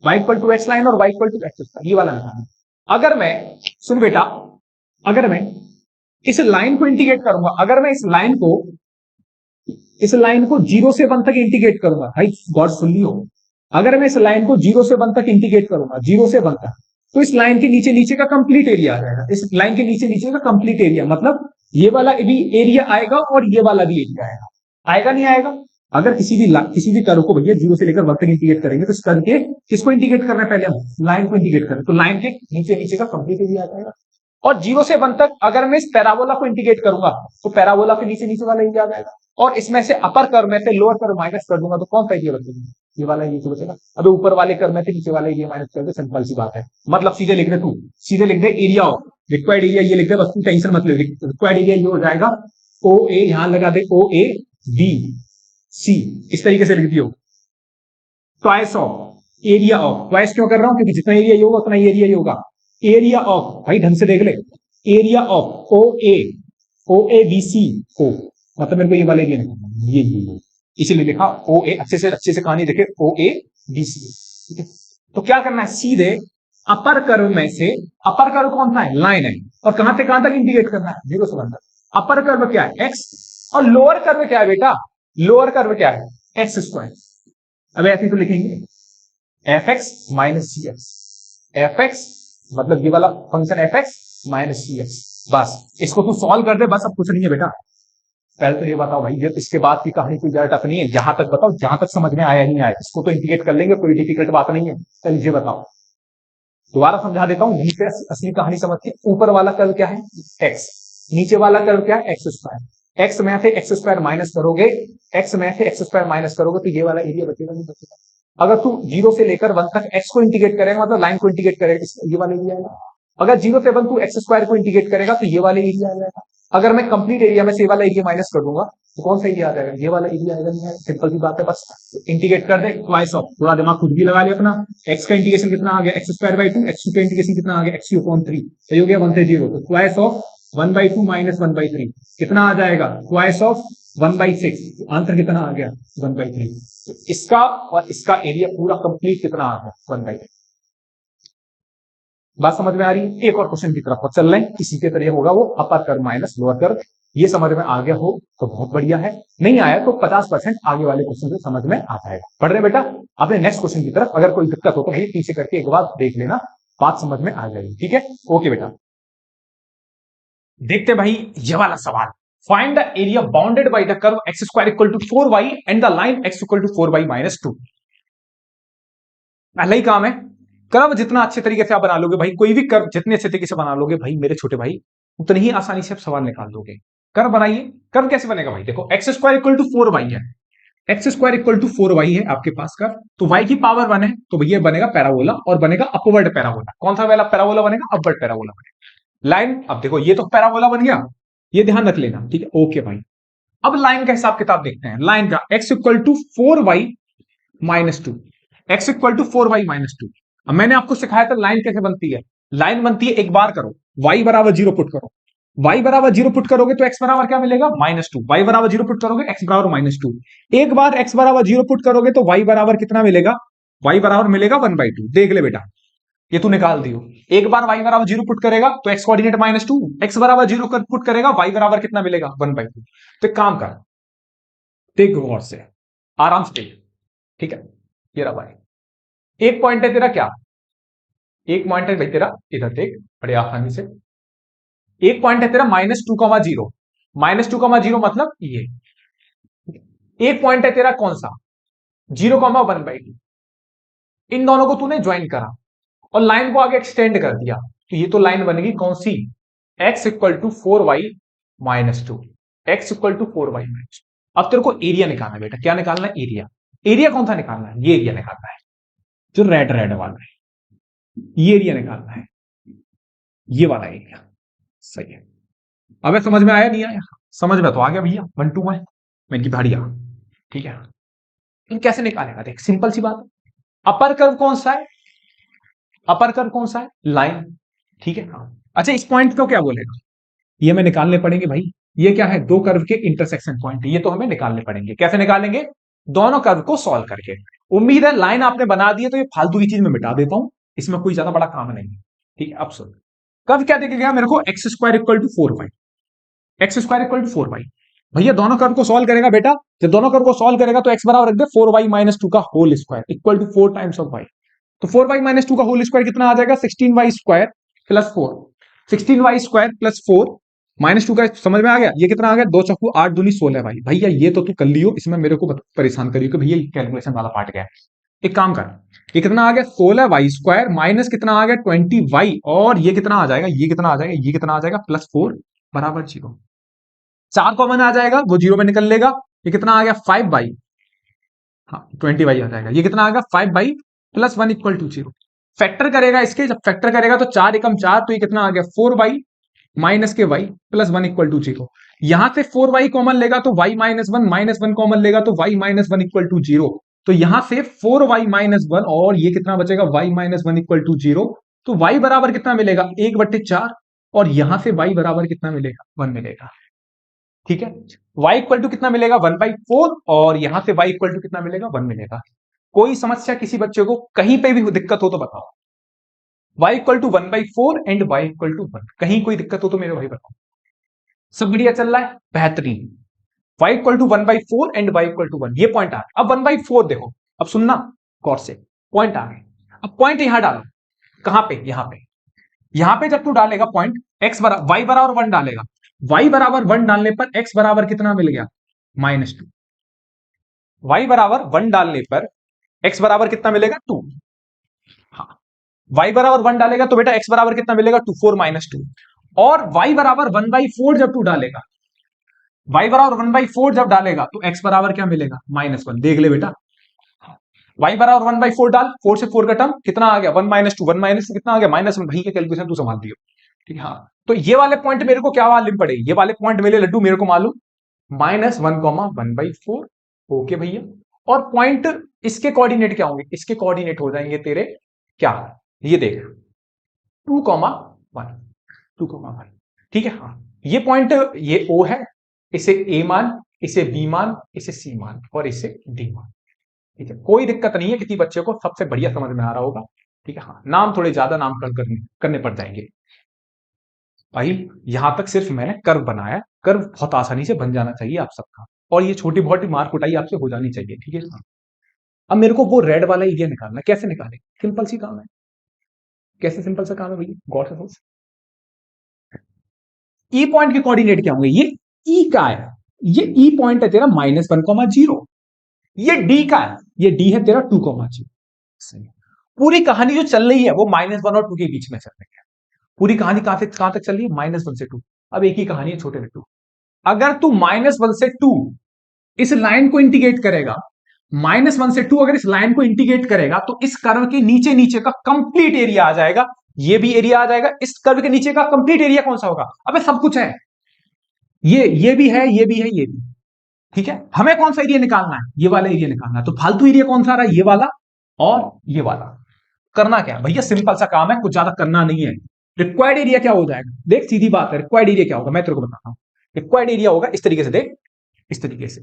y equal to x line और y equal to x square, ये वाला निकालना। अगर मैं, सुन बेटा, अगर मैं इस लाइन को इंटीग्रेट करूंगा, अगर मैं इस लाइन को 0 से 1 तक इंटीग्रेट करूंगा, भाई गॉड सुन लियो, अगर मैं इस लाइन को 0 से 1 तक इंटीग्रेट करूंगा, 0 से 1 तक, तो इस लाइन के नीचे का कंप्लीट एरिया आ जाएगा। इस लाइन के नीचे का कंप्लीट एरिया, मतलब ये वाला भी एरिया आएगा और ये वाला भी एरिया आएगा नहीं आएगा। अगर किसी भी कर्व को भैया 0 से लेकर 1 तक इंटीग्रेट करेंगे, तो इस कर्व के किसको इंटीग्रेट करना है, पहले हम लाइन को इंटीग्रेट करें, तो लाइन के नीचे का कंप्लीट एरिया आ जाएगा। और 0 से 1 तक अगर मैं इस पैराबोला को इंटीग्रेट करूंगा, तो पैराबोला के नीचे वाला एरिया आ जाएगा। और इसमें से अपर कर्व में से लोअर कर्व माइनस कर दूंगा, तो कौन सा एरिया बचेगा, ये वाला एरिया तो बचेगा। अब ऊपर वाले कर्व में से नीचे वाला एरिया माइनस कर दे, सिंपल सी बात है। मतलब सीधे लिख दे, तू सीधे लिख दे एरिया ऑफ रिक्वायर्ड एरिया, ये लिख दे, बस तू टेंशन मत ले। रिक्वायर्ड एरिया ये हो जाएगा ओ ए, यहां लगा दे ओ ए बी सी, इस तरीके से लिख दियो। Twice of area of, twice क्यों कर रहा हूं, क्योंकि जितना एरिया ये होगा उतना एरिया ये होगा। एरिया ऑफ, भाई ढंग से देख ले, area of O A B C O, मतलब मेरे को ये वाला एरिया निकालना, ये इसीलिए लिखा ओ ए, अच्छे से कहानी देखे, ओ ए बी सी। ठीक है, तो क्या करना है, सीधे अपर कर्व में से, अपर कर्व कौन सा है, लाइन है, और कहां से कहां तक इंटीग्रेट करना है, 0 से 1 तक। अपर कर्व क्या है, एक्स, और लोअर कर्व क्या है बेटा, लोअर कर्व क्या है, एक्स स्क्वायर। अब ऐसे तो लिखेंगे एफ एक्स माइनस जी एक्स, एफ एक्स मतलब ये वाला फंक्शन एफ एक्स माइनस जी एक्स, बस इसको तू सॉल्व कर दे, बस अब कुछ नहीं है बेटा। पहले तो ये बताओ भाई, ये इसके बाद की कहानी कोई ज्यादा टफ नहीं है, जहां तक बताओ, जहां तक समझ में आया नहीं आया, इसको तो इंटीग्रेट कर लेंगे, कोई डिफिकल्ट बात नहीं है। चल ये बताओ, दोबारा समझा देता हूं, यहीं से असली कहानी समझते। ऊपर वाला कर्व क्या है, एक्स, नीचे वाला कर्व क्या है, एक्स स्क्वायर। एक्स में से एक्स स्क्वायर माइनस करोगे, एक्स में से एक्स स्क्वायर माइनस करोगे तो ये वाला एरिया बचेगा नहीं बचेगा। अगर तू 0 से लेकर 1 तक एक्स को इंटीग्रेट करेगा, मतलब लाइन को इंटीग्रेट करेगा, ये वाला एरिया आएगा। अगर 0 से 1 तू एक्स स्क्वायर को इंटीग्रेट करेगा तो ये वाला एरिया आ जाएगा। अगर मैं कंप्लीट एरिया में से ये वाला एरिया माइनस कर दूंगा तो कौन सा एरिया आ जाएगा, ये वाला एरिया आएगा। नहीं आएगा, सिंपल सी बात है, बस इंटीग्रेट कर दे ट्वाइस ऑफ, थोड़ा दिमाग खुद भी लगा ले अपना। एक्स का इंटीग्रेशन कितना आ गया, एक्स स्क्वायर बाई 2, एक्स का इंटीग्रेशन कितना आ गया, एक्स क्यूब अपॉन 3, सही हो गया, 1 से 0, तो ट्वाइस ऑफ 1/2 माइनस 1/3 कितना आ जाएगा, ट्वाइस ऑफ 1/6, आंसर कितना आ गया 1/3। तो इसका और इसका एरिया पूरा कंप्लीट कितना आ गया 1/3। बात समझ में आ रही है। एक और क्वेश्चन की तरफ चल रहे हैं, इसी के तरह होगा वो, अपर कर्व माइनस लोअर कर्व। ये समझ में आ गया हो तो बहुत बढ़िया है, नहीं आया तो 50% आगे वाले क्वेश्चन से समझ में आ जाएगा। पढ़ रहे बेटा, अपने नेक्स्ट क्वेश्चन की तरफ। अगर कोई दिक्कत हो तो भाई पीछे करके एक बार देख लेना, बात समझ में आ जाएगी, ठीक है। ओके बेटा, देखते भाई ये वाला सवाल। Find the area bounded by the curve x square equal to 4y and the line x equal to 4y minus 2। पहला ही काम है, कर्व जितना अच्छे तरीके से आप बना लोगे भाई, कोई भी कर्व जितने अच्छे तरीके से बना लोगे भाई मेरे छोटे भाई, उतनी ही आसानी से आप सवाल निकाल दोगे। कर्व बनाइए, कर्व कैसे बनेगा भाई, देखो x square equal to 4y है, x square equal to 4y है आपके पास कर्व, तो y की पावर 1 है, तो ये बनेगा पैराबोला और बनेगा अपवर्ड पैराबोला। कौन सा वाला पैराबोला बनेगा, अपवर्ड पैराबोला बनेगा। लाइन, अब देखो ये तो पैराबोला बन गया, ये ध्यान रख लेना, ठीक है। ओके भाई, अब लाइन का हिसाब किताब देखते हैं। लाइन का x equal to 4y minus 2, x equal to 4y minus 2। अब मैंने आपको सिखाया था लाइन कैसे बनती है। लाइन बनती है, एक बार करो, y बराबर 0 पुट करो, y बराबर 0 पुट करोगे तो x बराबर क्या मिलेगा -2, y बराबर 0 पुट करोगे x बराबर -2। एक बार x बराबर 0 पुट करोगे तो y बराबर कितना मिलेगा, y बराबर मिलेगा 1/2। देख ले बेटा, ये तू निकाल दियो। एक बार y बराबर 0 पुट करेगा तो x कोऑर्डिनेट -2, x बराबर 0 पुट करेगा, y बराबर कितना मिलेगा 1/2। तो एक काम कर, देख गौर से, आराम से देख, ठीक है। ये रहा भाई, एक पॉइंट है तेरा क्या, एक पॉइंट है भाई तेरा, इधर देख बड़े आसानी से, एक पॉइंट है तेरा -2,0, -2,0 मतलब ये। एक पॉइंट है तेरा कौन सा, 0,1/2। इन दोनों को तूने ज्वाइन करा और लाइन को आगे एक्सटेंड कर दिया, तो ये तो लाइन बनेगी कौन सी, x equal to 4y minus 2, x equal to 4y minus. अब तेरे को एरिया निकालना है बेटा, क्या निकालना है, एरिया। एरिया कौन सा निकालना है, ये एरिया निकालना है जो रेड रेड वाला है, ये एरिया निकालना है, ये वाला एरिया, सही है। अब समझ में आया नहीं आया, समझ में तो आ गया भैया, 1 2 मैं की भाड़िया, ठीक है। तो कैसे निकालेगा, देख सिंपल सी बात, अपर कर्व कौन सा है, अपर कर्व कौन सा है, लाइन, ठीक है। अच्छा इस पॉइंट को क्या बोलेगा, ये हमें निकालने पड़ेंगे भाई। ये क्या है, दो कर्व के इंटरसेक्शन पॉइंट, ये तो हमें निकालने पड़ेंगे। कैसे निकालेंगे, दोनों कर्व को सॉल्व करके। उम्मीद है लाइन आपने बना दी है, तो ये फालतू की चीज मैं मिटा देता हूं, इसमें कोई ज्यादा बड़ा काम नहीं है, ठीक है। अब सुन, कर्व क्या देखेगा मेरे को, x square equal to 4y, x square equal to 4y। भैया दोनों कर्व को सॉल्व करेगा बेटा, जब दोनों कर्व को सॉल्व करेगा तो एक्स बराबर रख दे 4y माइनस 2 का whole square equal to 4 times of y। तो 4y माइनस 2 का होल स्क्वायर कितना आ जाएगा, 16y square plus 4, 16y square plus 4 minus 2 का, समझ में आ गया। ये कितना आ गया, 2 चौकू 8 दूनी 16 भाई। भैया ये तो तू कर लियो, इसमें मेरे को परेशान करियो कि भैया कैलकुलेशन वाला पार्ट गया। एक काम कर, ये कितना आ गया 16y स्क्वायर माइनस कितना आ गया 20y, और ये कितना आ जाएगा, ये कितना आ जाएगा, ये कितना आ जाएगा प्लस 4 बराबर 0। 4 कॉमन आ जाएगा, वो 0 में निकल लेगा। ये कितना आ गया 5y, हाँ 20y आ जाएगा। ये कितना आ गया 5y plus 1 equal to 0। Factor करेगा इसके, जब फैक्टर करेगा तो 4 एकम 4, तो ये कितना आ गया 4y माइनस के y प्लस 1 इक्वल टू 0। यहां से 4y कॉमन लेगा तो y माइनस 1 कॉमन लेगा तो y माइनस 1 इक्वल टू 0। तो यहां से 4y माइनस 1, और ये कितना बचेगा y माइनस 1 इक्वल टू 0। तो y बराबर कितना मिलेगा 1/4, और यहां से y बराबर कितना मिलेगा 1 मिलेगा, ठीक है। y इक्वल टू कितना मिलेगा 1/4, और यहां से y इक्वल टू कितना मिलेगा 1 मिलेगा। कोई समस्या किसी बच्चे को कहीं पे भी दिक्कत हो तो बताओ, y equal to 1/4 and y equal to 1, कहीं कोई दिक्कत हो तो मेरे भाई बताओ। सब बढ़िया चल रहा है, बेहतरीन। y equal to 1/4 and y equal to 1, ये पॉइंट आ गया। अब 1/4 देखो, अब सुनना गौर से, पॉइंट आ गए। अब पॉइंट यहां डालो, कहां पे, यहां पे जब तू डालेगा पॉइंट x बराबर y बराबर 1 डालेगा, y बराबर 1 डालने पर x बराबर कितना मिल गया, -2। y बराबर 1 डालने पर x बराबर कितना मिलेगा, 2। हाँ, y बराबर 1 डालेगा तो बेटा x बराबर कितना मिलेगा, 2, 4 -2। और y बराबर 1/4 जब तू डालेगा, y बराबर 1/4 जब डालेगा तो x बराबर क्या मिलेगा, -1। देख ले बेटा, y बराबर 1/4 डाल, 4 से 4 का टर्म कितना आ गया, 1 -2, 1 - कितना आ गया, -1। भाई के कैलकुलेशन तू संभाल दियो, ठीक है। हाँ, तो ये वाले पॉइंट मेरे को क्या मालूम पड़े, ये वाले पॉइंट मेरे लड्डू मेरे को मालूम -1, 1/4। ओके भैया। और पॉइंट इसके कोऑर्डिनेट क्या होंगे, इसके कोऑर्डिनेट हो जाएंगे तेरे क्या, ये देख 2,1, 2,1, ठीक है। हाँ, ये पॉइंट, ये O है, इसे A मान, इसे B मान, इसे C मान और इसे D मान, ठीक है। कोई दिक्कत नहीं है, किसी बच्चे को सबसे बढ़िया समझ में आ रहा होगा, ठीक है। हाँ, नाम थोड़े ज्यादा नामकरण करने पड़ जाएंगे भाई। यहां तक सिर्फ मैंने कर्व बनाया, कर्व बहुत आसानी से बन जाना चाहिए आप सबका, और ये छोटी बहुत मार कुटाई आपसे हो जानी चाहिए, ठीक है। अब मेरे को वो रेड वाला एरिया निकालना है, कैसे निकाले, सिंपल सी काम है। कैसे सिंपल सा काम है भैया, गौर से सोच। ई पॉइंट के कोऑर्डिनेट क्या होंगे, ये ई का है, ये ई पॉइंट है तेरा -1,0, ये डी का है, ये डी है तेरा 2,0। सही। पूरी कहानी जो चल रही है वो -1 और 2 के बीच में चल रही है। पूरी कहानी कहां से कहां तक चल रही है, -1 से 2। अब एक ही कहानी है छोटे लट्टू, अगर तू -1 से 2 इस लाइन को इंटीग्रेट करेगा, -1 से 2 अगर इस लाइन को इंटीग्रेट करेगा तो इस कर्व के नीचे नीचे का कंप्लीट एरिया आ जाएगा, ये भी एरिया आ जाएगा। इस कर्व के नीचे का कंप्लीट एरिया कौन सा होगा, अबे सब कुछ है, ये भी है, ये भी है, ये भी, ठीक है। हमें कौन सा एरिया निकालना है, ये वाला एरिया निकालना है। तो फालतू एरिया कौन सा आ रहा है, ये वाला और ये वाला। करना क्या है भैया, सिंपल सा काम है, कुछ ज्यादा करना नहीं है। रिक्वायर्ड एरिया क्या हो जाएगा, देख सीधी बात है, रिक्वायर्ड एरिया क्या होगा मैं तेरे को बताता हूं। रिक्वायर्ड एरिया होगा इस तरीके से, देख इस तरीके से,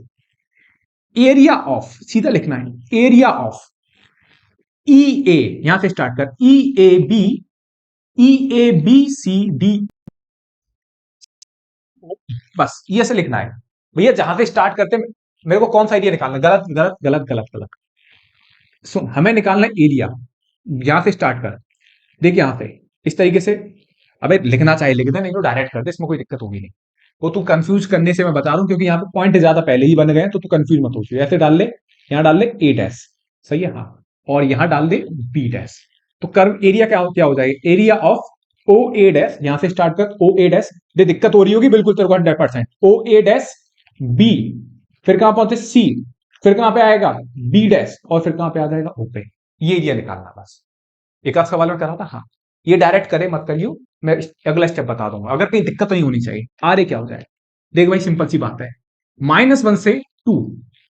एरिया ऑफ, सीधा लिखना है, एरिया ऑफ ई ए, यहां से स्टार्ट कर, ई ए बी सी डी, बस ये से लिखना है भैया। जहां से स्टार्ट करते मेरे को कौन सा एरिया निकालना, गलत गलत गलत गलत गलत, सुन, हमें निकालना है एरिया। यहां से स्टार्ट कर, देख यहां से इस तरीके से, अबे लिखना चाहिए लिख दे, नहीं तो डायरेक्ट कर दे, इसमें कोई दिक्कत होगी नहीं। वो तू कंफ्यूज करने से मैं बता रहा हूं, क्योंकि यहाँ पे पॉइंट ज्यादा पहले ही बन गए हैं, तो तू कंफ्यूज मत हो। ऐसे डाल ले, यहाँ डाल ले A', सही है। हाँ, और यहां डाल दे B'। तो कर्व एरिया क्या क्या हो जाएगा, एरिया ऑफ OA', यहां से स्टार्ट कर OA', दे दिक्कत हो रही होगी बिल्कुल तेरे को 100%, OA' B, फिर कहां पहुंचे C, फिर कहां पे आएगा B', और फिर कहां पे आ जाएगा O पे। ये एरिया निकालना बस, एक आध सवाल में करा था। हाँ, ये डायरेक्ट करे मत करियो, मैं अगला स्टेप बता दूंगा, अगर कहीं दिक्कत नहीं होनी चाहिए। आरे क्या हो जाए, देख भाई सिंपल सी बात है, -1 से 2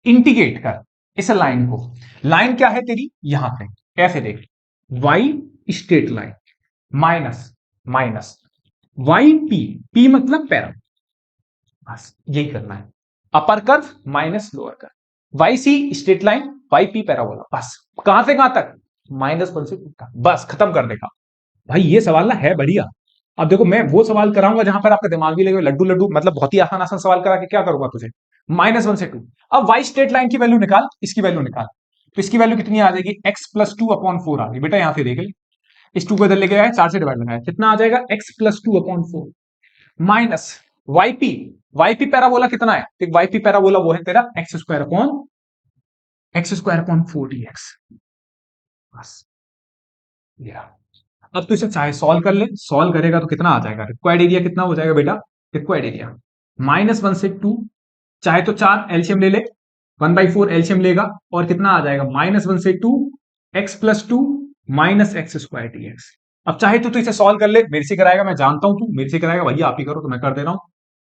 इंटीग्रेट कर इस लाइन को। लाइन क्या है तेरी, यहां पे ऐसे देख, y straight line, minus minus y p, p मतलब पैरा, बस यही करना है। Upper curve minus lower curve, y c straight line, y p parabola, बस कहां से कहां तक, -1 से 2 तक, बस खत्म कर देगा भाई। ये सवाल ना है बढ़िया। अब देखो मैं वो सवाल कराऊंगा जहां पर आपका दिमाग भी लगे, लड्डू लड्डू मतलब बहुत ही आसान आसान सवाल करा के क्या करूंगा तुझे, -1 से 2। अब वाई स्ट्रेट लाइन की वैल्यू निकाल, इसकी वैल्यू निकाल, तो इसकी वैल्यू कितनी आ जाएगी, x+2/4 आ गई बेटा। यहां से देख ले, इस 2 को इधर लेके आए, 4 से डिवाइड लगाया, कितना आ जाएगा, x+2/4 माइनस वाईपी पैराबोला कितना है, तो वाईपी पैराबोला वो है तेरा x² 4dx, बस। अब तो इसे चाहे सॉल्व कर ले, सॉल्व करेगा तो कितना आ जाएगा, रिक्वायर्ड एरिया कितना हो जाएगा बेटा, रिक्वायर्ड एरिया -1 से 2, चाहे तो 4 एलसीएम ले ले, 1/4 एलसीएम लेगा, और कितना आ जाएगा, -1 से 2 x+2 -x² dx। अब चाहे तो इसे सॉल्व कर ले, मेरे से कराएगा, मैं जानता हूं तू मेरे से कराएगा भैया, आप ही करो, तो मैं कर दे रहा हूं।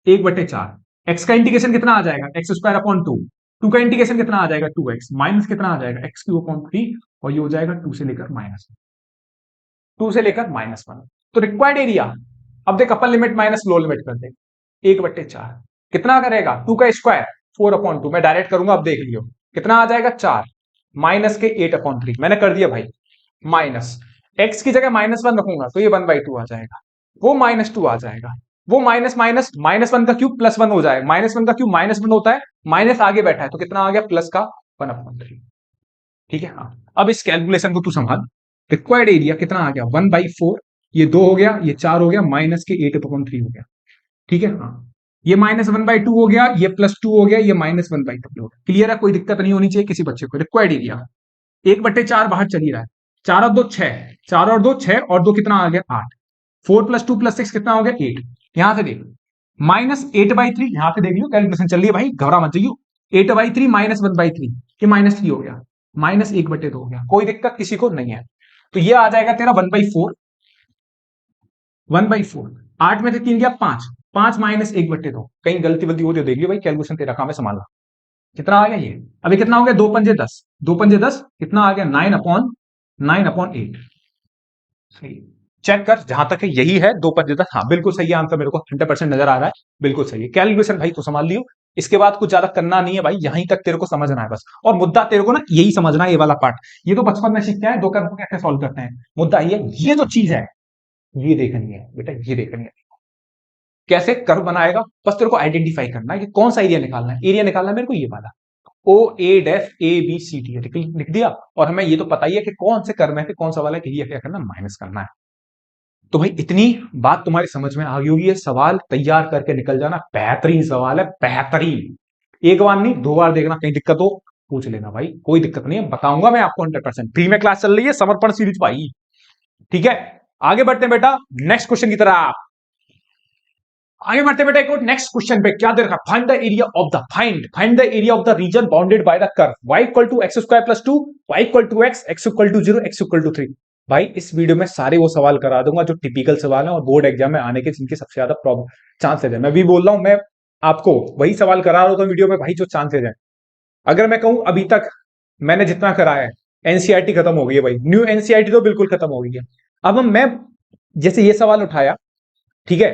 1/4, एक्स का इंटीग्रेशन कितना आ जाएगा, x²/2, 2 का इंटीग्रेशन कितना आ जाएगा, 2x, माइनस कितना आ जाएगा, x³/3, और ये हो जाएगा 2 से लेकर -1। तो रिक्वायर्ड एरिया, अब देख upper limit minus low limit कर दे, 1/4 कितना करेगा, 2 का स्क्वायर 4/2, मैं डायरेक्ट करूंगा, अब देख लियो कितना आ जाएगा, 4 माइनस के 8/3, मैंने कर दिया भाई। माइनस x की जगह -1 रखूंगा तो ये 1/2 आ जाएगा, वो -2 आ जाएगा, वो माइनस माइनस माइनस वन का क्यूब प्लस वन हो जाएगा, माइनस वन का क्यूब माइनस वन होता है, माइनस आगे बैठा है तो कितना आ गया प्लस का 1/3। ठीक है। हाँ, अब इस कैलकुलेशन को तू संभाल। रिक्वायर्ड एरिया कितना आ गया 1/4, ये 2 हो गया, ये 4 हो गया, माइनस के 8/3 हो गया। ठीक है। हाँ, ये -1/2 हो गया, ये +2 हो गया, ये -1/3 हो गया। क्लियर है, कोई दिक्कत नहीं होनी चाहिए किसी बच्चे को। रिक्वायर्ड एरिया 1/4 बाहर चल ही रहा है, 4 और 2 6, 4 और 2 6 और 2 कितना आ गया 8, 4 + 2 + 6 कितना हो गया 8। यहां से देख -8/3, यहां से देख लो कैलकुलेशन चल रही है भाई, घबरा मत जाइयो। 8/3 -1/3, ये -3 हो गया, -1/2 हो गया, कोई दिक्कत किसी को नहीं है। तो ये आ जाएगा तेरा 1/4, 1/4, 8 में से 3 गया 5, 5 -1/2। कहीं गलती वलती हो तो देख लियो भाई, कैलकुलेशन तेरा काम है संभालना। कितना आ गया ये, अभी कितना हो गया 2 पंजे 10, 2 पंजे 10 कितना आ गया 9/8। सही, चेक कर जहां तक है यही है 2 पंजे 10। हाँ बिल्कुल सही आंसर, मेरे को 100% नजर आ रहा है, बिल्कुल सही है। कैलकुलेशन भाई तो संभाल लियो, इसके बाद कुछ ज्यादा करना नहीं है भाई, यहीं तक तेरे को समझना है बस। और मुद्दा तेरे को ना यही समझना है, ये वाला पार्ट, ये तो बचपन में सीखते हैं, दो कर्व को कैसे सॉल्व करते हैं। मुद्दा ये जो चीज है ये देखनी है बेटा, ये देखनी है कैसे कर्व बनाएगा। बस तेरे को आइडेंटिफाई करना है कि कौन सा एरिया निकालना है, एरिया निकालना है मेरे को ये वाला ओ ए डेफ ए बी सी डी लिख दिया। और हमें ये तो पता ही है कि कौन से कर्व में से कौन सा वाला एरिया क्या करना, माइनस करना है। तो भाई इतनी बात तुम्हारी समझ में आ गई होगी, ये सवाल तैयार करके निकल जाना, बेहतरीन सवाल है, बेहतरीन। एक बार नहीं 2 बार देखना, कहीं दिक्कत हो पूछ लेना भाई, कोई दिक्कत नहीं है, बताऊंगा मैं आपको 100%। फ्री में क्लास चल रही है समर्पण सीरीज भाई। ठीक है, आगे बढ़ते हैं बेटा नेक्स्ट क्वेश्चन की तरफ। आगे बढ़ते बेटा एक और नेक्स्ट क्वेश्चन पे, क्या दे रखा, find the area of the find the area of the region bounded by the curve y = x² + 2, y = x, x = 0, x = 3। भाई इस वीडियो में सारे वो सवाल करा दूंगा जो टिपिकल सवाल है और बोर्ड एग्जाम में आने के जिनके सबसे ज्यादा प्रॉब्लम चांसेस है। मैं भी बोल रहा हूं, मैं आपको वही सवाल करा रहा हूं वीडियो में भाई जो चांसेस है। अगर मैं कहूं अभी तक मैंने जितना कराया है, एनसीईआरटी खत्म हो गई है भाई, न्यू एनसीईआरटी तो बिल्कुल खत्म हो गई है। अब मैं जैसे ये सवाल उठाया, ठीक है,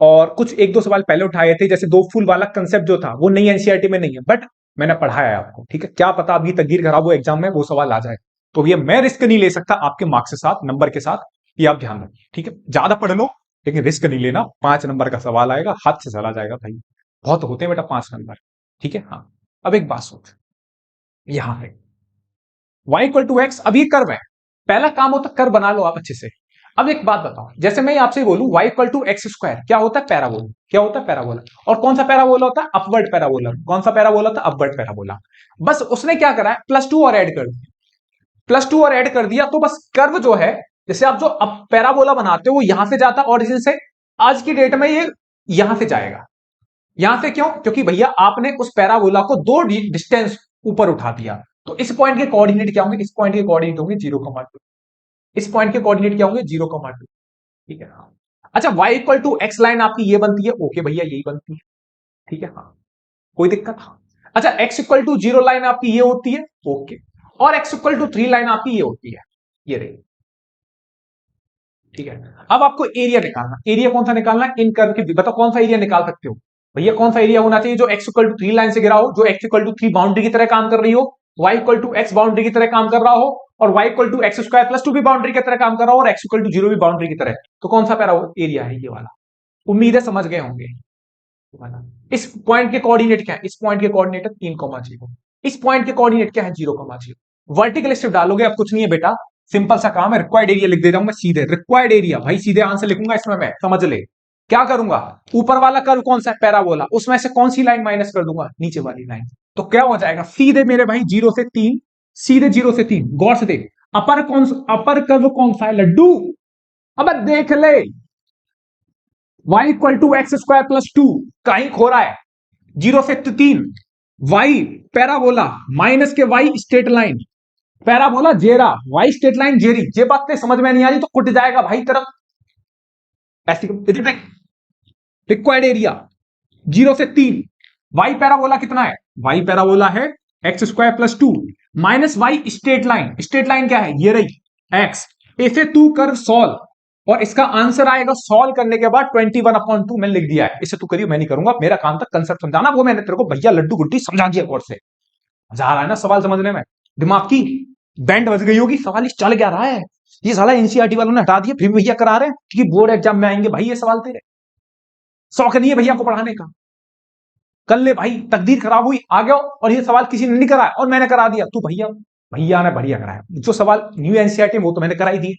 और कुछ एक दो सवाल पहले उठाए थे, जैसे दो फूल वाला कंसेप्ट जो था वो नई एनसीईआरटी में नहीं है, बट मैंने पढ़ाया है आपको। ठीक है, क्या पता अभी तकदीर खराब हो एग्जाम में वो सवाल आ जाए, तो ये मैं रिस्क नहीं ले सकता आपके मार्क्स के साथ, नंबर के साथ, ये आप ध्यान रखें। ठीक है, ज्यादा पढ़ लो लेकिन रिस्क नहीं लेना, 5 नंबर का सवाल आएगा हाथ से चला जाएगा भाई, बहुत होते हैं बेटा 5 नंबर। ठीक है। हाँ, अब एक बात सोच, यहां पे y = x, अब ये कर्व है, पहला काम होता है कर्व बना लो आप अच्छे से। अब एक बात बताओ, जैसे मैं आपसे बोलूं y = x², क्या होता है पैराबोला, क्या होता है पैराबोला, और कौन सा पैराबोला होता है अपवर्ड पैराबोला, कौन सा पैराबोला होता है अपवर्ड पैराबोला। बस उसने क्या करा है +2 और ऐड कर दिया, +2 और ऐड कर दिया, तो बस कर्व जो है, जैसे आप जो अब पैराबोला बनाते हो वो यहां से जाता है ऑरिजिन से, आज की डेट में ये यहां से जाएगा। यहां से क्यों, क्योंकि भैया आपने उस पैराबोला को 2 डिस्टेंस ऊपर उठा दिया, तो इस पॉइंट के कोऑर्डिनेट क्या होंगे, इस पॉइंट के कोऑर्डिनेट होंगे 0,2, इस पॉइंट के कोऑर्डिनेट क्या होंगे 0,2। ठीक है। हाँ, अच्छा y = x लाइन आपकी ये बनती है, ओके भैया यही बनती है। ठीक है। हाँ, कोई दिक्कत। हाँ, अच्छा x = 0 लाइन आपकी ये होती है, ओके, और x = 3 लाइन आपकी ये होती है, ये रही। ठीक है, अब आपको एरिया निकालना, एरिया कौन सा निकालना है इन कर्व के, बताओ कौन सा एरिया निकाल सकते हो भैया, कौन सा एरिया होना चाहिए जो x = 3 लाइन से गिरा हो, जो x = 3 बाउंड्री की तरह काम कर रही हो, y = x बाउंड्री की तरह काम कर रहा हो, और y = x² + 2 भी बाउंड्री की तरह काम कर रहा हो, और x = 0 भी बाउंड्री की तरह। तो कौन सा पैरा एरिया है ये वाला, उम्मीद है समझ गए होंगे। इस पॉइंट के कोऑर्डिनेट क्या है, इस पॉइंट के कोऑर्डिनेट है 3,0, इस पॉइंट के कोऑर्डिनेट क्या है 0,0। वर्टिकल स्टेप डालोगे, अब कुछ नहीं है बेटा, सिंपल सा काम है, रिक्वायर्ड एरिया लिख दे रहा हूं मैं सीधे, रिक्वायर्ड एरिया भाई सीधे आंसर लिखूंगा इसमें मैं, समझ ले। क्या करूंगा, ऊपर वाला कर्व कौन सा है पैराबोला, उसमें से कौन सी लाइन माइनस कर दूंगा, नीचे वाली लाइन। तो क्या हो जाएगा सीधे मेरे भाई 0 से 3, सीधे 0 से 3, गौर से देख, अपर कर्व कौन सा है लड्डू, अब देख ले, y = x² + 2, कहीं खो रहा है 0 से 3, y पैराबोला माइनस के y स्ट्रेट लाइन, पैराबोला जेरा, y स्ट्रेट लाइन जेरी, ये बात समझ में नहीं आ रही तो कुट जाएगा भाई तरफ ऐसी। रिक्वायर्ड एरिया 0 से 3, y पैराबोला कितना है, y पैराबोला है x² + 2 minus y straight line, straight line क्या है ये रही x, इसे तू कर सॉल्व, और इसका आंसर आएगा सॉल्व करने के बाद 21/2 मैंने लिख दिया है, इसे तू करियो मैं नहीं करूंगा, मेरा काम था कंसेप्ट समझाना, वो मैंने तेरे को भैया लड्डू गुड्डी समझा दिया कोर्स से। मजा आ रहा है ना सवाल समझने में, दिमाग की बैंड बज गई होगी, सवाल चल क्या रहा है, ये साला एनसीईआरटी वालों ने हटा दिया फिर भी भैया करा रहे हैं, क्योंकि बोर्ड एग्जाम में आएंगे भाई ये सवाल तेरे। शौक नहीं है भैया को पढ़ाने का, कर ले भाई, तकदीर खराब हुई आ गया और ये सवाल किसी ने नहीं कराया और मैंने करा दिया, तू भैया, भैया ने बढ़िया कराया, जो सवाल न्यू एनसीईआरटी वो तो मैंने कराई दिए,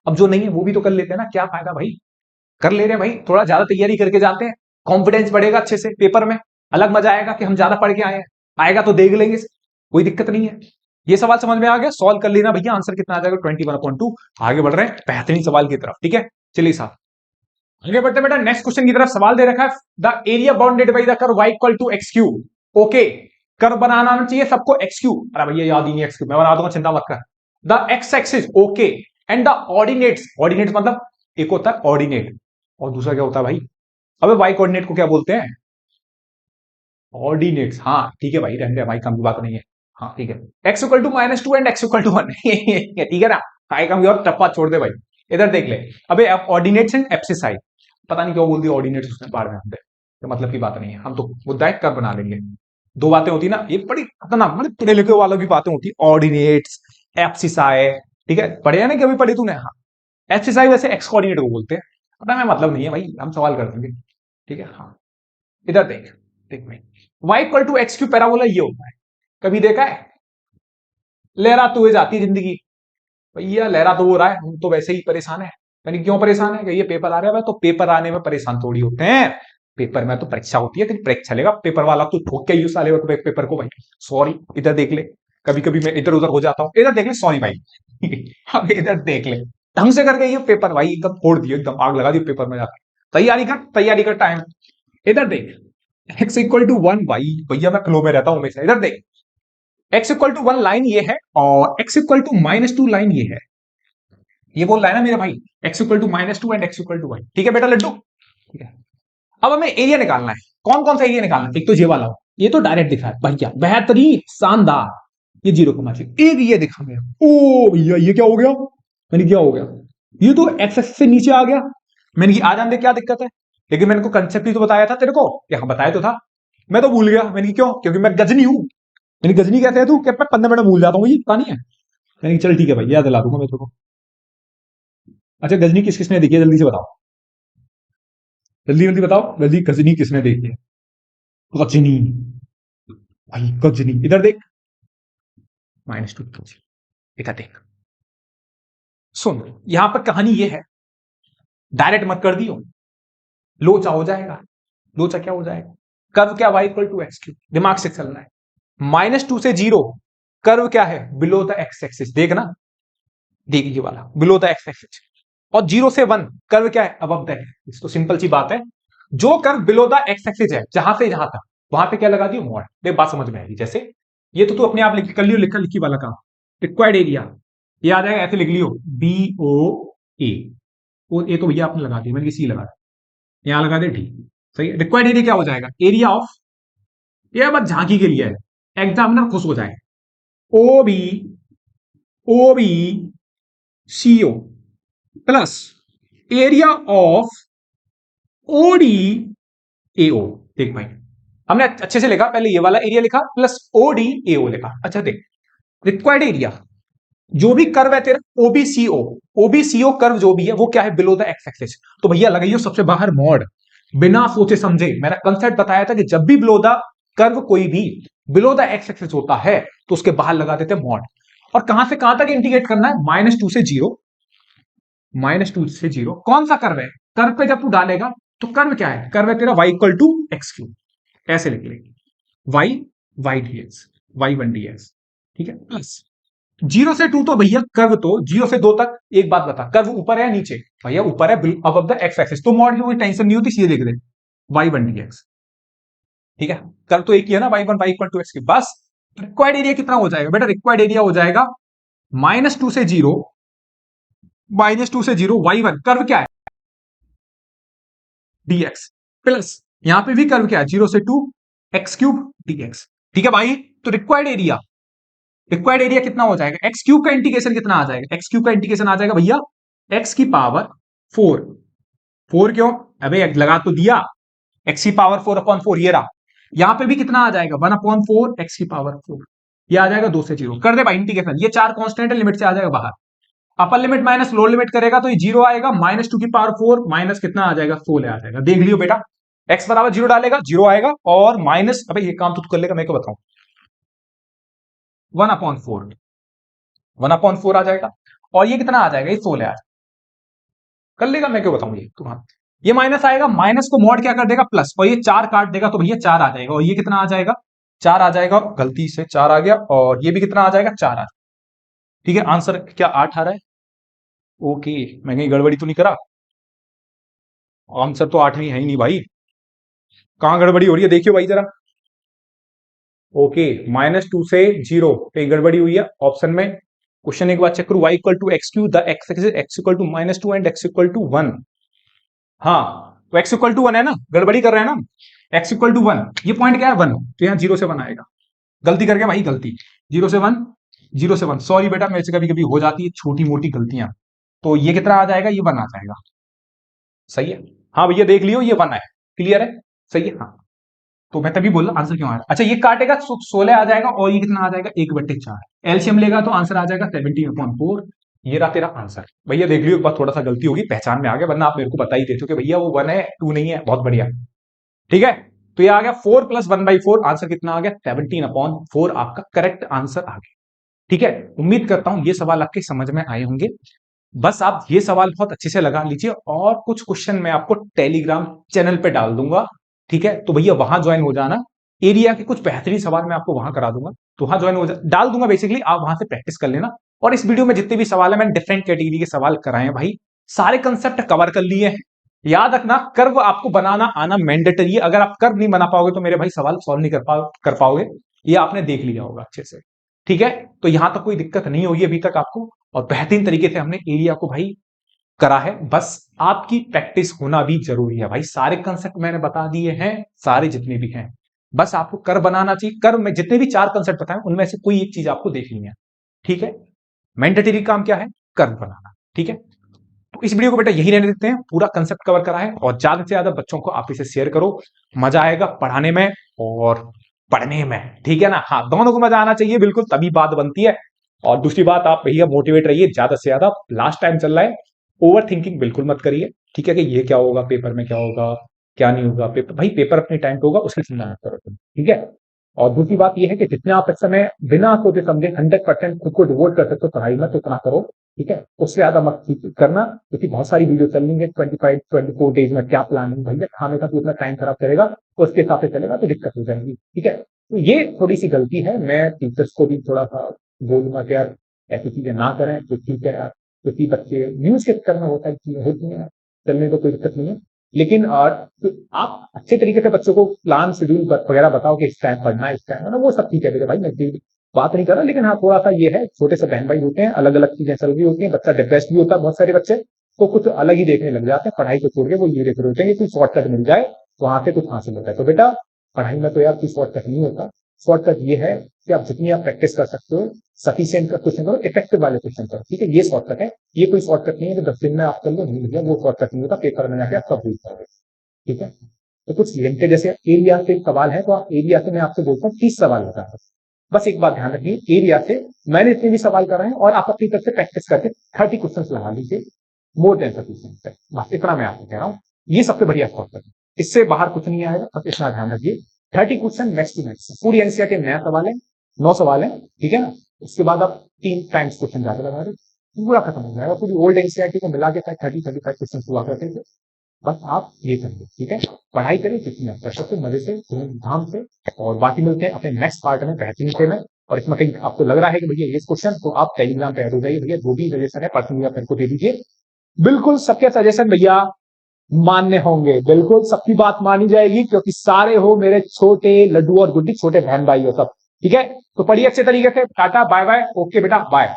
अब जो नहीं है वो भी तो कर लेते हैं ना, क्या फायदा भाई, कर ले रहे हैं भाई, थोड़ा ज्यादा तैयारी करके जाते हैं, कॉन्फिडेंस बढ़ेगा अच्छे से पेपर में, अलग मजा आएगा कि हम ज्यादा पढ़ के आए हैं, आएगा तो देख लेंगे, कोई दिक्कत नहीं है। ये सवाल समझ में आ गया, सॉल्व कर लेना भैया, आंसर कितना आ जाएगा 21/2। आगे बढ़ रहे हैं बेहतरीन सवाल की तरफ, ठीक है, चलिए साहब आगे बढ़ते बेटा, नेक्स्ट क्वेश्चन की तरफ। सवाल दे रखा है the area bounded by the curve y equal to x cube. Okay, curve बनाना आना चाहिए सबको एक्स क्यूब, अरे भैया याद ही नहीं एक्स क्यूब, मैं बना दूंगा चिंता मत कर। The x axis okay and the ordinates, ordinates मतलब एक होता है ऑर्डिनेट और दूसरा क्या होता है भाई, अबे वाई कोऑर्डिनेट को क्या बोलते हैं, ऑर्डिनेट्स, हाँ ठीक है भाई, रहने भाई कम की बात नहीं है, हाँ ठीक है, x equal to -2 and x equal to 1 ठीक है ना, भाई कम की और टप्पा छोड़ दे भाई, इधर देख ले, अबे ऑर्डिनेट्स एंड एब्सिसाई, पता नहीं क्यों बोल दिया ऑर्डिनेट्स उसने बाहर में, हमने तो मतलब की बात नहीं है, हम तो मुद्दा है कर बना लेंगे, दो बातें होती ना, ये बड़ी खतरनाक बड़े पढ़े लिखे वालों की बातें होती, ऑर्डिनेट्स एब्सिसाई, ठीक है, पढ़े है ना कभी, पढ़े तूने, हाँ एब्सिसाई वैसे एक्स कोऑर्डिनेट को बोलते हैं, पता है मतलब नहीं है भाई, हम सवाल कर देंगे, ठीक है, हाँ इधर देख, देख भाई y equal to x cube parabola ये होता है, कभी देखा है, लहरा तो जाती है जिंदगी, भैया लहरा तो हो रहा है, हम तो वैसे ही परेशान है, यानी क्यों परेशान है कि ये पेपर आ रहा है, तो पेपर आने में परेशान थोड़ी होते हैं, पेपर में तो परीक्षा होती है, तेरी परीक्षा लेगा पेपर वाला, तू ठोक के यूज साले पेपर को भाई, सॉरी इधर देख ले, कभी कभी मैं इधर उधर हो जाता हूँ, इधर देख ले, सॉरी भाई अब इधर देख ले, ढंग से करके ये पेपर भाई एकदम फोड़ दियो, एकदम आग लगा दियो पेपर में जाकर, तैयारी कर टाइम, इधर देख x इक्वल टू 1 भाई, भैया मैं फ्लो में रहता हूं हमेशा, इधर देख x इक्वल टू 1 लाइन ये है और x इक्वल टू -2 लाइन ये है, ये बोल रहा है ना मेरा भाई, x equal to -2 and x equal to 1, ठीक है बेटा लड्डू, ठीक है, अब हमें एरिया निकालना है, कौन कौन सा एरिया निकालना है, एक तो ये वाला हो, ये तो डायरेक्ट दिखा है भैया, बेहतरीन शानदार, ये 0,6, एक ये दिखा मेरा, ओ भैया ये क्या हो गया, मैंने क्या हो गया, ये तो एक्स एक्सिस से नीचे आ गया, मैंने आ जान दे क्या दिक्कत है, लेकिन मैंने को कंसेप्ट ही तो बताया था तेरे को, यहाँ बताया तो था, मैं तो भूल गया, मैंने क्यों, क्योंकि मैं गजनी हूं, मैंने गजनी कहते हैं तू, क्या मैं 15 मिनट भूल जाता हूँ, ये पता नहीं है, मैंने चल ठीक है भाई याद दिला दूंगा मैं तेरे को। अच्छा गजनी किस किसने देखी है, जल्दी से बताओ, जल्दी जल्दी बताओ, जल्दी गजनी किसने देखी है, गजनी भाई, गजनी इधर देख, -2, इधर देख, सुन यहां पर कहानी ये है, डायरेक्ट मत कर दियो, लोचा हो जाएगा, लोचा क्या हो जाएगा, कर्व क्या y equal to x cube, दिमाग से चलना है, -2 से 0, कर्व क्या है बिलो द एक्स एक्सिस, देखना देख ये वाला बिलो द एक्स एक्सिस, और 0 से 1 कर्व क्या है अबव द एक्सिस, तो सिंपल सी बात है, जो curve below the x axis है जहां से जहां तक, वहां पे क्या लगा दियो मॉड, देख बात समझ में आएगी, जैसे ये तो तू अपने आप लिख कर लियो, लिखा लिखी वाला काम, रिक्वायर्ड एरिया ये आ जाएगा, ऐसे लिख लियो BOA, और ये तो भैया आपने लगा दिया, मैंने सी लगा दिया, यहां लगा दे ठीक, सही है, रिक्वायर्ड एरिया क्या हो जाएगा, एरिया ऑफ, ये बस झांकी के लिए है, एग्जामिनर खुश हो जाए, O B CO plus area of ODAO, देख भाई हमने अच्छे से लिखा, पहले ये वाला एरिया लिखा प्लस ODAO लिखा, अच्छा देख रिक्वायर्ड एरिया जो भी कर्व है तेरा OBCO कर्व जो भी है वो क्या है बिलो द एक्स एक्सिस, तो भैया लगाइयो सबसे बाहर मॉड, बिना सोचे समझे, मैंने कंसेप्ट बताया था कि जब भी बिलो द कर्व कोई भी बिलो द एक्स एक्सिस होता है तो उसके बाहर लगा देते हैं मॉड, और कहां से कहां तक इंटीग्रेट करना है, -2 से 0, -2 से 0 कौन सा कर्व है, कर्व पे जब तू डालेगा तो कर्व क्या है, कर्व है तेरा y equal to x cube, ऐसे लिख लेंगे y dx y1 dx, ठीक है, प्लस 0 से 2 तो भैया कर्व तो 0 से 2 तक, एक बात बता कर्व ऊपर है या नीचे, भैया ऊपर है अबव द एक्स एक्सिस, तो मॉड की कोई टेंशन नहीं होती, सीधे लिख दे y1 dx, ठीक है, कर्व तो एक ही है ना y1 y equal to x cube, बस रिक्वायर्ड एरिया कितना हो जाएगा बेटा, रिक्वायर्ड एरिया हो जाएगा -2 से 0, -2 से 0 y1 कर्व क्या है dx, प्लस यहां पे भी कर्व क्या है 0 से 2 एक्स क्यूब dx, ठीक है भाई, तो रिक्वायर्ड एरिया कितना हो जाएगा, एक्स क्यूब का इंटीग्रेशन कितना आ जाएगा, एक्स क्यूब का इंटीग्रेशन आ जाएगा भैया एक्स की पावर 4 क्यों, अबे लगा तो दिया, एक्स की पावर 4/4 ये रहा, यहां पे भी कितना आ जाएगा 1/4 एक्स की पावर 4, ये आ जाएगा 2 से 0, कर दे भाई इंटीग्रेशन, ये 4 कांस्टेंट है, लिमिट से आ जाएगा बाहर, upper limit minus lower limit करेगा तो ये 0 आएगा, -2 की पावर 4 माइनस कितना आ जाएगा 16 आ जाएगा, देख लियो बेटा, x बराबर 0 डालेगा, 0 आएगा, और माइनस, अबे ये काम तो तू कर लेगा, मैं क्या बताऊं, 1/4, 1/4 आ जाएगा, और ये कितना आ जाएगा, ये 16 आ जाएगा, कर लेगा, मैं क्यों बताऊं, ये तू, हाँ, ये माइनस आएगा, माइनस को मॉड क्या कर देगा, प्लस, और ये 4 काट देगा तो भैया 4 आ जाएगा, और ये कितना आ जाएगा, 4 आ जाएगा, गलती से 4 आ गया, और ये भी कितना आ जाएगा, 4 आ जाएगा। ठीक है, आंसर क्या 8 आ रहा है, ओके, मैं कहीं गड़बड़ी तो नहीं करा, आंसर तो 8 है ही नहीं भाई, कहां गड़बड़ी हो रही है, देखियो भाई जरा, ओके, -2 से 0 पे गड़बड़ी हुई है ऑप्शन में, क्वेश्चन एक बार चेक करो, y equal to x cube, the x x equal to -2 and x equal to 1, हाँ, तो x इक्वल टू 1 है ना, गड़बड़ी कर रहे हैं ना, x इक्वल टू 1, ये पॉइंट क्या है 1, तो यहाँ 0 से 1 आएगा, गलती करके भाई, गलती, 0 से 1, 0 से 1, सॉरी बेटा, मेरे से कभी कभी हो जाती है छोटी मोटी गलतियां, तो ये कितना आ जाएगा, ये 1 आ जाएगा, सही है, हाँ भैया देख लियो, ये 1 है, क्लियर है, सही है, हाँ, तो मैं तभी बोल रहा आंसर क्यों आ रहा है, अच्छा ये काटेगा 16 आ जाएगा, और ये कितना आ जाएगा, 1/4, एलसीएम लेगा तो आंसर आ जाएगा 17/4, ये रहा तेरा आंसर, भैया देख लियो, एक बार थोड़ा सा गलती होगी, पहचान में आ गया, वरना आप मेरे को बता ही देते हो कि भैया वो 1 है 2 नहीं है, बहुत बढ़िया, ठीक है, तो ये आ गया 4 + 1/4, आंसर कितना आ गया, 17/4, आपका करेक्ट आंसर आ गया, ठीक है, उम्मीद करता हूं ये सवाल आपके समझ में आए होंगे, बस आप ये सवाल बहुत अच्छे से लगा लीजिए, और कुछ क्वेश्चन मैं आपको टेलीग्राम चैनल पे डाल दूंगा, ठीक है, तो भैया वहां ज्वाइन हो जाना, एरिया के कुछ बेहतरीन सवाल मैं आपको वहां करा दूंगा, तो वहां ज्वाइन हो डाल दूंगा, बेसिकली आप वहां से प्रैक्टिस कर लेना, और इस वीडियो में जितने भी सवाल है मैंने डिफरेंट कैटेगरी के सवाल कराए हैं भाई, सारे कंसेप्ट कवर कर लिए हैं, याद रखना कर्व आपको बनाना आना मैंडेटरी है, अगर आप कर्व नहीं बना पाओगे तो मेरे भाई सवाल सॉल्व नहीं कर पाओगे, ये आपने देख लिया होगा अच्छे से, ठीक है, तो यहां तक कोई दिक्कत नहीं होगी अभी तक आपको, और बेहतरीन तरीके से हमने एरिया को भाई करा है, बस आपकी प्रैक्टिस होना भी जरूरी है भाई, सारे कंसेप्ट मैंने बता दिए हैं, सारे जितने भी हैं, बस आपको कर बनाना चाहिए, कर में जितने भी 4 कंसेप्ट बताए उनमें से कोई एक चीज आपको देखनी है, ठीक है, मैंडेटरी काम क्या है, कर बनाना, ठीक है, तो इस वीडियो को बेटा यही रहने देते हैं, पूरा कंसेप्ट कवर करा है, और ज्यादा से ज्यादा बच्चों को आप इसे शेयर करो, मजा आएगा पढ़ाने में और पढ़ने में, ठीक है ना, हाँ, दोनों को मजा आना चाहिए, बिल्कुल, तभी बात बनती है, और दूसरी बात, आप भैया मोटिवेट रहिए ज्यादा से ज्यादा, लास्ट टाइम चल रहा है, ओवर थिंकिंग बिल्कुल मत करिए, ठीक है, कि ये क्या होगा पेपर में, क्या होगा क्या नहीं होगा, पेपर भाई पेपर अपने टाइम पे होगा, उसकी चिंता मत करो तुम, ठीक है, और दूसरी बात यह है कि जितने आप इस समय बिना सोचे समझे 100% खुद को डिवोट कर सकते हो पढ़ाई में, तो उतना करो, ठीक है, उससे ज्यादा मत करना, क्योंकि बहुत सारी वीडियो चल रही है 25-24 डेज में क्या प्लान है, भैया खाने का तो इतना टाइम खराब करेगा, तो उसके हिसाब से चलेगा तो दिक्कत हो जाएगी, ठीक है, तो ये थोड़ी सी गलती है, मैं टीचर्स को भी थोड़ा सा बोलूंगा कि यार ऐसी चीजें ना करें, तो ठीक है यार, क्योंकि बच्चे न्यूज के चक्कर में होता है, चीजें होती हैं, चलने को कोई दिक्कत नहीं है, लेकिन और तो आप अच्छे तरीके से बच्चों को प्लान शेड्यूल वगैरह बताओ कि इस टाइम पढ़ना है, इस टाइम ना, वो सब ठीक है भाई, मैं बात नहीं कर रहा, लेकिन हाँ थोड़ा सा ये है, छोटे से बहन भाई होते हैं, अलग अलग चीजें चल रही होती हैं, बच्चा डिप्रेस भी होता है, बहुत सारे बच्चे तो कुछ अलग ही देखने लग जाते हैं, पढ़ाई को छोड़ के वो ये देख रहे होते हैं कि कोई शॉर्टकट मिल जाए तो वहां से कुछ हासिल होता है, तो बेटा पढ़ाई में तो यार कोई शॉर्टकट नहीं होता, शॉर्टकट ये है कि आप जितनी आप प्रैक्टिस कर सकते हो, सफिशिएंट का क्वेश्चन करो, इफेक्टिव वाले क्वेश्चन करो, ठीक है, ये शॉर्टकट है, ये कोई शॉर्टकट नहीं है कि 10 दिन में आप कर लो, नहीं भैया वो शॉर्टकट नहीं होता, पेपर में जाके आप सब भूल जाओगे, ठीक है, तो कुछ लिमिटेड जैसे एरिया से सवाल है, तो आप एरिया से मैं आपसे बोलता हूँ 30 सवाल बता दो, बस एक बात ध्यान रखिए, एरिया से मैंने इतने भी सवाल कर रहे हैं, और आप अपनी तरफ से प्रैक्टिस करके 30 क्वेश्चन लगा लीजिए, मोर देन सफिशिएंट, बस इतना मैं आपको कह रहा हूँ, ये सबसे बढ़िया शॉर्टकट है, इससे बाहर कुछ नहीं आएगा, बस इतना ध्यान रखिए, 30 क्वेश्चन मैक्स टू मैक्स, पूरी एनसीईआरटी नया सवाल है, 9 सवाल है, ठीक है ना, उसके बाद आप 3 टाइम्स क्वेश्चन ज्यादा लगा रहे, पूरा खत्म हो जाएगा, पूरी ओल्ड एनसीईआरटी को मिला के 30-35 क्वेश्चन हुआ करते थे, बस आप ये करिए, ठीक है, पढ़ाई करें जितनी आप कर सकते मजे से, धूमधाम से, और बाकी मिलते हैं अपने नेक्स्ट पार्ट में बेहतरीन से में, और इसमें कहीं आपको लग रहा है कि भैया ये क्वेश्चन, तो आप टेलीग्राम पे ऐड हो जाइए भैया, जो भी सजेशन है पर्सनली आप मेरे को दे दीजिए, बिल्कुल सबके सजेशन भैया मान्य होंगे, बिल्कुल सबकी बात मानी जाएगी, क्योंकि सारे हो मेरे छोटे लड्डू और गुड्डी, छोटे बहन भाई हो सब, ठीक है, तो पढ़िए अच्छे तरीके से, टाटा बाय बाय, ओके बेटा बाय।